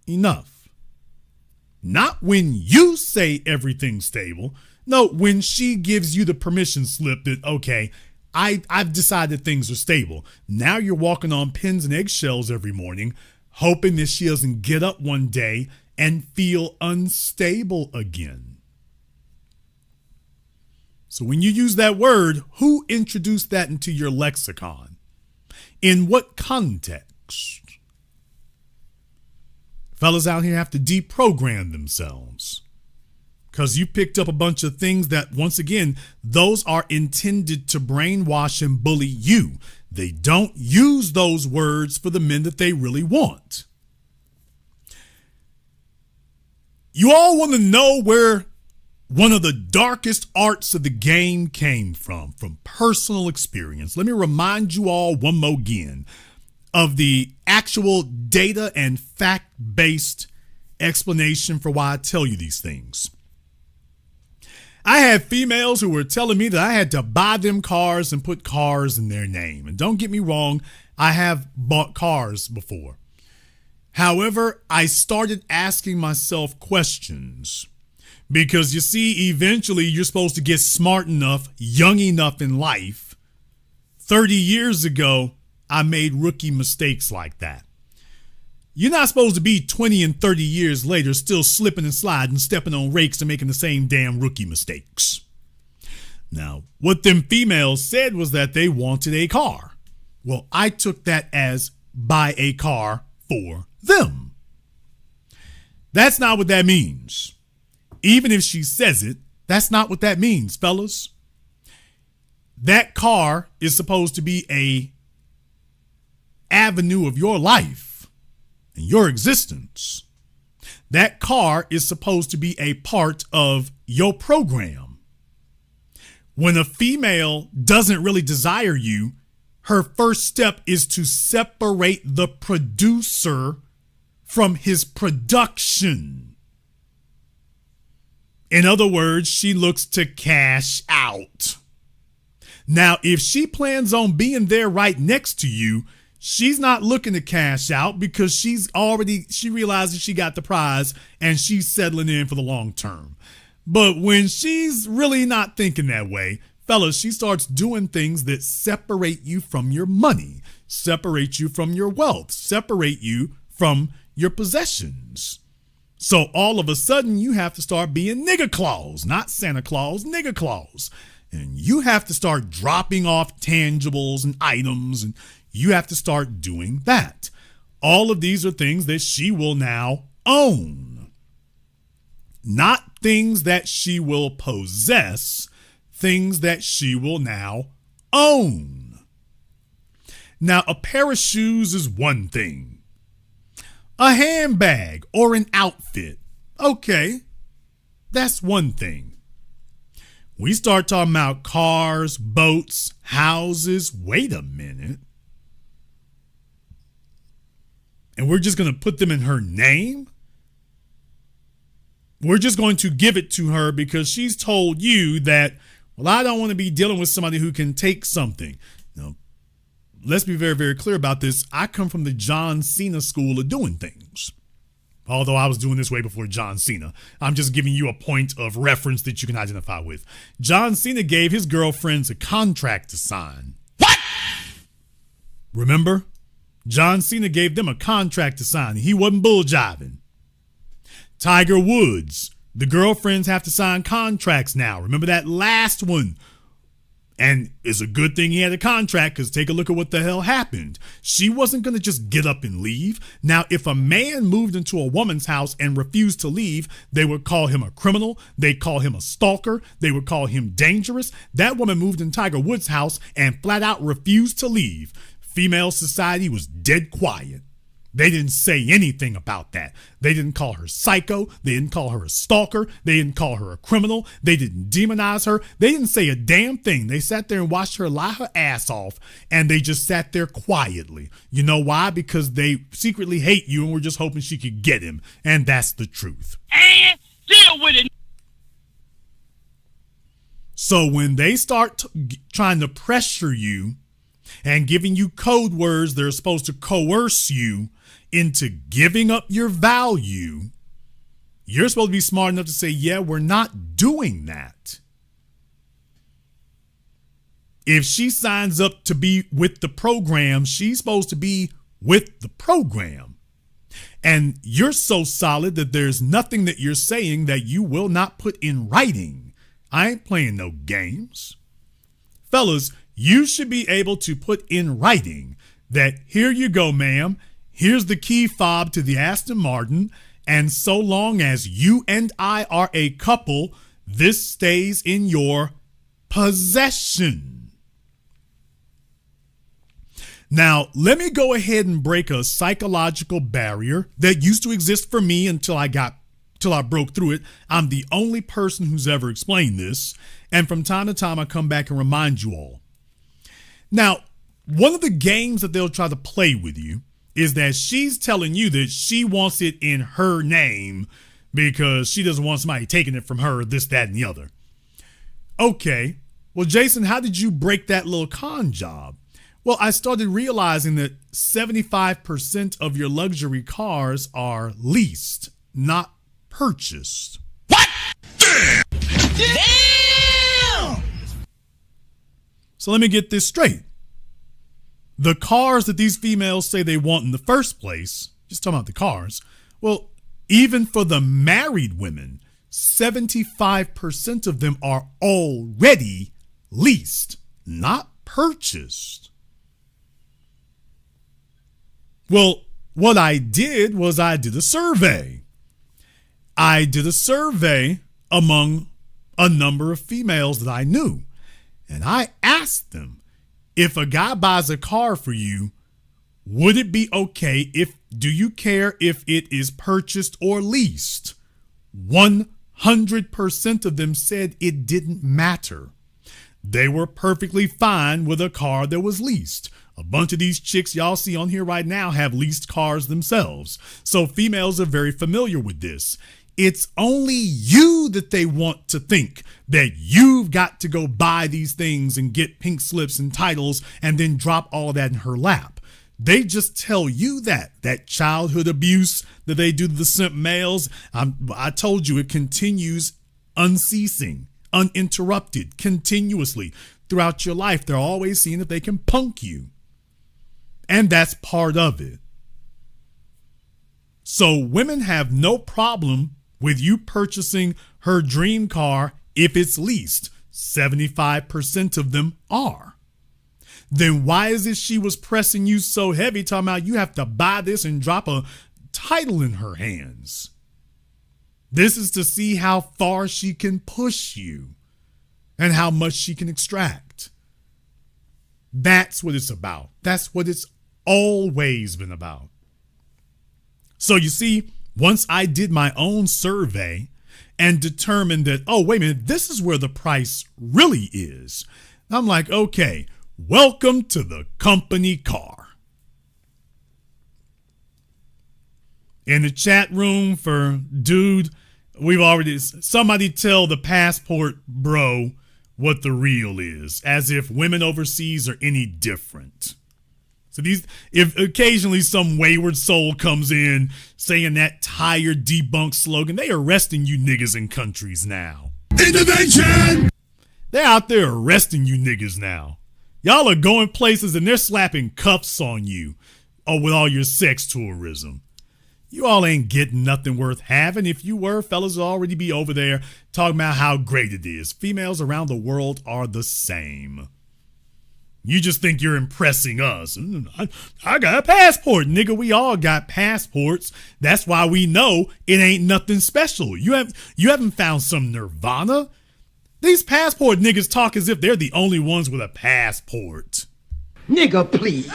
enough. Not when you say everything's stable. No, when she gives you the permission slip that, okay, I've decided things are stable. Now you're walking on pins and eggshells every morning, hoping that she doesn't get up one day and feel unstable again. So when you use that word, who introduced that into your lexicon? In what context? Fellas out here have to deprogram themselves. Because you picked up a bunch of things that, once again, those are intended to brainwash and bully you. They don't use those words for the men that they really want. You all want to know where one of the darkest arts of the game came from personal experience. Let me remind you all one more again of the actual data and fact-based explanation for why I tell you these things. I had females who were telling me that I had to buy them cars and put cars in their name. And don't get me wrong, I have bought cars before. However, I started asking myself questions because you see, eventually you're supposed to get smart enough, young enough in life. 30 years ago, I made rookie mistakes like that. You're not supposed to be 20 and 30 years later still slipping and sliding, stepping on rakes and making the same damn rookie mistakes. Now, what them females said was that they wanted a car. Well, I took that as buy a car for them. That's not what that means. Even if she says it, that's not what that means, fellas. That car is supposed to be a avenue of your life. Your existence. That car is supposed to be a part of your program. When a female doesn't really desire you, her first step is to separate the producer from his production. In other words, she looks to cash out. Now, if she plans on being there right next to you, she's not looking to cash out because she realizes she got the prize and she's settling in for the long term. But when she's really not thinking that way, Fellas, she starts doing things that separate you from your money, separate you from your wealth, separate you from your possessions. So all of a sudden you have to start being nigger Claus, not Santa Claus, nigger Claus. And you have to start dropping off tangibles and items, and you have to start doing that. All of these are things that she will now own. Not things that she will possess, things that she will now own. Now, a pair of shoes is one thing. A handbag or an outfit, okay, that's one thing. We start talking about cars, boats, houses. Wait a minute. And we're just going to put them in her name? We're just going to give it to her because she's told you that, well, I don't want to be dealing with somebody who can take something. Now, let's be very, very clear about this. I come from the John Cena school of doing things. Although I was doing this way before John Cena. I'm just giving you a point of reference that you can identify with. John Cena gave his girlfriends a contract to sign. What? Remember? John Cena gave them a contract to sign. He wasn't bull jiving. Tiger Woods, the girlfriends have to sign contracts now. Remember that last one? And it's a good thing he had a contract because take a look at what the hell happened. She wasn't going to just get up and leave. Now, if a man moved into a woman's house and refused to leave, they would call him a criminal. They'd call him a stalker. They would call him dangerous. That woman moved in Tiger Woods' house and flat out refused to leave. Female society was dead quiet. They didn't say anything about that. They didn't call her psycho. They didn't call her a stalker. They didn't call her a criminal. They didn't demonize her. They didn't say a damn thing. They sat there and watched her lie her ass off, and they just sat there quietly. You know why? Because they secretly hate you and were just hoping she could get him. And that's the truth. And deal with it. So when they start trying to pressure you and giving you code words that are supposed to coerce you into giving up your value, you're supposed to be smart enough to say, yeah, we're not doing that. If she signs up to be with the program, she's supposed to be with the program. And you're so solid that there's nothing that you're saying that you will not put in writing. I ain't playing no games. Fellas, you should be able to put in writing that here you go, ma'am. Here's the key fob to the Aston Martin. And so long as you and I are a couple, this stays in your possession. Now, let me go ahead and break a psychological barrier that used to exist for me until I broke through it. I'm the only person who's ever explained this. And from time to time, I come back and remind you all. Now, one of the games that they'll try to play with you is that she's telling you that she wants it in her name because she doesn't want somebody taking it from her, this, that, and the other. Okay, well, Jason, how did you break that little con job? Well, I started realizing that 75% of your luxury cars are leased, not purchased. What? Damn! So let me get this straight. The cars that these females say they want in the first place, just talking about the cars, well, even for the married women, 75% of them are already leased, not purchased. Well, what I did was I did a survey. I did a survey among a number of females that I knew. And I asked them, if a guy buys a car for you, would it be okay do you care if it is purchased or leased? 100% of them said it didn't matter. They were perfectly fine with a car that was leased. A bunch of these chicks y'all see on here right now have leased cars themselves. So females are very familiar with this. It's only you that they want to think that you've got to go buy these things and get pink slips and titles and then drop all of that in her lap. They just tell you that childhood abuse that they do to the simp males. I told you it continues unceasing. uninterrupted, continuously throughout your life. They're always seeing if they can punk you. And that's part of it. So women have no problem with you purchasing her dream car if it's leased. 75% of them are. Then why is it she was pressing you so heavy, talking about you have to buy this and drop a title in her hands? This is to see how far she can push you and how much she can extract. That's what it's about. That's what it's always been about. So you see, once I did my own survey and determined that, oh, wait a minute, this is where the price really is. I'm like, okay, welcome to the company car. In the chat room for dude, somebody tell the passport bro what the real is, as if women overseas are any different. So if occasionally some wayward soul comes in saying that tired debunked slogan, they arresting you niggas in countries now. Intervention! They're out there arresting you niggas now. Y'all are going places and they're slapping cuffs on you with all your sex tourism. You all ain't getting nothing worth having. If you were, fellas would already be over there talking about how great it is. Females around the world are the same. You just think you're impressing us. I got a passport, nigga. We all got passports. That's why we know it ain't nothing special. You haven't found some nirvana. These passport niggas talk as if they're the only ones with a passport. Nigga, please.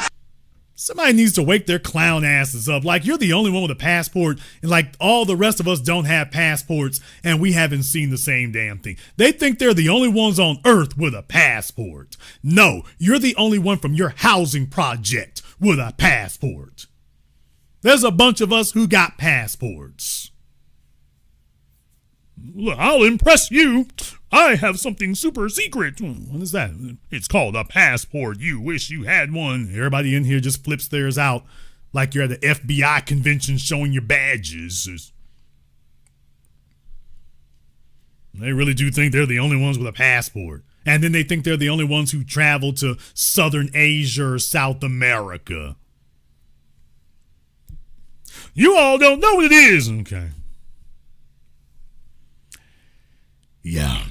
Somebody needs to wake their clown asses up. Like, you're the only one with a passport, and like all the rest of us don't have passports, and we haven't seen the same damn thing. They think they're the only ones on earth with a passport. No, you're the only one from your housing project with a passport. There's a bunch of us who got passports. Look, I'll impress you. I have something super secret. What is that? It's called a passport. You wish you had one. Everybody in here just flips theirs out like you're at the FBI convention showing your badges. They really do think they're the only ones with a passport. And then they think they're the only ones who travel to Southern Asia or South America. You all don't know what it is. Okay. Yeah.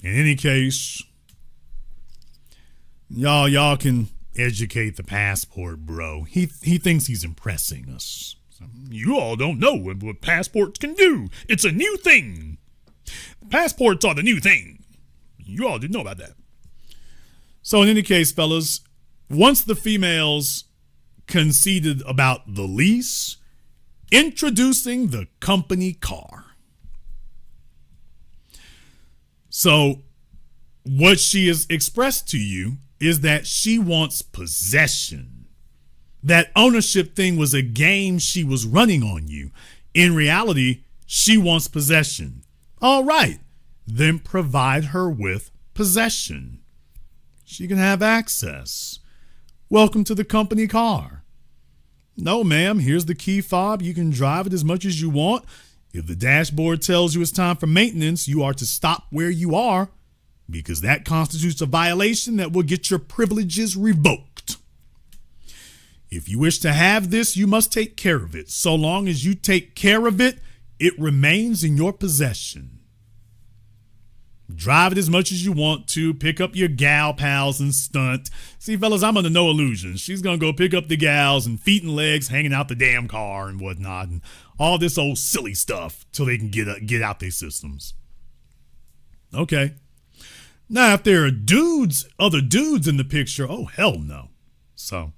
In any case, y'all can educate the passport bro. He thinks he's impressing us. You all don't know what passports can do. It's a new thing. Passports are the new thing. You all didn't know about that. So in any case, fellas, once the females conceded about the lease, introducing the company car. So what she has expressed to you is that she wants possession. That ownership thing was a game she was running on you. In reality, she wants possession. All right, then provide her with possession. She can have access. Welcome to the company car. No, ma'am, here's the key fob. You can drive it as much as you want. If the dashboard tells you it's time for maintenance, you are to stop where you are because that constitutes a violation that will get your privileges revoked. If you wish to have this, you must take care of it. So long as you take care of it, it remains in your possession. Drive it as much as you want to. Pick up your gal pals and stunt. See, fellas, I'm under no illusions. She's going to go pick up the gals and feet and legs hanging out the damn car and whatnot. And all this old silly stuff till they can get out their systems. Okay. Now, if there are other dudes in the picture, oh, hell no. So,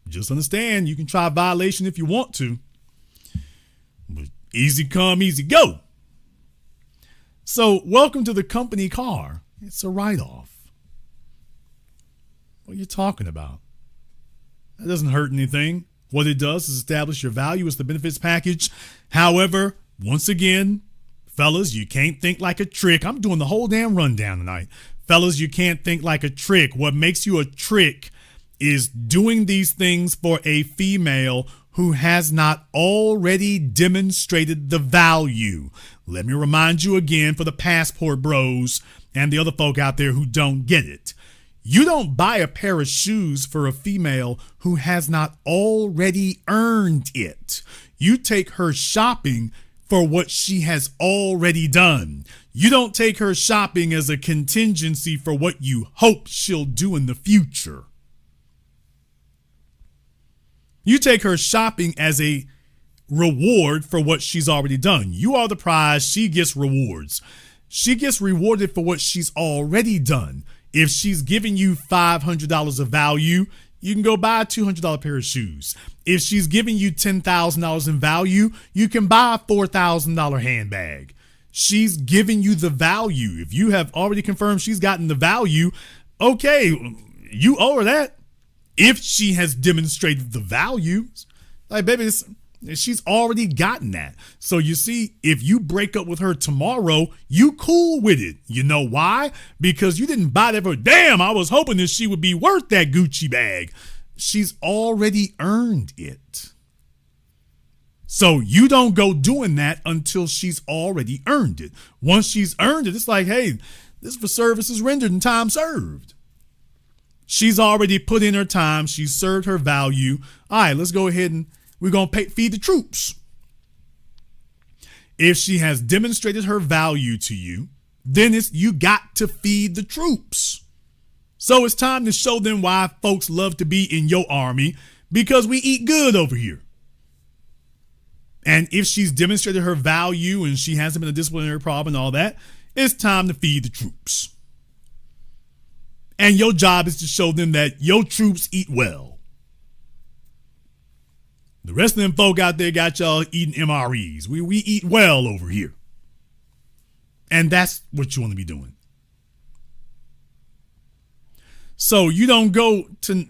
just understand, you can try violation if you want to. But easy come, easy go. So, welcome to the company car. It's a write-off. What are you talking about? That doesn't hurt anything. What it does is establish your value as the benefits package. However, once again, fellas, you can't think like a trick. I'm doing the whole damn rundown tonight. Fellas, you can't think like a trick. What makes you a trick is doing these things for a female who has not already demonstrated the value. Let me remind you again for the passport bros and the other folk out there who don't get it. You don't buy a pair of shoes for a female who has not already earned it. You take her shopping for what she has already done. You don't take her shopping as a contingency for what you hope she'll do in the future. You take her shopping as a reward for what she's already done. You are the prize, she gets rewards. She gets rewarded for what she's already done. If she's giving you $500 of value, you can go buy a $200 pair of shoes. If she's giving you $10,000 in value, you can buy a $4,000 handbag. She's giving you the value. If you have already confirmed she's gotten the value, okay, you owe her that. If she has demonstrated the value, like, baby, she's already gotten that. So you see, if you break up with her tomorrow, you cool with it. You know why? Because you didn't buy that for, damn, I was hoping that she would be worth that Gucci bag. She's already earned it. So you don't go doing that until she's already earned it. Once she's earned it, it's like, hey, this is for services rendered and time served. She's already put in her time. She's served her value. All right, let's go ahead and we're going to feed the troops. If she has demonstrated her value to you, then you got to feed the troops. So it's time to show them why folks love to be in your army, because we eat good over here. And if she's demonstrated her value and she hasn't been a disciplinary problem and all that, it's time to feed the troops. And your job is to show them that your troops eat well. The rest of them folk out there got y'all eating MREs. We eat well over here. And that's what you want to be doing. So you don't go to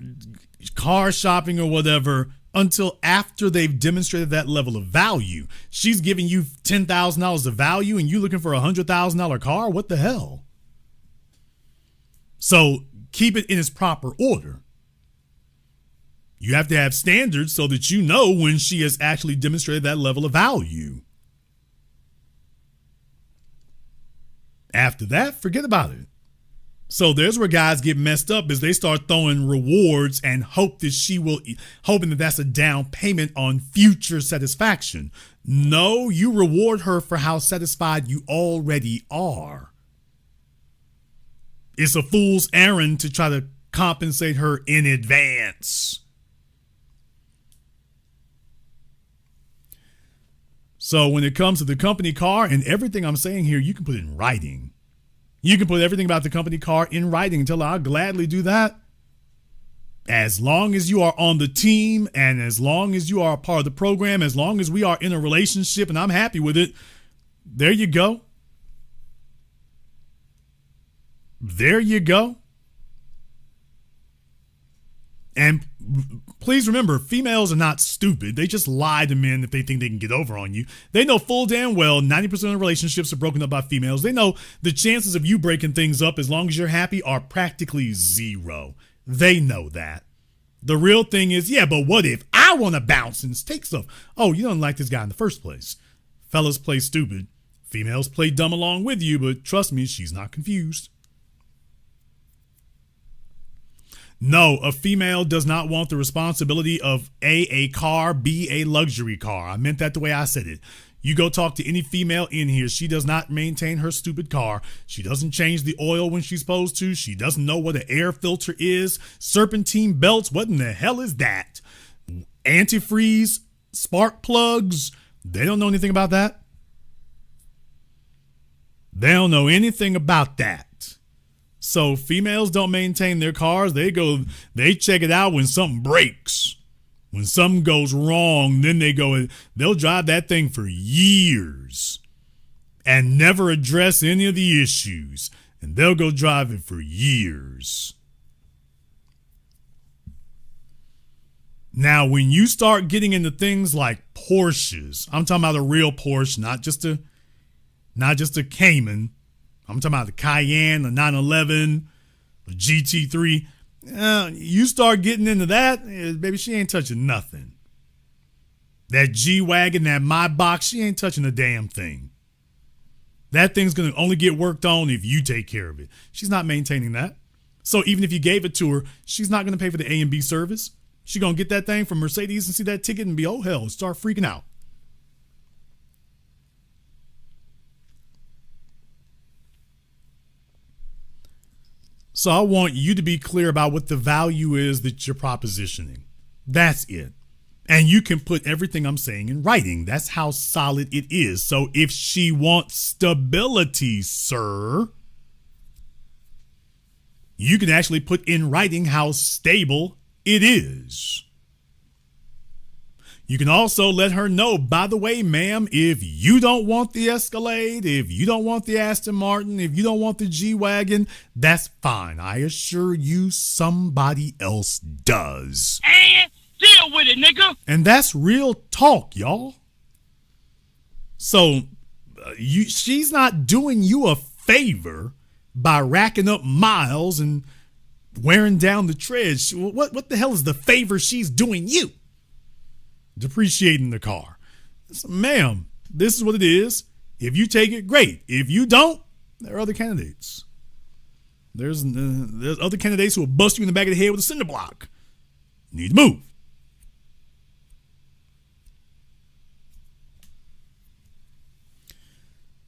car shopping or whatever until after they've demonstrated that level of value. She's giving you $10,000 of value and you looking for a $100,000 car? What the hell? So keep it in its proper order. You have to have standards so that you know when she has actually demonstrated that level of value. After that, forget about it. So there's where guys get messed up, is they start throwing rewards and hoping that that's a down payment on future satisfaction. No, you reward her for how satisfied you already are. It's a fool's errand to try to compensate her in advance. So when it comes to the company car and everything I'm saying here, you can put it in writing. You can put everything about the company car in writing and tell her I'll gladly do that. As long as you are on the team and as long as you are a part of the program, as long as we are in a relationship and I'm happy with it, there you go. There you go. And please remember, females are not stupid. They just lie to men if they think they can get over on you. They know full damn well 90% of relationships are broken up by females. They know the chances of you breaking things up as long as you're happy are practically zero. They know that. The real thing is, yeah, but what if I want to bounce and take stuff? Oh, you don't like this guy in the first place. Fellas play stupid. Females play dumb along with you, but trust me, she's not confused. No, a female does not want the responsibility of A car, B, a luxury car. I meant that the way I said it. You go talk to any female in here. She does not maintain her stupid car. She doesn't change the oil when she's supposed to. She doesn't know what an air filter is. Serpentine belts. What in the hell is that? Antifreeze, spark plugs. They don't know anything about that. They don't know anything about that. So females don't maintain their cars. They check it out when something breaks. When something goes wrong, then they'll drive that thing for years and never address any of the issues. And they'll go drive it for years. Now, when you start getting into things like Porsches, I'm talking about a real Porsche, not just a Cayman. I'm talking about the Cayenne, the 911, the GT3. You start getting into that, baby, she ain't touching nothing. That G-Wagon, that My Box, she ain't touching a damn thing. That thing's going to only get worked on if you take care of it. She's not maintaining that. So even if you gave it to her, she's not going to pay for the A and B service. She's going to get that thing from Mercedes and see that ticket and be, oh, hell, and start freaking out. So I want you to be clear about what the value is that you're propositioning. That's it. And you can put everything I'm saying in writing. That's how solid it is. So if she wants stability, sir, you can actually put in writing how stable it is. You can also let her know, by the way, ma'am, if you don't want the Escalade, if you don't want the Aston Martin, if you don't want the G-Wagon, that's fine. I assure you somebody else does. And deal with it, nigga. And that's real talk, y'all. So she's not doing you a favor by racking up miles and wearing down the treads. What the hell is the favor she's doing you? Depreciating the car. So, ma'am, this is what it is. If you take it, great. If you don't, there are other candidates. There's other candidates who will bust you in the back of the head with a cinder block. You need to move.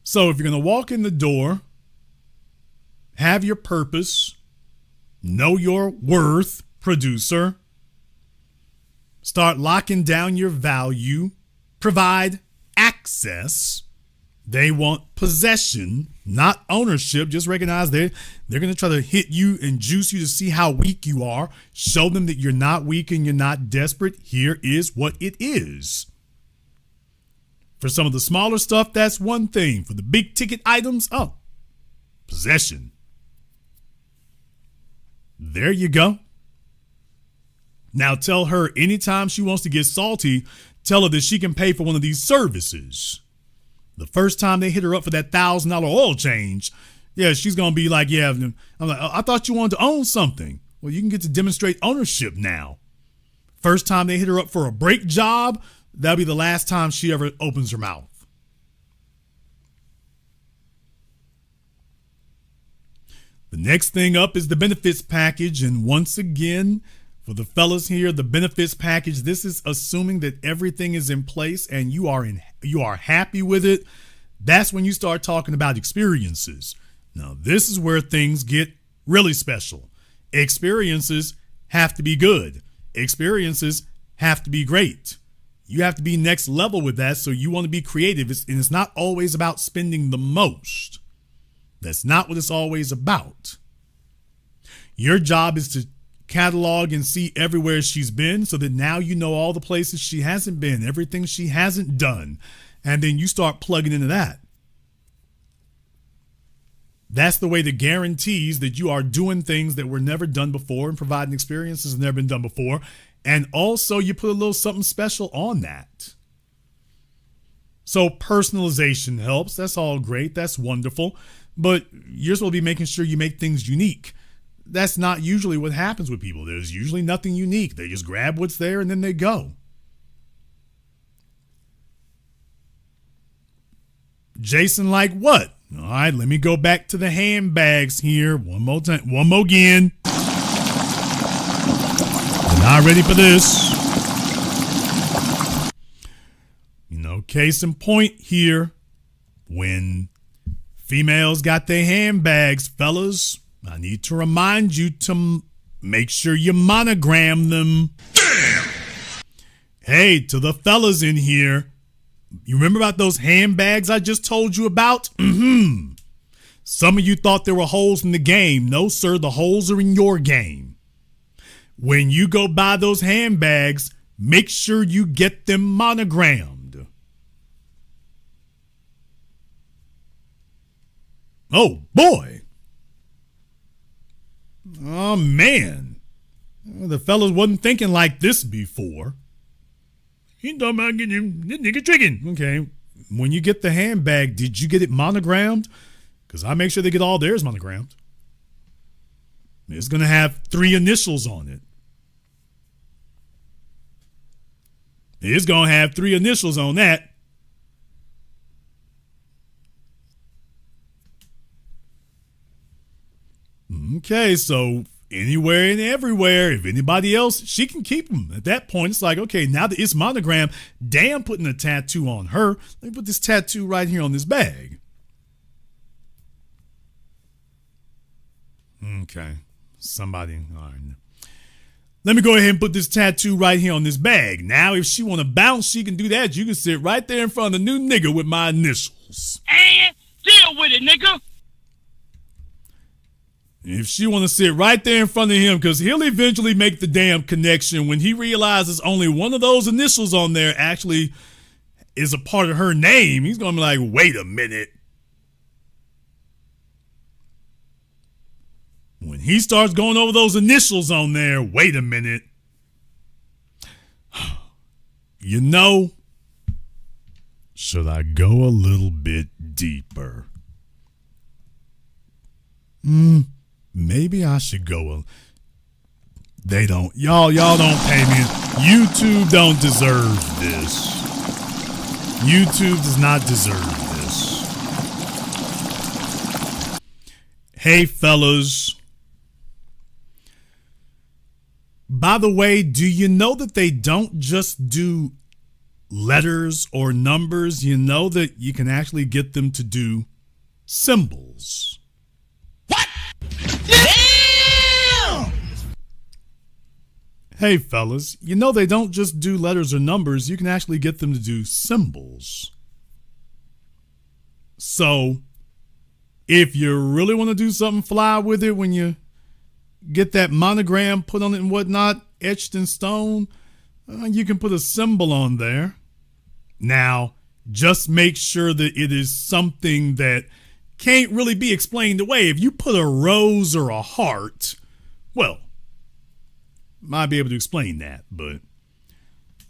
So if you're going to walk in the door, have your purpose, know your worth, producer, start locking down your value, provide access. They want possession, not ownership. Just recognize they're going to try to hit you and juice you to see how weak you are. Show them that you're not weak and you're not desperate. Here is what it is. For some of the smaller stuff, that's one thing. For the big ticket items, possession. There you go. Now tell her anytime she wants to get salty, tell her that she can pay for one of these services. The first time they hit her up for that $1,000 oil change, yeah, she's going to be like, yeah, I'm like, I thought you wanted to own something. Well, you can get to demonstrate ownership now. First time they hit her up for a brake job, that'll be the last time she ever opens her mouth. The next thing up is the benefits package. And once again, for the fellas here, the benefits package, this is assuming that everything is in place and you are happy with it. That's when you start talking about experiences. Now, this is where things get really special. Experiences have to be good. Experiences have to be great. You have to be next level with that, so you want to be creative. And it's not always about spending the most. That's not what it's always about. Your job is to catalog and see everywhere she's been so that now you know all the places she hasn't been, everything she hasn't done, and then you start plugging into that. That's the way that guarantees that you are doing things that were never done before and providing experiences that have never been done before. And also you put a little something special on that. So personalization helps. That's all great. That's wonderful. But you're supposed to be making sure you make things unique. That's not usually what happens with people. There's usually nothing unique. They just grab what's there and then they go. Jason, like what? All right, let me go back to the handbags here one more time. One more again. We're not ready for this. Case in point here. When females got their handbags, fellas, I need to remind you to make sure you monogram them. Damn! Hey, to the fellas in here, you remember about those handbags I just told you about? Some of you thought there were holes in the game. No, sir, the holes are in your game. When you go buy those handbags, make sure you get them monogrammed. Oh, boy. Oh, man. The fellas wasn't thinking like this before. He talking about getting this nigga tricking. Okay. When you get the handbag, did you get it monogrammed? Because I make sure they get all theirs monogrammed. It's going to have 3 initials on it. It's going to have 3 initials on that. Okay, so anywhere and everywhere, if anybody else, she can keep them. At that point, it's like, okay, now that it's monogram, damn, putting a tattoo on her. Let me put this tattoo right here on this bag. Okay, somebody, all right. Let me go ahead and put this tattoo right here on this bag. Now, if she want to bounce, she can do that. You can sit right there in front of the new nigga with my initials. And deal with it, nigga. If she want to sit right there in front of him, because he'll eventually make the damn connection when he realizes only one of those initials on there actually is a part of her name. He's going to be like, wait a minute. When he starts going over those initials on there, wait a minute. You know, should I go a little bit deeper? Maybe I should go. They don't. Y'all don't pay me. YouTube don't deserve this. YouTube does not deserve this. Hey, fellas. By the way, do you know that they don't just do letters or numbers? You know that you can actually get them to do symbols. What? Damn! Hey, fellas, you know they don't just do letters or numbers. You can actually get them to do symbols. So, if you really want to do something fly with it when you get that monogram put on it and whatnot, etched in stone, you can put a symbol on there. Now, just make sure that it is something that can't really be explained away. If you put a rose or a heart, well, might be able to explain that, but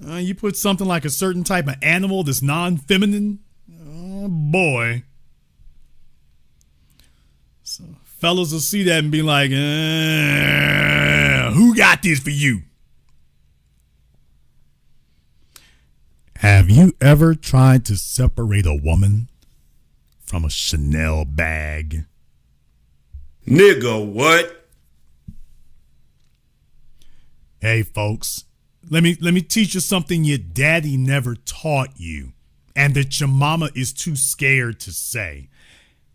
you put something like a certain type of animal that's non-feminine, oh boy. So fellas will see that and be like, who got this for you? Have you ever tried to separate a woman from a Chanel bag? Nigga, what? Hey, folks, let me teach you something your daddy never taught you and that your mama is too scared to say.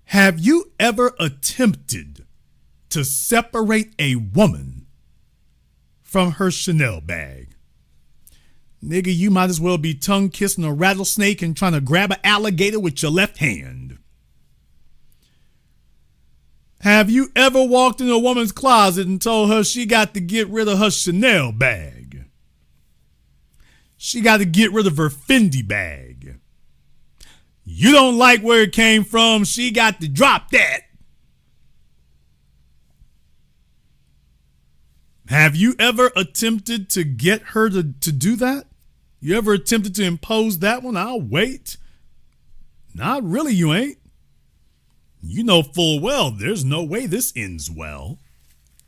Have you ever attempted to separate a woman from her Chanel bag? Nigga, you might as well be tongue kissing a rattlesnake and trying to grab an alligator with your left hand. Have you ever walked in a woman's closet and told her she got to get rid of her Chanel bag? She got to get rid of her Fendi bag. You don't like where it came from, she got to drop that. Have you ever attempted to get her to do that? You ever attempted to impose that one? I'll wait. Not really, you ain't. You know full well there's no way this ends well.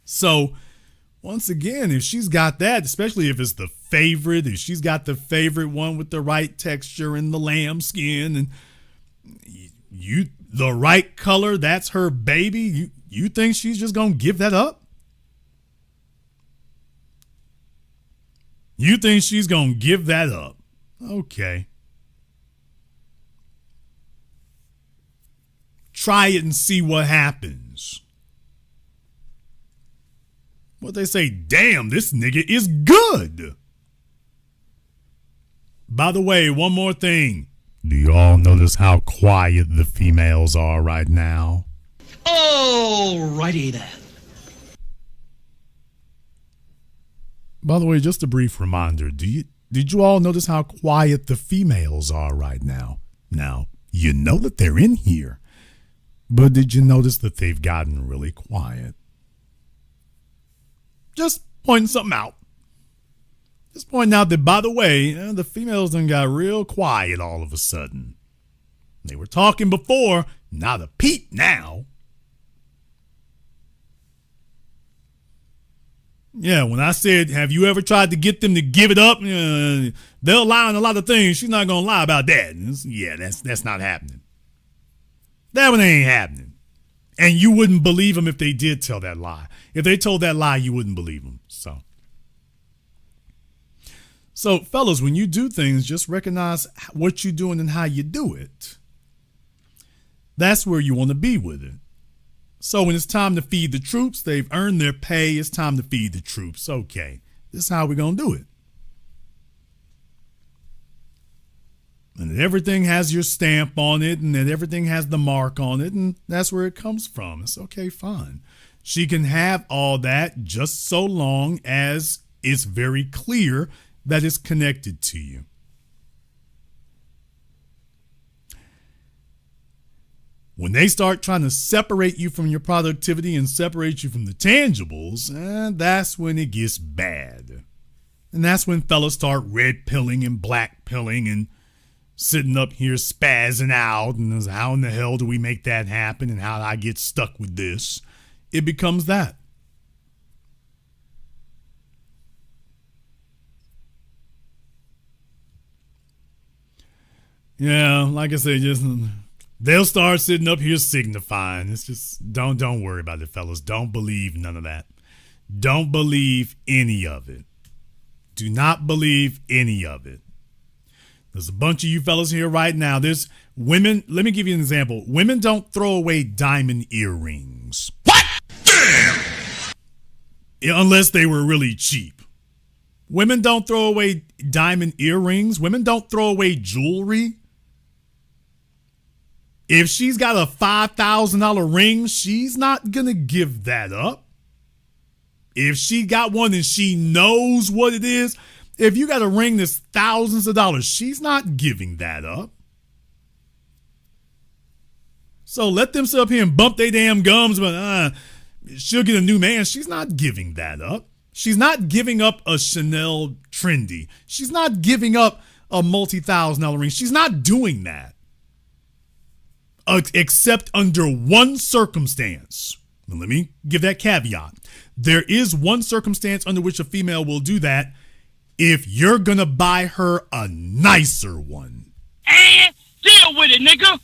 So, once again, if she's got that, especially if it's the favorite, if she's got the favorite one with the right texture and the lamb skin and you the right color, that's her baby, you think she's just gonna give that up? You think she's gonna give that up? Okay. Try it and see what happens. What they say, damn, this nigga is good. By the way, one more thing. Do you all notice how quiet the females are right now? Alrighty then. By the way, just a brief reminder, did you all notice how quiet the females are right now? Now, you know that they're in here, but did you notice that they've gotten really quiet? Just pointing something out. Just pointing out that, by the way, the females done got real quiet all of a sudden. They were talking before, not a peep now. Yeah, when I said, have you ever tried to get them to give it up? They'll lie on a lot of things. She's not going to lie about that. Yeah, that's not happening. That one ain't happening. And you wouldn't believe them if they did tell that lie. If they told that lie, you wouldn't believe them. So, fellas, when you do things, just recognize what you're doing and how you do it. That's where you want to be with it. So when it's time to feed the troops, they've earned their pay. It's time to feed the troops. Okay, this is how we're going to do it. And that everything has your stamp on it and that everything has the mark on it. And that's where it comes from. It's okay, fine. She can have all that just so long as it's very clear that it's connected to you. When they start trying to separate you from your productivity and separate you from the tangibles, that's when it gets bad. And that's when fellas start red pilling and black pilling and sitting up here spazzing out. And how in the hell do we make that happen? And how do I get stuck with this? It becomes that. Yeah, like I said, just... they'll start sitting up here signifying. It's just, don't worry about it, fellas. Don't believe none of that. Don't believe any of it. Do not believe any of it. There's a bunch of you fellas here right now. There's women. Let me give you an example. Women don't throw away diamond earrings. What? Damn! Unless they were really cheap. Women don't throw away diamond earrings. Women don't throw away jewelry. If she's got a $5,000 ring, she's not going to give that up. If she got one and she knows what it is, if you got a ring that's thousands of dollars, she's not giving that up. So let them sit up here and bump their damn gums, but she'll get a new man. She's not giving that up. She's not giving up a Chanel trendy. She's not giving up a multi-$1,000 ring. She's not doing that. Except under one circumstance. Now, let me give that caveat. There is one circumstance under which a female will do that if you're going to buy her a nicer one. And deal with it, nigga.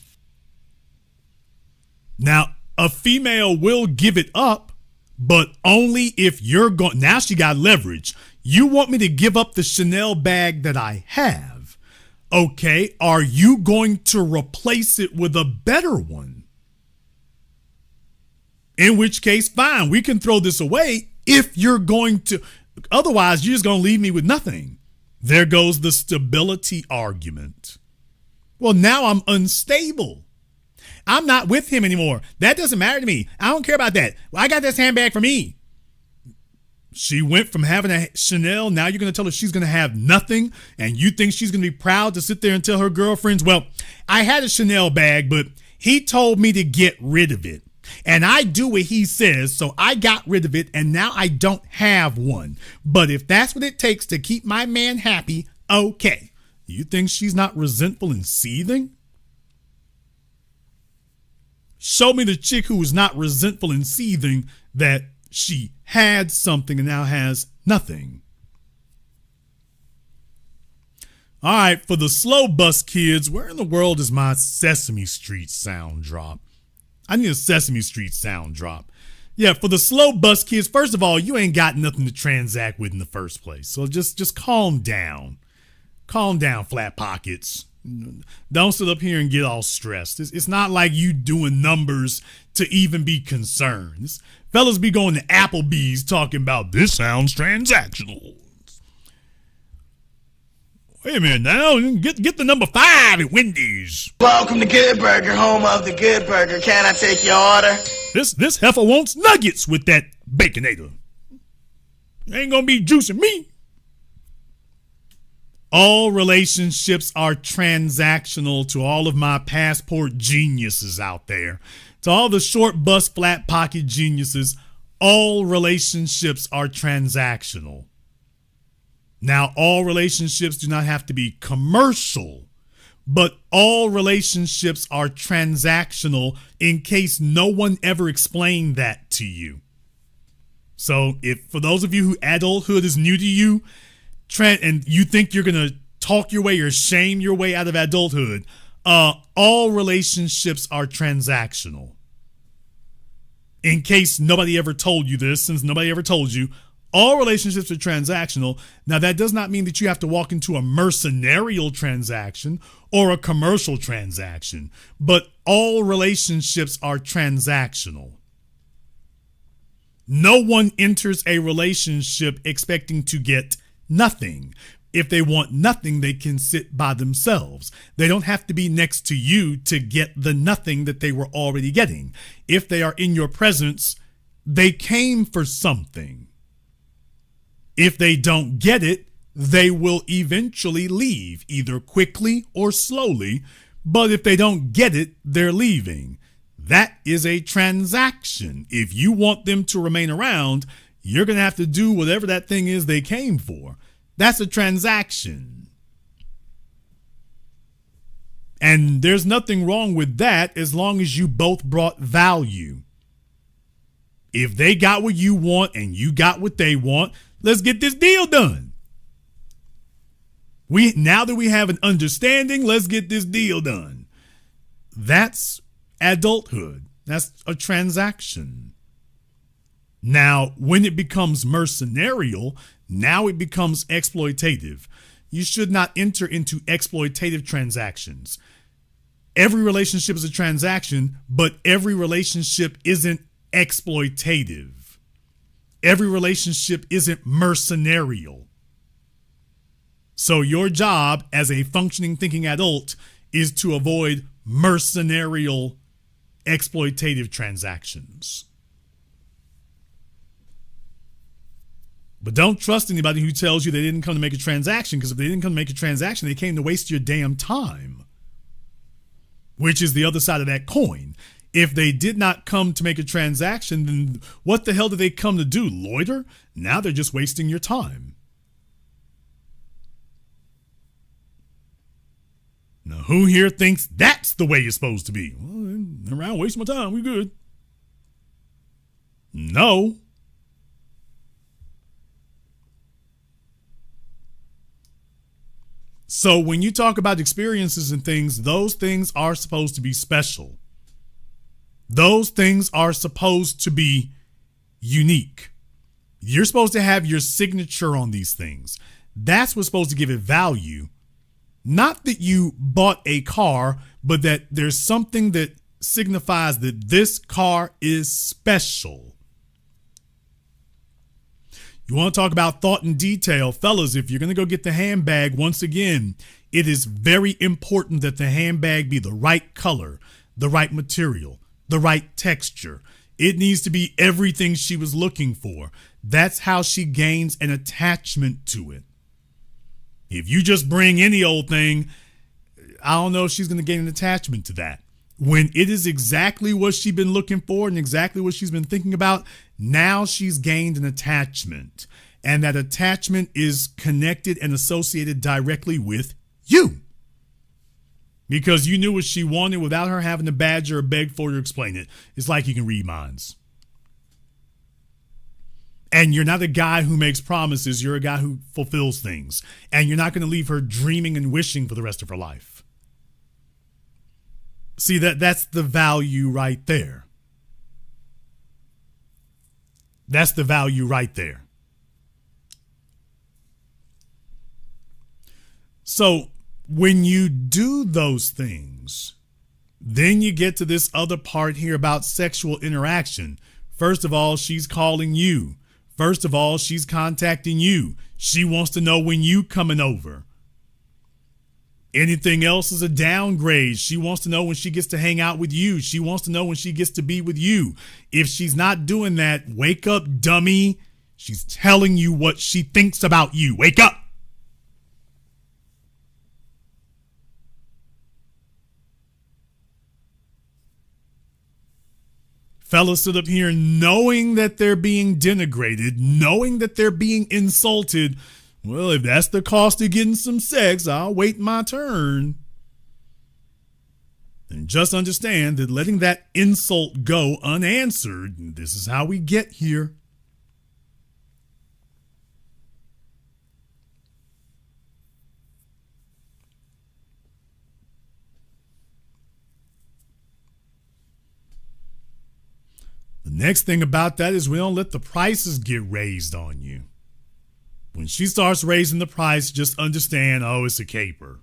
Now, a female will give it up, but only if you're going. Now she got leverage. You want me to give up the Chanel bag that I have. Okay, are you going to replace it with a better one? In which case, fine, we can throw this away if you're going to. Otherwise, you're just going to leave me with nothing. There goes the stability argument. Well, now I'm unstable. I'm not with him anymore. That doesn't matter to me. I don't care about that. Well, I got this handbag for me. She went from having a Chanel, now you're going to tell her she's going to have nothing, and you think she's going to be proud to sit there and tell her girlfriends, well, I had a Chanel bag, but he told me to get rid of it. And I do what he says, so I got rid of it, and now I don't have one. But if that's what it takes to keep my man happy, okay. You think she's not resentful and seething? Show me the chick who is not resentful and seething that she had something and now has nothing. All right, for the slow bus kids, where in the world is my Sesame Street sound drop? I need a Sesame Street sound drop. Yeah, for the slow bus kids, first of all, you ain't got nothing to transact with in the first place. So just calm down. Calm down, flat pockets. Don't sit up here and get all stressed. It's not like you doing numbers to even be concerned. Fellas be going to Applebee's talking about this sounds transactional. Wait a minute now. Get the number 5 at Wendy's. Welcome to Good Burger, home of the Good Burger. Can I take your order? This heifer wants nuggets with that Baconator. Ain't gonna be juicing me. All relationships are transactional to all of my passport geniuses out there. To all the short bus flat pocket geniuses, all relationships are transactional. Now, all relationships do not have to be commercial, but all relationships are transactional in case no one ever explained that to you. So if for those of you who adulthood is new to you, and you think you're going to talk your way or shame your way out of adulthood, all relationships are transactional. In case nobody ever told you this, since nobody ever told you, all relationships are transactional. Now, that does not mean that you have to walk into a mercenarial transaction or a commercial transaction, but all relationships are transactional. No one enters a relationship expecting to get nothing. If they want nothing, they can sit by themselves. They don't have to be next to you to get the nothing that they were already getting. If they are in your presence, they came for something. If they don't get it, they will eventually leave, either quickly or slowly. But if they don't get it, they're leaving. That is a transaction. If you want them to remain around, you're going to have to do whatever that thing is they came for. That's a transaction. And there's nothing wrong with that as long as you both brought value. If they got what you want and you got what they want, let's get this deal done. Now that we have an understanding, let's get this deal done. That's adulthood. That's a transaction. Now, when it becomes mercenarial, now it becomes exploitative. You should not enter into exploitative transactions. Every relationship is a transaction, but every relationship isn't exploitative. Every relationship isn't mercenarial. So your job as a functioning, thinking adult is to avoid mercenarial, exploitative transactions. But don't trust anybody who tells you they didn't come to make a transaction, because if they didn't come to make a transaction, they came to waste your damn time, which is the other side of that coin. If they did not come to make a transaction, then what the hell did they come to do? Loiter? Now they're just wasting your time. Now, who here thinks that's the way it's supposed to be? Well, around wasting my time, we good. No. So when you talk about experiences and things, those things are supposed to be special. Those things are supposed to be unique. You're supposed to have your signature on these things. That's what's supposed to give it value. Not that you bought a car, but that there's something that signifies that this car is special. You want to talk about thought and detail? Fellas, if you're going to go get the handbag, once again, it is very important that the handbag be the right color, the right material, the right texture. It needs to be everything she was looking for. That's how she gains an attachment to it. If you just bring any old thing, I don't know if she's going to gain an attachment to that. When it is exactly what she's been looking for and exactly what she's been thinking about, now she's gained an attachment. And that attachment is connected and associated directly with you. Because you knew what she wanted without her having to badger or beg for you to explain it. It's like you can read minds. And you're not a guy who makes promises. You're a guy who fulfills things. And you're not going to leave her dreaming and wishing for the rest of her life. See, that's the value right there. That's the value right there. So when you do those things, then you get to this other part here about sexual interaction. First of all, she's calling you. First of all, she's contacting you. She wants to know when you coming over. Anything else is a downgrade. She wants to know when she gets to hang out with you. She wants to know when she gets to be with you. If she's not doing that, wake up, dummy. She's telling you what she thinks about you. Wake up. Fellas sit up here knowing that they're being denigrated, knowing that they're being insulted. Well, if that's the cost of getting some sex, I'll wait my turn. And just understand that letting that insult go unanswered, this is how we get here. Next thing about that is we don't let the prices get raised on you. When she starts raising the price, just understand, oh, it's a caper.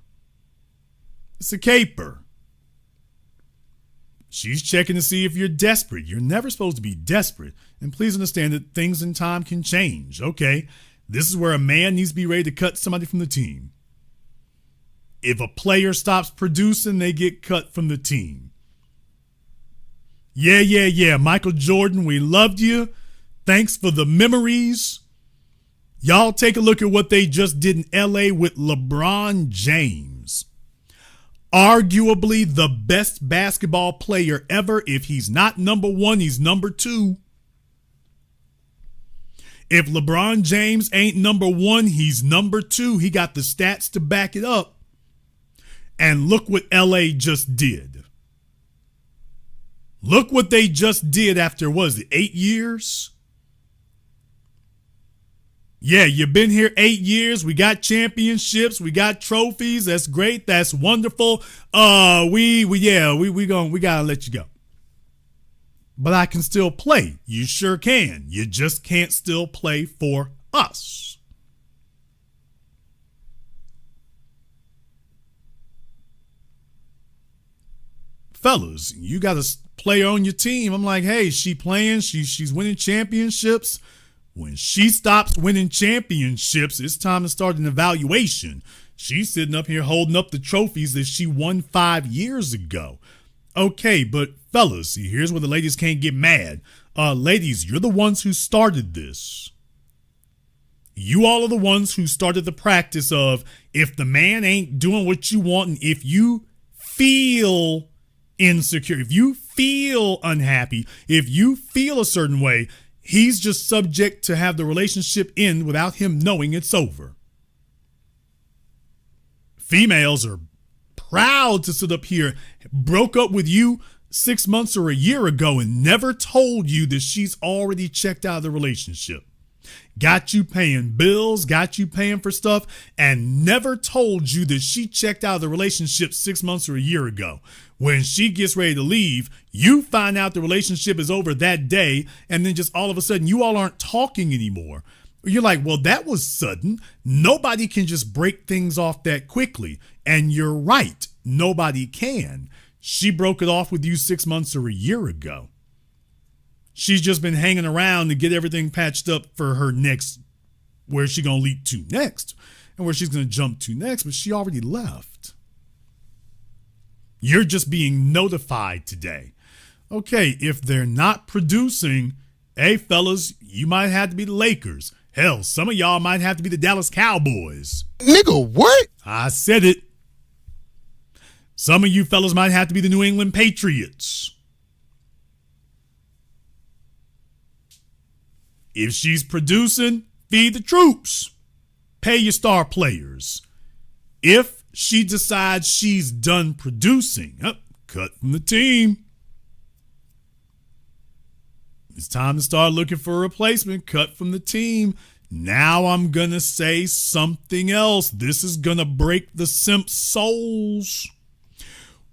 It's a caper. She's checking to see if you're desperate. You're never supposed to be desperate. And please understand that things in time can change. Okay, this is where a man needs to be ready to cut somebody from the team. If a player stops producing, they get cut from the team. Yeah. Michael Jordan, we loved you. Thanks for the memories. Y'all take a look at what they just did in LA with LeBron James. Arguably the best basketball player ever. If he's not number one, he's number two. If LeBron James ain't number one, he's number two. He got the stats to back it up. And look what LA just did. Look what they just did after, what is it, 8 years? Yeah, you've been here 8 years. We got championships. We got trophies. That's great. That's wonderful. We gotta let you go. But I can still play. You sure can. You just can't still play for us. Fellas, you got a player on your team. I'm like, hey, she playing. She's winning championships. When she stops winning championships, it's time to start an evaluation. She's sitting up here holding up the trophies that she won 5 years ago. Okay, but fellas, here's where the ladies can't get mad. Ladies, you're the ones who started this. You all are the ones who started the practice of, if the man ain't doing what you want, and if you feel insecure, if you feel unhappy, if you feel a certain way, he's just subject to have the relationship end without him knowing it's over. Females are proud to sit up here, broke up with you 6 months or a year ago and never told you that she's already checked out of the relationship. Got you paying bills, got you paying for stuff, and never told you that she checked out of the relationship 6 months or a year ago. When she gets ready to leave, you find out the relationship is over that day, and then just all of a sudden you all aren't talking anymore. You're like, well, that was sudden. Nobody can just break things off that quickly. And you're right. Nobody can. She broke it off with you 6 months or a year ago. She's just been hanging around to get everything patched up for her next, where she's going to leap to next and where she's going to jump to next, but she already left. You're just being notified today. Okay, if they're not producing, hey, fellas, you might have to be the Lakers. Hell, some of y'all might have to be the Dallas Cowboys. Nigga, what? I said it. Some of you fellas might have to be the New England Patriots. If she's producing, feed the troops. Pay your star players. If she decides she's done producing, cut from the team. It's time to start looking for a replacement. Cut from the team. Now I'm going to say something else. This is going to break the simp souls.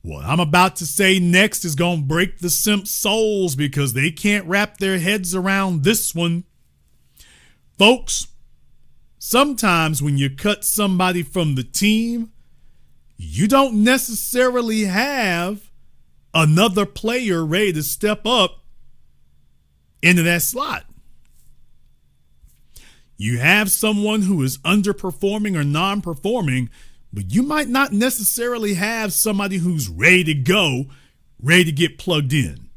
What I'm about to say next is going to break the simp souls because they can't wrap their heads around this one. Folks, sometimes when you cut somebody from the team, you don't necessarily have another player ready to step up into that slot. You have someone who is underperforming or non-performing, but you might not necessarily have somebody who's ready to go, ready to get plugged in.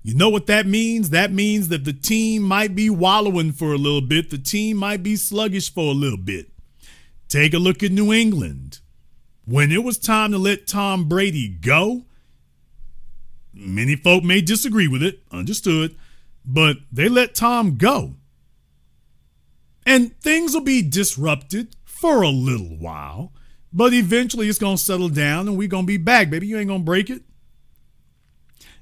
You know what that means? That means that the team might be wallowing for a little bit. The team might be sluggish for a little bit. Take a look at New England. When it was time to let Tom Brady go, many folk may disagree with it, understood, but they let Tom go. And things will be disrupted for a little while, but eventually it's going to settle down and we're going to be back, baby. You ain't going to break it.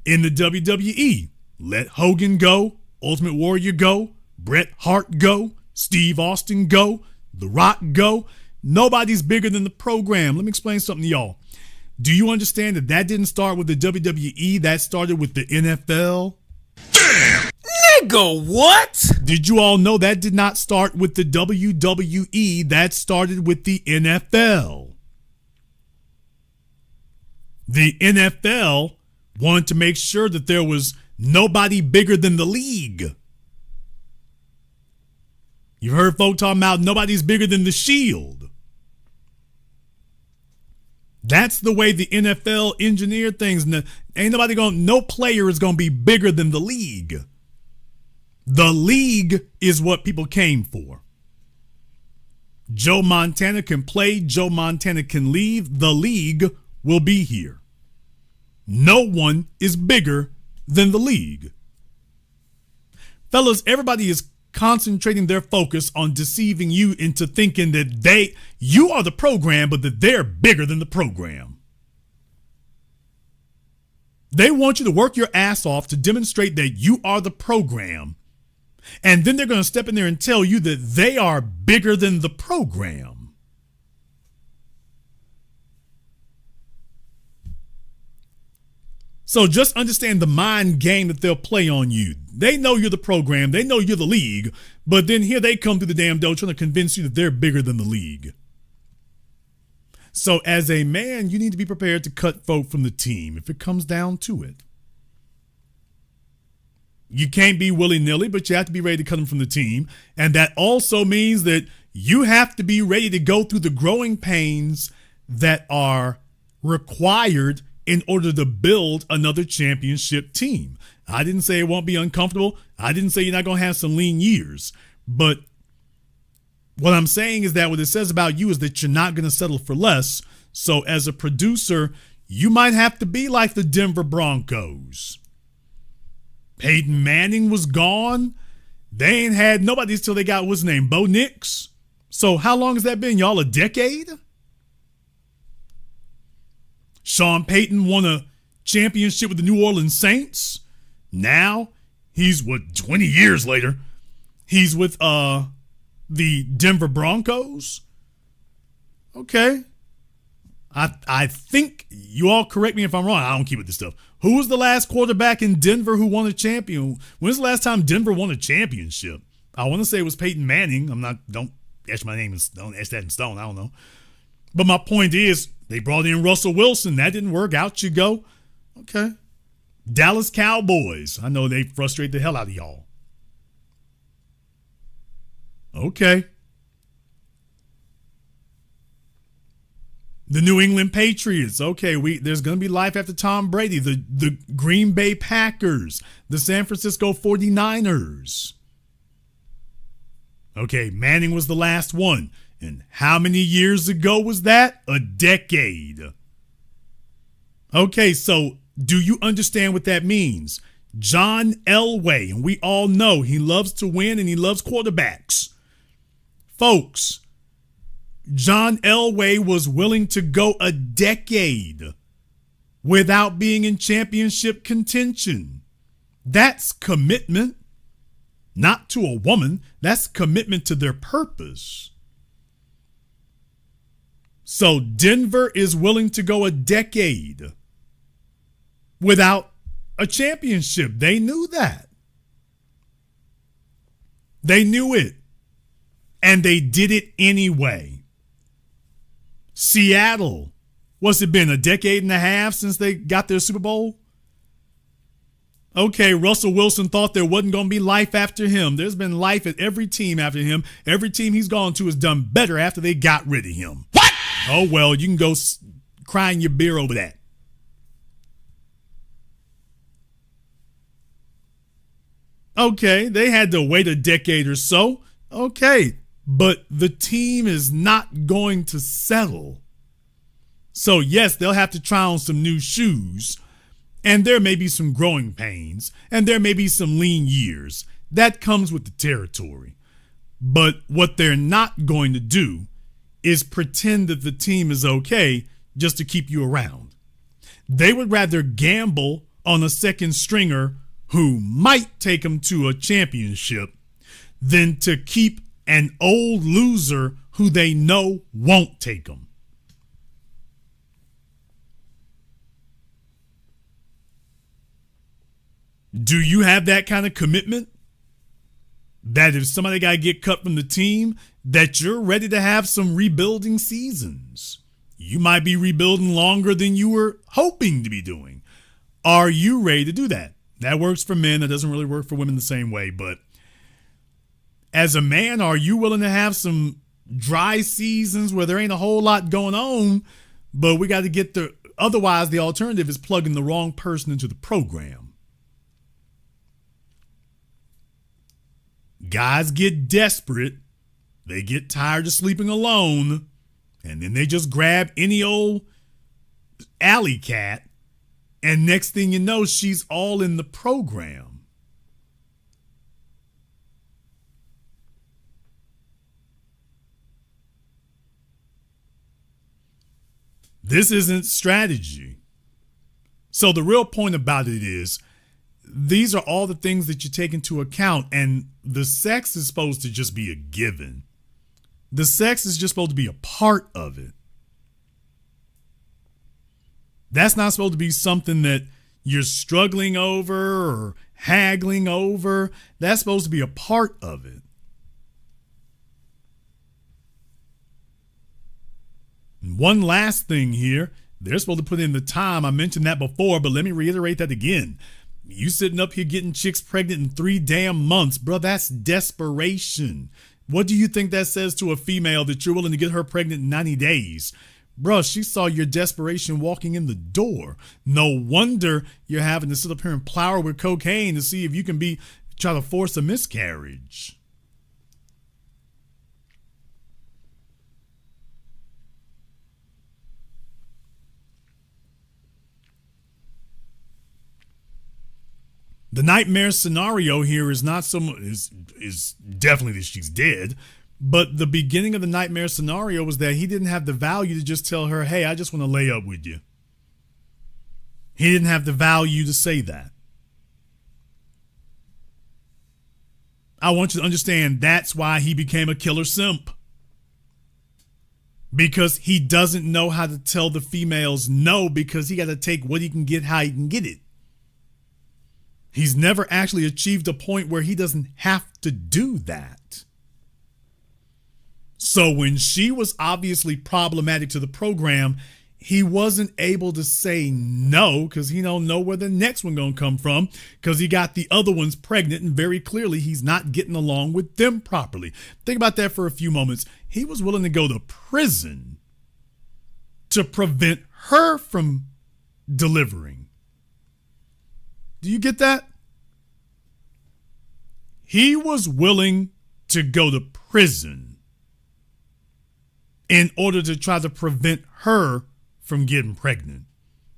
In the WWE, let Hogan go, Ultimate Warrior go, Bret Hart go, Steve Austin go, The Rock go. Nobody's bigger than the program. Let me explain something to y'all. Do you understand that didn't start with the WWE? That started with the NFL? Damn! Nigga, what? Did you all know that did not start with the WWE? That started with the NFL. The NFL wanted to make sure that there was nobody bigger than the league. You heard folk talking about nobody's bigger than the Shield. That's the way the NFL engineered things. Ain't nobody no player is going to be bigger than the league. The league is what people came for. Joe Montana can play. Joe Montana can leave. The league will be here. No one is bigger than the league. Fellas, everybody is concentrating their focus on deceiving you into thinking that you are the program, but that they're bigger than the program. They want you to work your ass off to demonstrate that you are the program. And then they're going to step in there and tell you that they are bigger than the program. So just understand the mind game that they'll play on you. They know you're the program. They know you're the league. But then here they come through the damn door trying to convince you that they're bigger than the league. So as a man, you need to be prepared to cut folk from the team if it comes down to it. You can't be willy-nilly, but you have to be ready to cut them from the team. And that also means that you have to be ready to go through the growing pains that are required in order to build another championship team. I didn't say it won't be uncomfortable. I didn't say you're not going to have some lean years. But what I'm saying is that what it says about you is that you're not going to settle for less. So as a producer, you might have to be like the Denver Broncos. Peyton Manning was gone. They ain't had nobody till they got, what's his name, Bo Nix. So how long has that been, y'all? A decade? Sean Payton won a championship with the New Orleans Saints. Now he's 20 years later, he's with the Denver Broncos. Okay. I think you all correct me if I'm wrong. I don't keep with this stuff. Who was the last quarterback in Denver who won a champion? When's the last time Denver won a championship? I want to say it was Peyton Manning. Don't etch my name, don't etch that in stone. I don't know. But my point is, they brought in Russell Wilson. That didn't work. Out you go. Okay. Dallas Cowboys. I know they frustrate the hell out of y'all. Okay. The New England Patriots. Okay, there's going to be life after Tom Brady. The Green Bay Packers. The San Francisco 49ers. Okay, Manning was the last one. And how many years ago was that? A decade. Okay, so do you understand what that means? John Elway, and we all know he loves to win and he loves quarterbacks. Folks, John Elway was willing to go a decade without being in championship contention. That's commitment. Not to a woman. That's commitment to their purpose. So Denver is willing to go a decade without a championship. They knew that. They knew it. And they did it anyway. Seattle, what's it been, a decade and a half since they got their Super Bowl? Okay, Russell Wilson thought there wasn't going to be life after him. There's been life at every team after him. Every team he's gone to has done better after they got rid of him. What? Oh, well, you can go cry in your beer over that. Okay, they had to wait a decade or so. Okay, but the team is not going to settle. So, yes, they'll have to try on some new shoes. And there may be some growing pains. And there may be some lean years. That comes with the territory. But what they're not going to do is pretend that the team is okay just to keep you around. They would rather gamble on a second stringer who might take them to a championship than to keep an old loser who they know won't take them. Do you have that kind of commitment that if somebody got to get cut from the team, that you're ready to have some rebuilding seasons. You might be rebuilding longer than you were hoping to be doing. Are you ready to do that? That works for men. That doesn't really work for women the same way. But as a man, are you willing to have some dry seasons where there ain't a whole lot going on, but we got to get the, otherwise the alternative is plugging the wrong person into the program. Guys get desperate. They get tired of sleeping alone, and then they just grab any old alley cat, and next thing you know, she's all in the program. This isn't strategy. So the real point about it is, these are all the things that you take into account, and the sex is supposed to just be a given. The sex is just supposed to be a part of it. That's not supposed to be something that you're struggling over or haggling over. That's supposed to be a part of it. And one last thing here, they're supposed to put in the time. I mentioned that before, but let me reiterate that again. You sitting up here getting chicks pregnant in 3 damn months, bro, that's desperation. What do you think that says to a female that you're willing to get her pregnant in 90 days? Bro, she saw your desperation walking in the door. No wonder you're having to sit up here and plow her with cocaine to see if you can try to force a miscarriage. The nightmare scenario here is not so much, is definitely that she's dead, but the beginning of the nightmare scenario was that he didn't have the value to just tell her, hey, I just want to lay up with you. He didn't have the value to say that. I want you to understand that's why he became a killer simp. Because he doesn't know how to tell the females no, because he got to take what he can get, how he can get it. He's never actually achieved a point where he doesn't have to do that. So when she was obviously problematic to the program, he wasn't able to say no because he don't know where the next one gonna come from because he got the other ones pregnant, and very clearly he's not getting along with them properly. Think about that for a few moments. He was willing to go to prison to prevent her from delivering. Do you get that? He was willing to go to prison in order to try to prevent her from getting pregnant.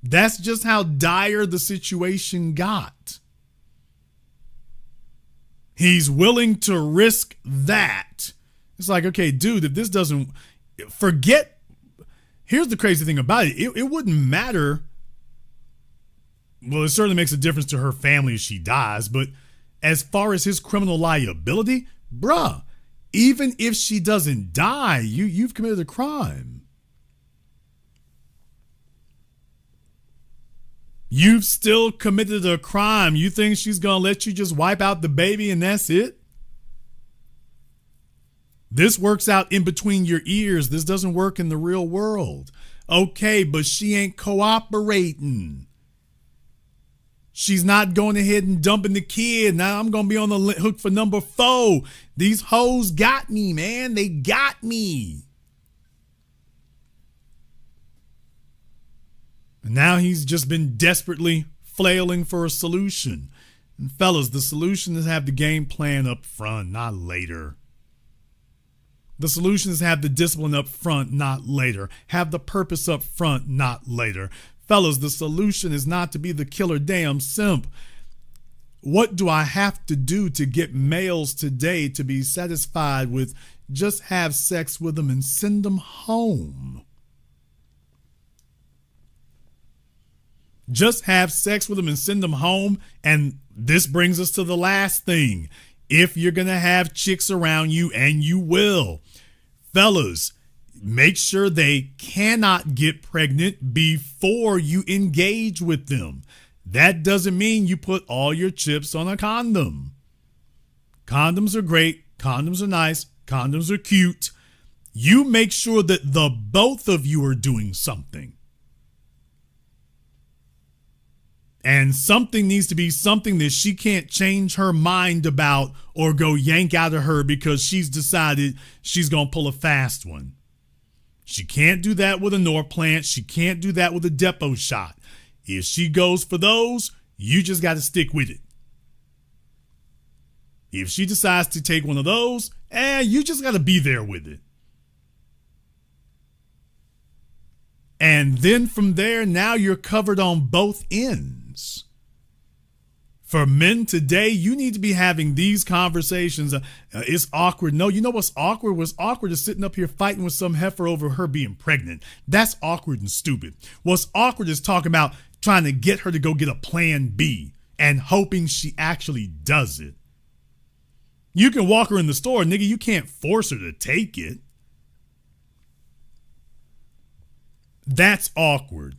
That's just how dire the situation got. He's willing to risk that. It's like, okay, dude, if this doesn't forget, here's the crazy thing about it. It wouldn't matter. Well, it certainly makes a difference to her family if she dies, but as far as his criminal liability, bruh, even if she doesn't die, you've committed a crime. You've still committed a crime. You think she's going to let you just wipe out the baby and that's it? This works out in between your ears. This doesn't work in the real world. Okay, but she ain't cooperating. She's not going ahead and dumping the kid. Now I'm going to be on the hook for number 4. These hoes got me, man. They got me. And now he's just been desperately flailing for a solution. And fellas, the solution is have the game plan up front, not later. The solution is have the discipline up front, not later. Have the purpose up front, not later. Fellas, the solution is not to be the killer damn simp. What do I have to do to get males today to be satisfied with just have sex with them and send them home? Just have sex with them and send them home. And this brings us to the last thing. If you're going to have chicks around you, and you will, fellas, make sure they cannot get pregnant before you engage with them. That doesn't mean you put all your chips on a condom. Condoms are great. Condoms are nice. Condoms are cute. You make sure that the both of you are doing something. And something needs to be something that she can't change her mind about or go yank out of her because she's decided she's going to pull a fast one. She can't do that with a Norplant. She can't do that with a depot shot. If she goes for those, you just got to stick with it. If she decides to take one of those, you just got to be there with it. And then from there, now you're covered on both ends. For men today, you need to be having these conversations. It's awkward. No, you know what's awkward? What's awkward is sitting up here fighting with some heifer over her being pregnant. That's awkward and stupid. What's awkward is talking about trying to get her to go get a plan B and hoping she actually does it. You can walk her in the store, nigga. You can't force her to take it. That's awkward.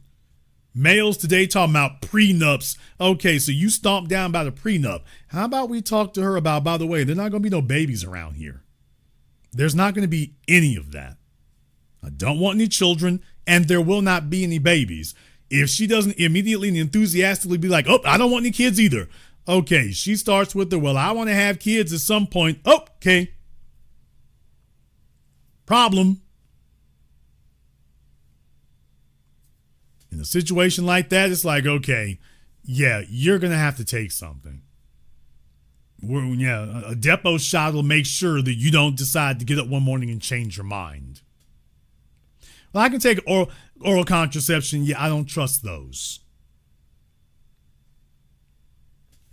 Males today talking about prenups. Okay, so you stomped down by the prenup. How about we talk to her about, by the way, there's not going to be no babies around here. There's not going to be any of that. I don't want any children, and there will not be any babies. If she doesn't immediately and enthusiastically be like, oh, I don't want any kids either. Okay, she starts with the, well, I want to have kids at some point. Okay. Problem. In a situation like that, it's like, okay, yeah, you're going to have to take something. A depot shot will make sure that you don't decide to get up one morning and change your mind. Well, I can take oral contraception. Yeah, I don't trust those.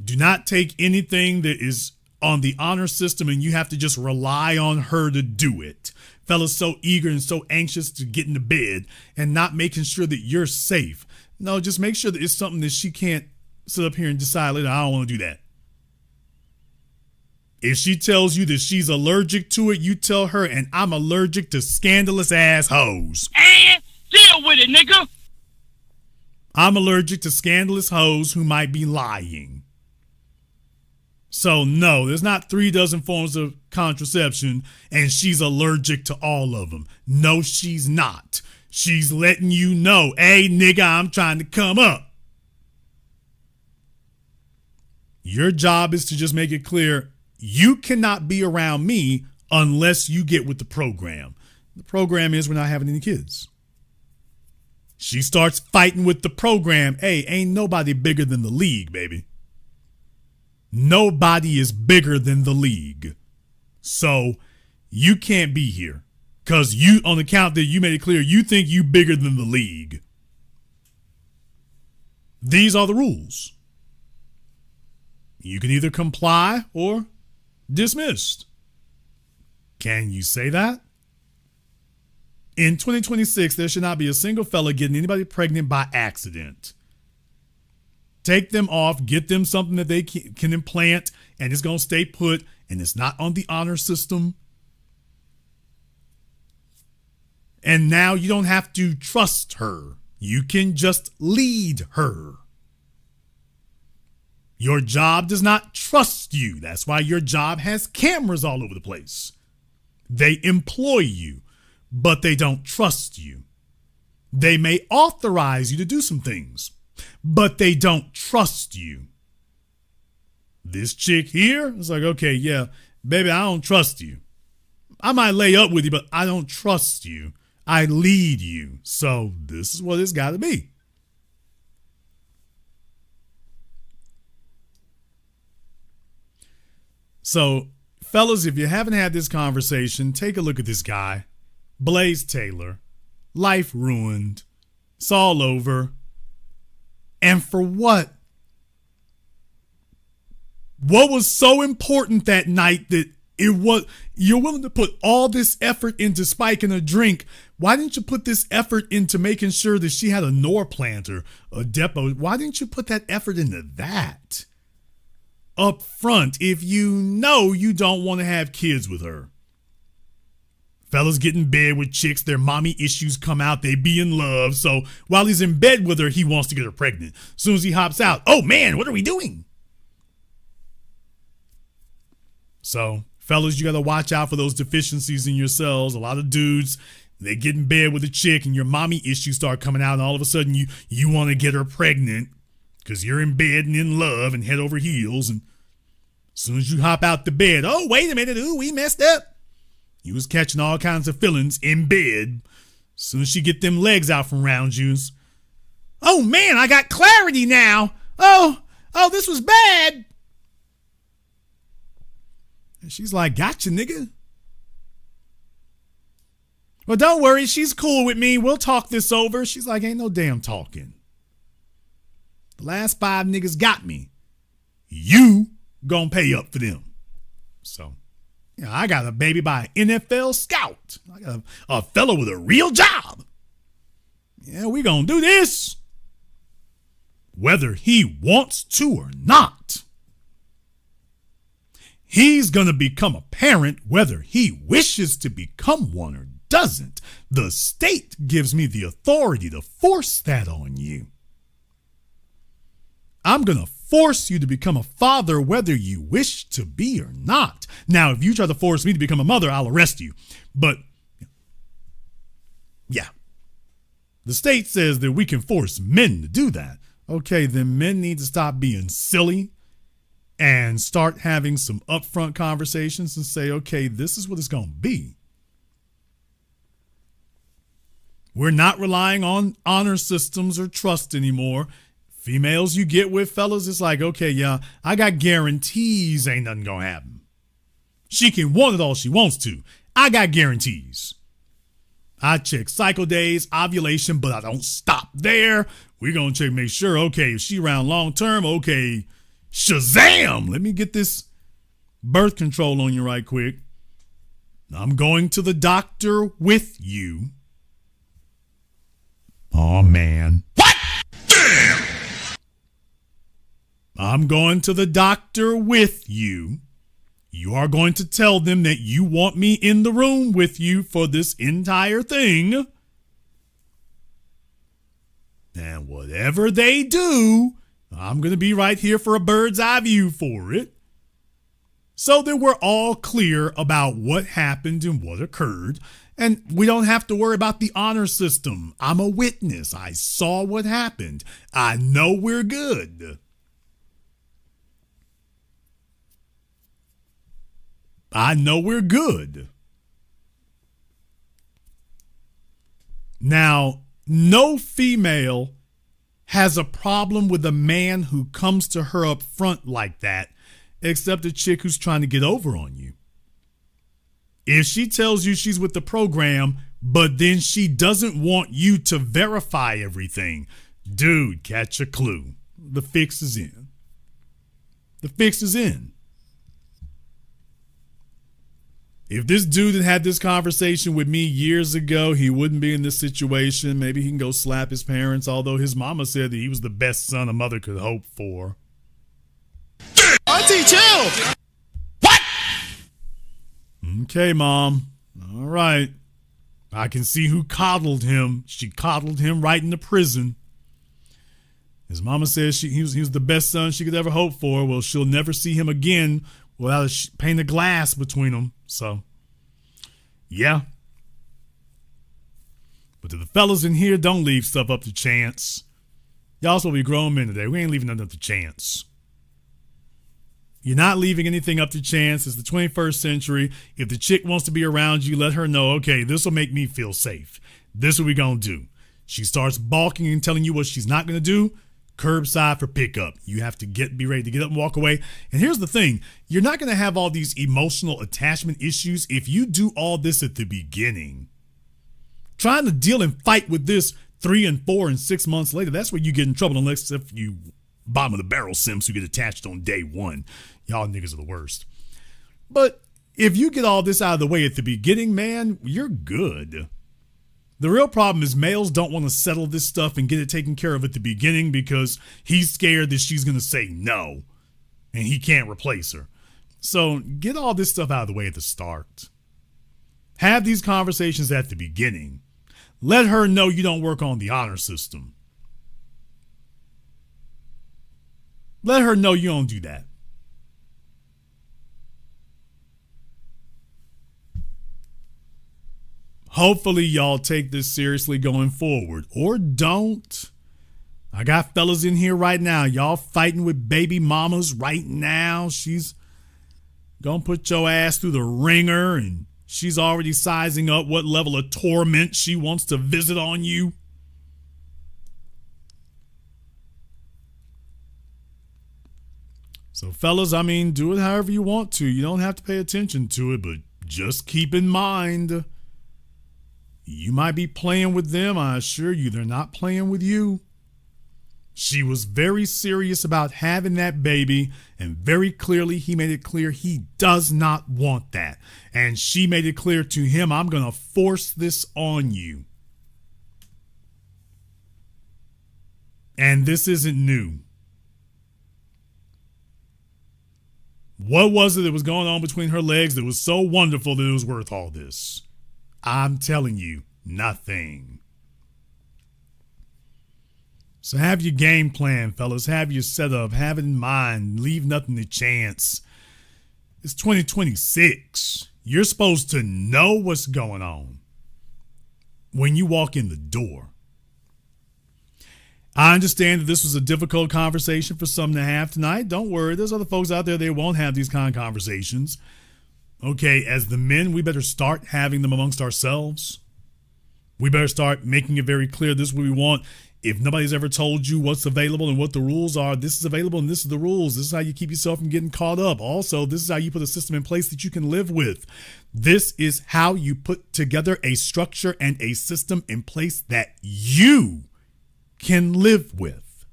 Do not take anything that is on the honor system and you have to just rely on her to do it. Fellas so eager and so anxious to get into bed and not making sure that you're safe. No, just make sure that it's something that she can't sit up here and decide later, I don't want to do that. If she tells you that she's allergic to it, you tell her, and I'm allergic to scandalous ass hoes. And deal with it, nigga. I'm allergic to scandalous hoes who might be lying. So no, there's not 3 dozen forms of contraception and she's allergic to all of them. No, she's not. She's letting you know, hey, nigga, I'm trying to come up. Your job is to just make it clear you cannot be around me unless you get with the program. The program is we're not having any kids. She starts fighting with the program. Hey, ain't nobody bigger than the league, baby. Nobody is bigger than the league. So you can't be here because you, on account that you made it clear, you think you bigger than the league. These are the rules. You can either comply or dismissed. Can you say that? In 2026, there should not be a single fella getting anybody pregnant by accident. Take them off, get them something that they can implant, and it's going to stay put, and it's not on the honor system. And now you don't have to trust her. You can just lead her. Your job does not trust you. That's why your job has cameras all over the place. They employ you, but they don't trust you. They may authorize you to do some things, but they don't trust you. This chick here is like, okay, yeah, baby, I don't trust you. I might lay up with you, but I don't trust you. I lead you. So this is what it's got to be. So, fellas, if you haven't had this conversation, take a look at this guy, Blaze Taylor. Life ruined. It's all over. And for what? What was so important that night that you're willing to put all this effort into spiking a drink? Why didn't you put this effort into making sure that she had a Norplant or a depot? Why didn't you put that effort into that up front if you know you don't want to have kids with her? Fellas get in bed with chicks, their mommy issues come out, they be in love. So while he's in bed with her, he wants to get her pregnant. As soon as he hops out, oh man, what are we doing? So, fellas, you got to watch out for those deficiencies in yourselves. A lot of dudes, they get in bed with a chick and your mommy issues start coming out, and all of a sudden you want to get her pregnant because you're in bed and in love and head over heels. And as soon as you hop out the bed, oh, wait a minute, ooh, we messed up. You was catching all kinds of feelings in bed. As soon as she get them legs out from around you, oh man, I got clarity now. Oh, this was bad. And she's like, gotcha, nigga. Well, don't worry, she's cool with me. We'll talk this over. She's like, ain't no damn talking. The last 5 niggas got me. You gonna pay up for them. So, I got a baby by an NFL scout. I got a fellow with a real job. Yeah, we gonna do this. Whether he wants to or not. He's gonna become a parent whether he wishes to become one or doesn't. The state gives me the authority to force that on you. I'm gonna force you to become a father whether you wish to be or not. Now, if you try to force me to become a mother, I'll arrest you. But, yeah. The state says that we can force men to do that. Okay, then men need to stop being silly and start having some upfront conversations and say, okay, this is what it's going to be. We're not relying on honor systems or trust anymore. Females you get with, fellas, it's like, okay, yeah, I got guarantees ain't nothing going to happen. She can want it all she wants to. I got guarantees. I check cycle days, ovulation, but I don't stop there. We're going to check, make sure, okay, if she around long term, okay, Shazam! Let me get this birth control on you right quick. I'm going to the doctor with you. Oh, man. What? Damn! I'm going to the doctor with you. You are going to tell them that you want me in the room with you for this entire thing. And whatever they do, I'm going to be right here for a bird's eye view for it. So that we're all clear about what happened and what occurred. And we don't have to worry about the honor system. I'm a witness. I saw what happened. I know we're good. I know we're good. Now, no female has a problem with a man who comes to her up front like that, except a chick who's trying to get over on you. If she tells you she's with the program, but then she doesn't want you to verify everything, dude, catch a clue. The fix is in. The fix is in. If this dude had had this conversation with me years ago, he wouldn't be in this situation. Maybe he can go slap his parents, although his mama said that he was the best son a mother could hope for. Auntie, chill! What? Okay, Mom. All right. I can see who coddled him. She coddled him right into prison. His mama says he was the best son she could ever hope for. Well, she'll never see him again without a pane of glass between them. So, yeah. But to the fellas in here, don't leave stuff up to chance. Y'all supposed to be grown men today. We ain't leaving nothing up to chance. You're not leaving anything up to chance. It's the 21st century. If the chick wants to be around you, let her know, okay, this will make me feel safe. This is what we gonna do. She starts balking and telling you what she's not gonna do. Curbside for pickup. You have to be ready to get up and walk away. And here's the thing. You're not going to have all these emotional attachment issues if you do all this at the beginning. Trying to deal and fight with this 3 and 4 and 6 months later, that's where you get in trouble, unless if you bottom of the barrel simps who get attached on day one. Y'all niggas are the worst. But if you get all this out of the way at the beginning, man, you're good. The real problem is males don't want to settle this stuff and get it taken care of at the beginning because he's scared that she's going to say no and he can't replace her. So get all this stuff out of the way at the start. Have these conversations at the beginning. Let her know you don't work on the honor system. Let her know you don't do that. Hopefully y'all take this seriously going forward, or don't. I got fellas in here right now. Y'all fighting with baby mamas right now. She's gonna put your ass through the ringer, and she's already sizing up what level of torment she wants to visit on you. So fellas, I mean, do it however you want to. You don't have to pay attention to it, but just keep in mind, you might be playing with them. I assure you, they're not playing with you. She was very serious about having that baby, and very clearly he made it clear he does not want that. And she made it clear to him, I'm going to force this on you. And this isn't new. What was it that was going on between her legs that was so wonderful that it was worth all this? I'm telling you, nothing. So have your game plan, fellas. Have your setup. Have it in mind. Leave nothing to chance. It's 2026. You're supposed to know what's going on when you walk in the door. I understand that this was a difficult conversation for some to have tonight. Don't worry. There's other folks out there that won't have these kind of conversations. Okay, as the men, we better start having them amongst ourselves. We better start making it very clear this is what we want. If nobody's ever told you what's available and what the rules are, this is available and this is the rules. This is how you keep yourself from getting caught up. Also, this is how you put a system in place that you can live with. This is how you put together a structure and a system in place that you can live with.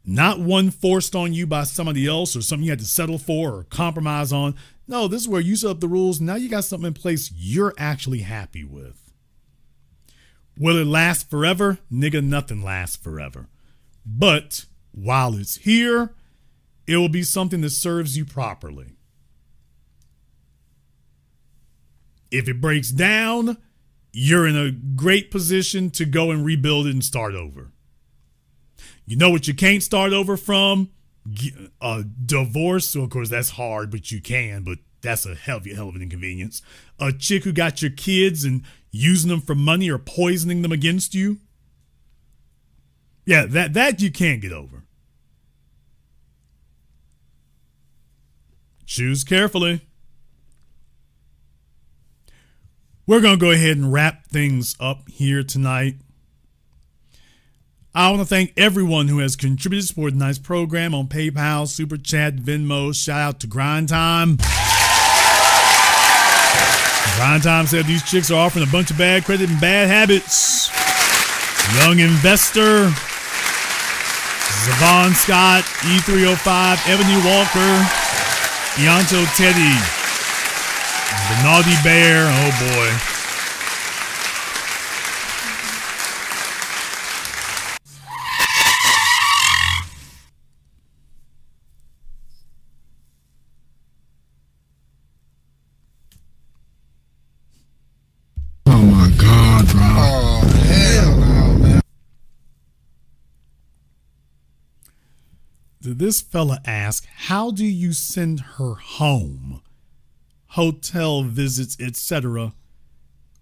Not one forced on you by somebody else or something you had to settle for or compromise on. No, this is where you set up the rules. Now you got something in place you're actually happy with. Will it last forever? Nigga, nothing lasts forever. But while it's here, it will be something that serves you properly. If it breaks down, you're in a great position to go and rebuild it and start over. You know what you can't start over from? A divorce. So of course, that's hard, but you can. But that's a hell of an inconvenience. A chick who got your kids and using them for money or poisoning them against you. Yeah, that you can't get over. Choose carefully. We're going to go ahead and wrap things up here tonight. I want to thank everyone who has contributed to support tonight's program on PayPal, Super Chat, Venmo. Shout out to Grind Time. Grind Time said these chicks are offering a bunch of bad credit and bad habits. Young Investor, Zavon Scott, E305, Ebony Walker, Ianto Teddy, the Naughty Bear. Oh boy. Oh my God, bro. Oh, hell no, man. This fella asked, how do you send her home, hotel visits, etc.,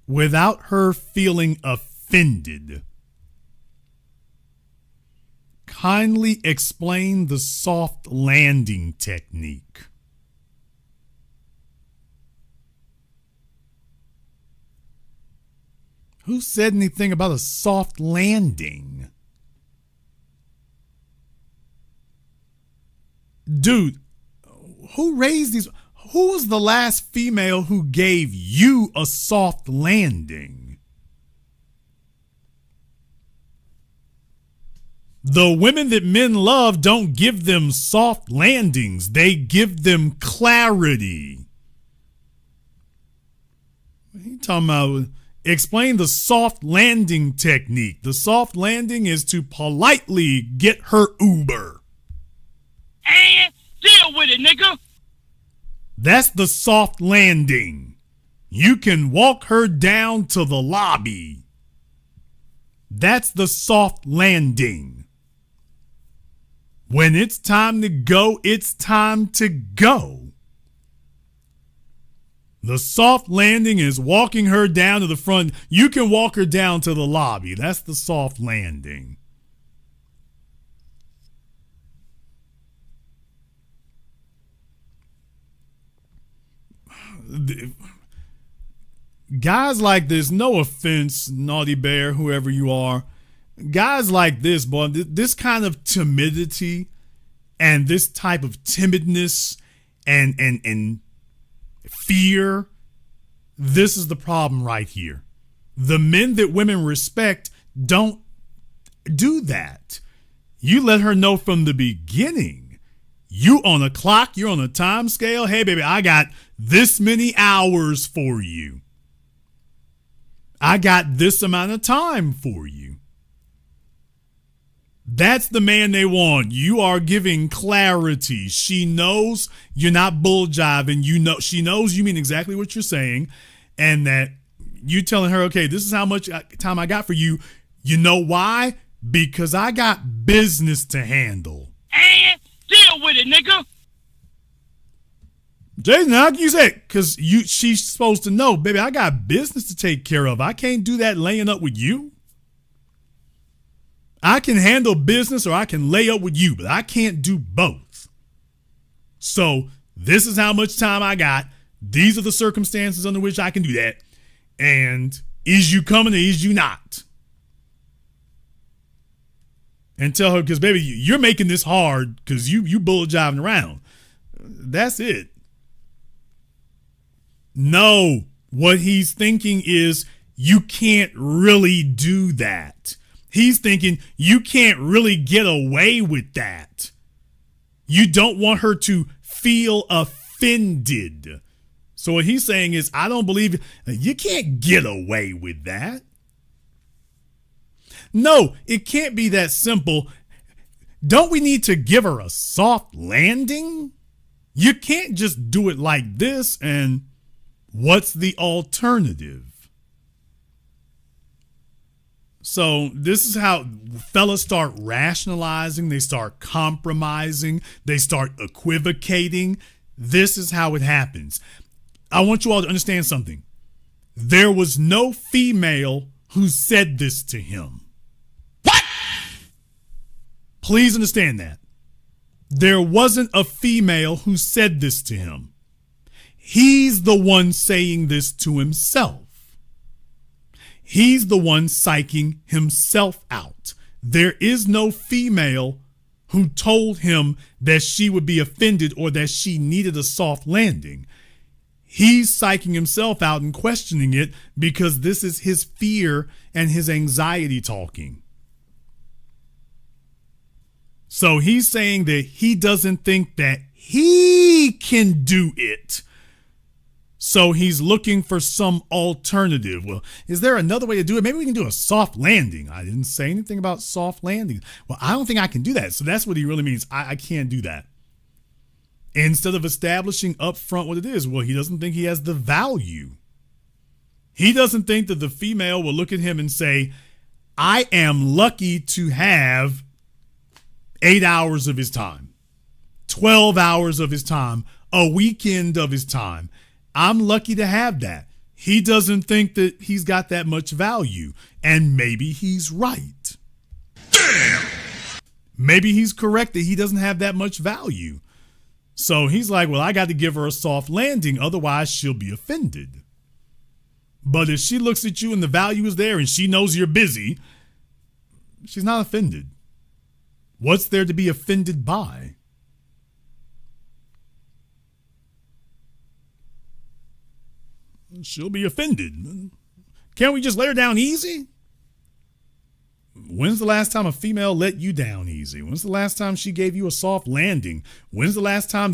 without her feeling offended? Kindly explain the soft landing technique. Who said anything about a soft landing? Dude, who raised these? Who was the last female who gave you a soft landing? The women that men love don't give them soft landings. They give them clarity. What are you talking about? Explain the soft landing technique. The soft landing is to politely get her Uber. And deal with it, nigga. That's the soft landing. You can walk her down to the lobby. That's the soft landing. When it's time to go, it's time to go. The soft landing is walking her down to the front. You can walk her down to the lobby. That's the soft landing. Guys like this, no offense, Naughty Bear, whoever you are, guys like this, boy, this kind of timidity and this type of timidness and fear, this is the problem right here. The men that women respect don't do that. You let her know from the beginning. You on a clock, you're on a time scale. Hey, baby, I got this many hours for you. I got this amount of time for you. That's the man they want. You are giving clarity. She knows you're not bull jiving. You know, she knows you mean exactly what you're saying, and that you telling her, okay, this is how much time I got for you. You know why? Because I got business to handle. And deal with it, nigga. Jason, how can you say it? Because she's supposed to know, baby, I got business to take care of. I can't do that laying up with you. I can handle business or I can lay up with you, but I can't do both. So this is how much time I got. These are the circumstances under which I can do that. And is you coming or is you not? And tell her, because baby, you're making this hard because you bull jiving around. That's it. No, what he's thinking is you can't really do that. He's thinking you can't really get away with that. You don't want her to feel offended. So what he's saying is, I don't believe you can't get away with that. No, it can't be that simple. Don't we need to give her a soft landing? You can't just do it like this. And what's the alternative? So this is how fellas start rationalizing. They start compromising. They start equivocating. This is how it happens. I want you all to understand something. There was no female who said this to him. What? Please understand that. There wasn't a female who said this to him. He's the one saying this to himself. He's the one psyching himself out. There is no female who told him that she would be offended or that she needed a soft landing. He's psyching himself out and questioning it because this is his fear and his anxiety talking. So he's saying that he doesn't think that he can do it. So he's looking for some alternative. Well, is there another way to do it? Maybe we can do a soft landing. I didn't say anything about soft landing. Well, I don't think I can do that. So that's what he really means. I can't do that. Instead of establishing up front what it is, well, he doesn't think he has the value. He doesn't think that the female will look at him and say, I am lucky to have 8 hours of his time, 12 hours of his time, a weekend of his time. I'm lucky to have that. He doesn't think that he's got that much value. And maybe he's right. Damn! Maybe he's correct that he doesn't have that much value. So he's like, well, I got to give her a soft landing. Otherwise, she'll be offended. But if she looks at you and the value is there and she knows you're busy, she's not offended. What's there to be offended by? She'll be offended. Can't we just let her down easy? When's the last time a female let you down easy? When's the last time she gave you a soft landing? When's the last time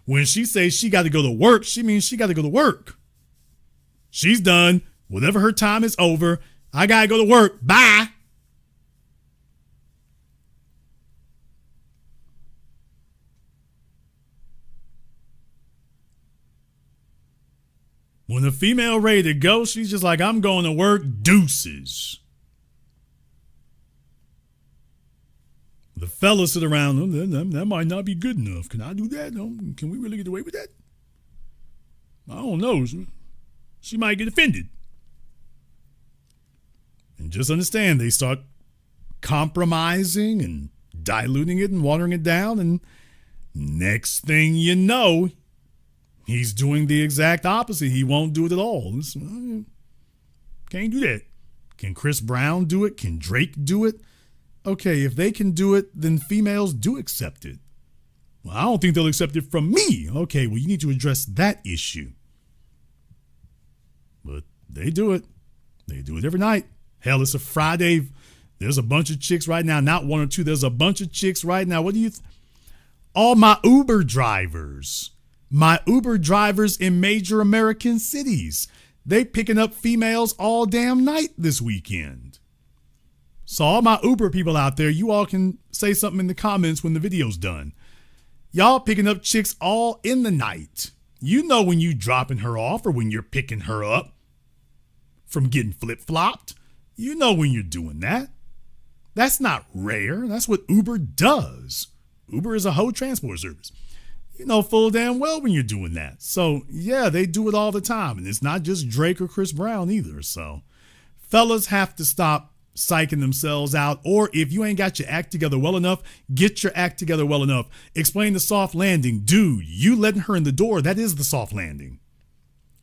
when she says she got to go to work, she means she got to go to work. She's done. Whatever her time is over, I got to go to work. Bye. When the female ready to go, she's just like, I'm going to work, deuces. The fellas sit around, that might not be good enough. Can I do that? No, can we really get away with that? I don't know. She might get offended. And just understand, they start compromising and diluting it and watering it down. And next thing you know, he's doing the exact opposite. He won't do it at all. Can't do that. Can Chris Brown do it? Can Drake do it? Okay, if they can do it, then females do accept it. Well, I don't think they'll accept it from me. Okay, well, you need to address that issue. But they do it. They do it every night. Hell, it's a Friday. There's a bunch of chicks right now, not one or two. There's a bunch of chicks right now. What do you all my Uber drivers in major American cities, they picking up females all damn night this weekend. So all my Uber people out there, you all can say something in the comments when the video's done. Y'all picking up chicks all in the night. You know when you dropping her off or when you're picking her up from getting flip-flopped. You know when you're doing that. That's not rare. That's what Uber does. Uber is a whole transport service. You know full damn well when you're doing that. So, yeah, they do it all the time. And it's not just Drake or Chris Brown either. So, fellas have to stop psyching themselves out. Or if you ain't got your act together well enough, get your act together well enough. Explain the soft landing. Dude, you letting her in the door, that is the soft landing.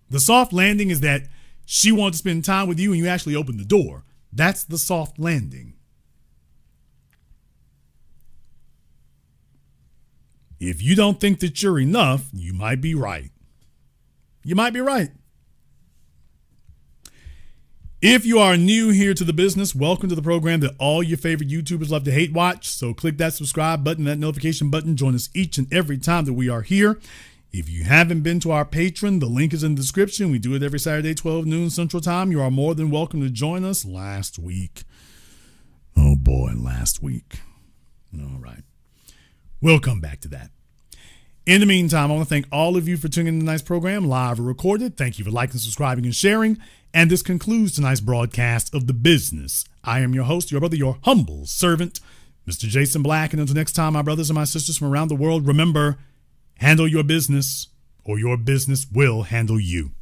The soft landing is that she wants to spend time with you and you actually open the door. That's the soft landing. If you don't think that you're enough, you might be right. You might be right. If you are new here to the business, welcome to the program that all your favorite YouTubers love to hate watch. So click that subscribe button, that notification button. Join us each and every time that we are here. If you haven't been to our Patreon, the link is in the description. We do it every Saturday, 12 noon Central Time. You are more than welcome to join us. Last week. Oh boy, last week. All right. We'll come back to that. In the meantime, I want to thank all of you for tuning in to tonight's program, live or recorded. Thank you for liking, subscribing, and sharing. And this concludes tonight's broadcast of The Business. I am your host, your brother, your humble servant, Mr. Jason Black. And until next time, my brothers and my sisters from around the world, remember, handle your business or your business will handle you.